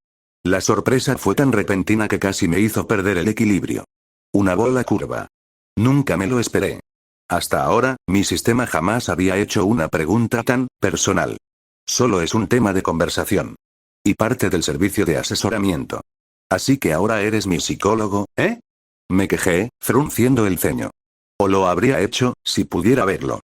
[SPEAKER 2] La sorpresa fue tan repentina que casi me hizo perder el equilibrio. Una bola curva. Nunca me lo esperé. Hasta ahora, mi sistema jamás había hecho una pregunta tan personal. Solo es un tema de conversación. Y parte del servicio de asesoramiento. Así que ahora eres mi psicólogo, ¿eh? Me quejé, frunciendo el ceño. O lo habría hecho, si pudiera verlo.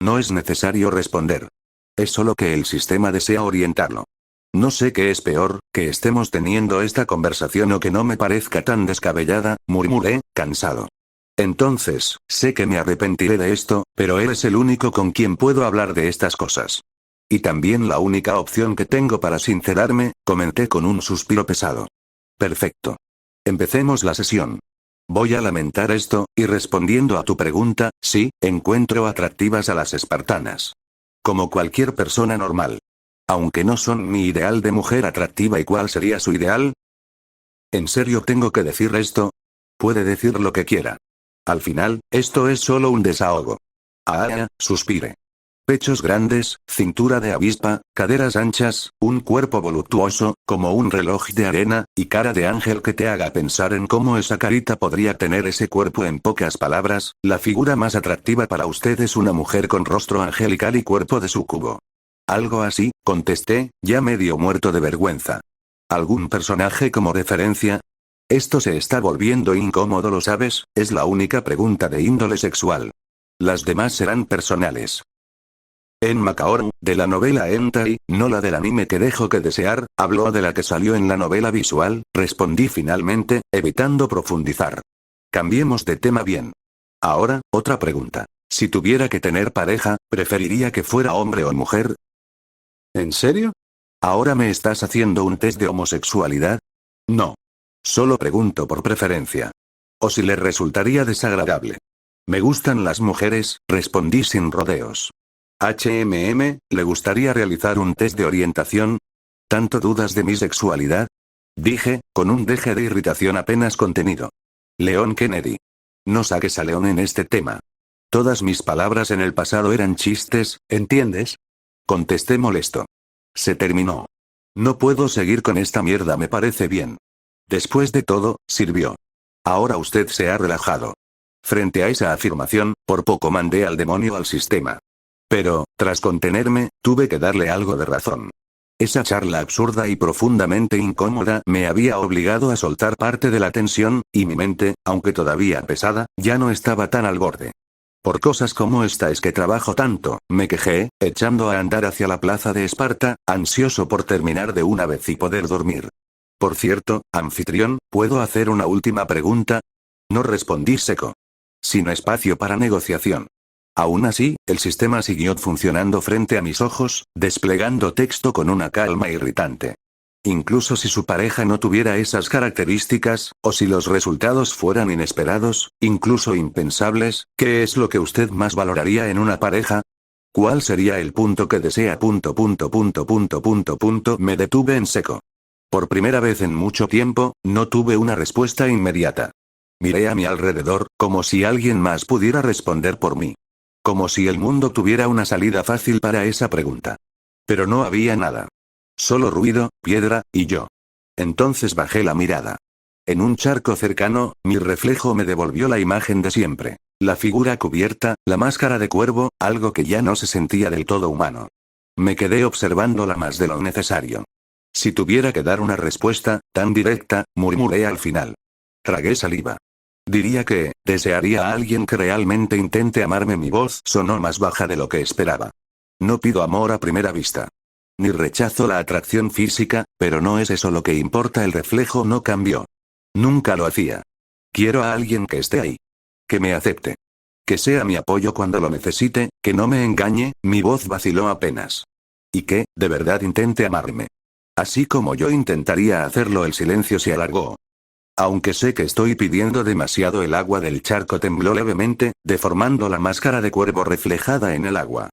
[SPEAKER 2] No es necesario responder. Es solo que el sistema desea orientarlo. No sé qué es peor, que estemos teniendo esta conversación o que no me parezca tan descabellada, murmuré, cansado. Entonces, sé que me arrepentiré de esto, pero eres el único con quien puedo hablar de estas cosas. Y también la única opción que tengo para sincerarme, comenté con un suspiro pesado. Perfecto. Empecemos la sesión. Voy a lamentar esto, y respondiendo a tu pregunta, sí, encuentro atractivas a las espartanas. Como cualquier persona normal. Aunque no son mi ideal de mujer atractiva. ¿Y cuál sería su ideal? ¿En serio tengo que decir esto? Puede decir lo que quiera. Al final, esto es solo un desahogo. Suspiré. Pechos grandes, cintura de avispa, caderas anchas, un cuerpo voluptuoso, como un reloj de arena, y cara de ángel que te haga pensar en cómo esa carita podría tener ese cuerpo. En pocas palabras, la figura más atractiva para usted es una mujer con rostro angelical y cuerpo de súcubo. Algo así, contesté, ya medio muerto de vergüenza. ¿Algún personaje como referencia? Esto se está volviendo incómodo, ¿lo sabes? Es la única pregunta de índole sexual. Las demás serán personales. En Macaoru, de la novela hentai, no la del anime que dejo que desear, habló de la que salió en la novela visual, respondí finalmente, evitando profundizar. Cambiemos de tema bien. Ahora, otra pregunta. Si tuviera que tener pareja, ¿preferiría que fuera hombre o mujer? ¿En serio? ¿Ahora me estás haciendo un test de homosexualidad? No. Solo pregunto por preferencia. O si le resultaría desagradable. Me gustan las mujeres, respondí sin rodeos. ¿Le gustaría realizar un test de orientación? ¿Tanto dudas de mi sexualidad? Dije, con un deje de irritación apenas contenido. Leon Kennedy. No saques a Leon en este tema. Todas mis palabras en el pasado eran chistes, ¿entiendes? Contesté molesto. Se terminó. No puedo seguir con esta mierda, me parece bien. Después de todo, sirvió. Ahora usted se ha relajado. Frente a esa afirmación, por poco mandé al demonio al sistema. Pero, tras contenerme, tuve que darle algo de razón. Esa charla absurda y profundamente incómoda me había obligado a soltar parte de la tensión, y mi mente, aunque todavía pesada, ya no estaba tan al borde. Por cosas como esta es que trabajo tanto, me quejé, echando a andar hacia la plaza de Esparta, ansioso por terminar de una vez y poder dormir. Por cierto, anfitrión, ¿puedo hacer una última pregunta? No respondí seco. Sin espacio para negociación. Aún así, el sistema siguió funcionando frente a mis ojos, desplegando texto con una calma irritante. Incluso si su pareja no tuviera esas características, o si los resultados fueran inesperados, incluso impensables, ¿qué es lo que usted más valoraría en una pareja? ¿Cuál sería el punto que desea? Me detuve en seco. Por primera vez en mucho tiempo, no tuve una respuesta inmediata. Miré a mi alrededor, como si alguien más pudiera responder por mí. Como si el mundo tuviera una salida fácil para esa pregunta. Pero no había nada. Solo ruido, piedra, y yo. Entonces bajé la mirada. En un charco cercano, mi reflejo me devolvió la imagen de siempre. La figura cubierta, la máscara de cuervo, algo que ya no se sentía del todo humano. Me quedé observándola más de lo necesario. Si tuviera que dar una respuesta, tan directa, murmuré al final. Tragué saliva. Diría que, desearía a alguien que realmente intente amarme. Mi voz sonó más baja de lo que esperaba. No pido amor a primera vista. Ni rechazo la atracción física, pero no es eso lo que importa. El reflejo no cambió. Nunca lo hacía. Quiero a alguien que esté ahí. Que me acepte. Que sea mi apoyo cuando lo necesite, que no me engañe, mi voz vaciló apenas. Y que, de verdad intente amarme. Así como yo intentaría hacerlo. El silencio se alargó. Aunque sé que estoy pidiendo demasiado, el agua del charco tembló levemente, deformando la máscara de cuervo reflejada en el agua.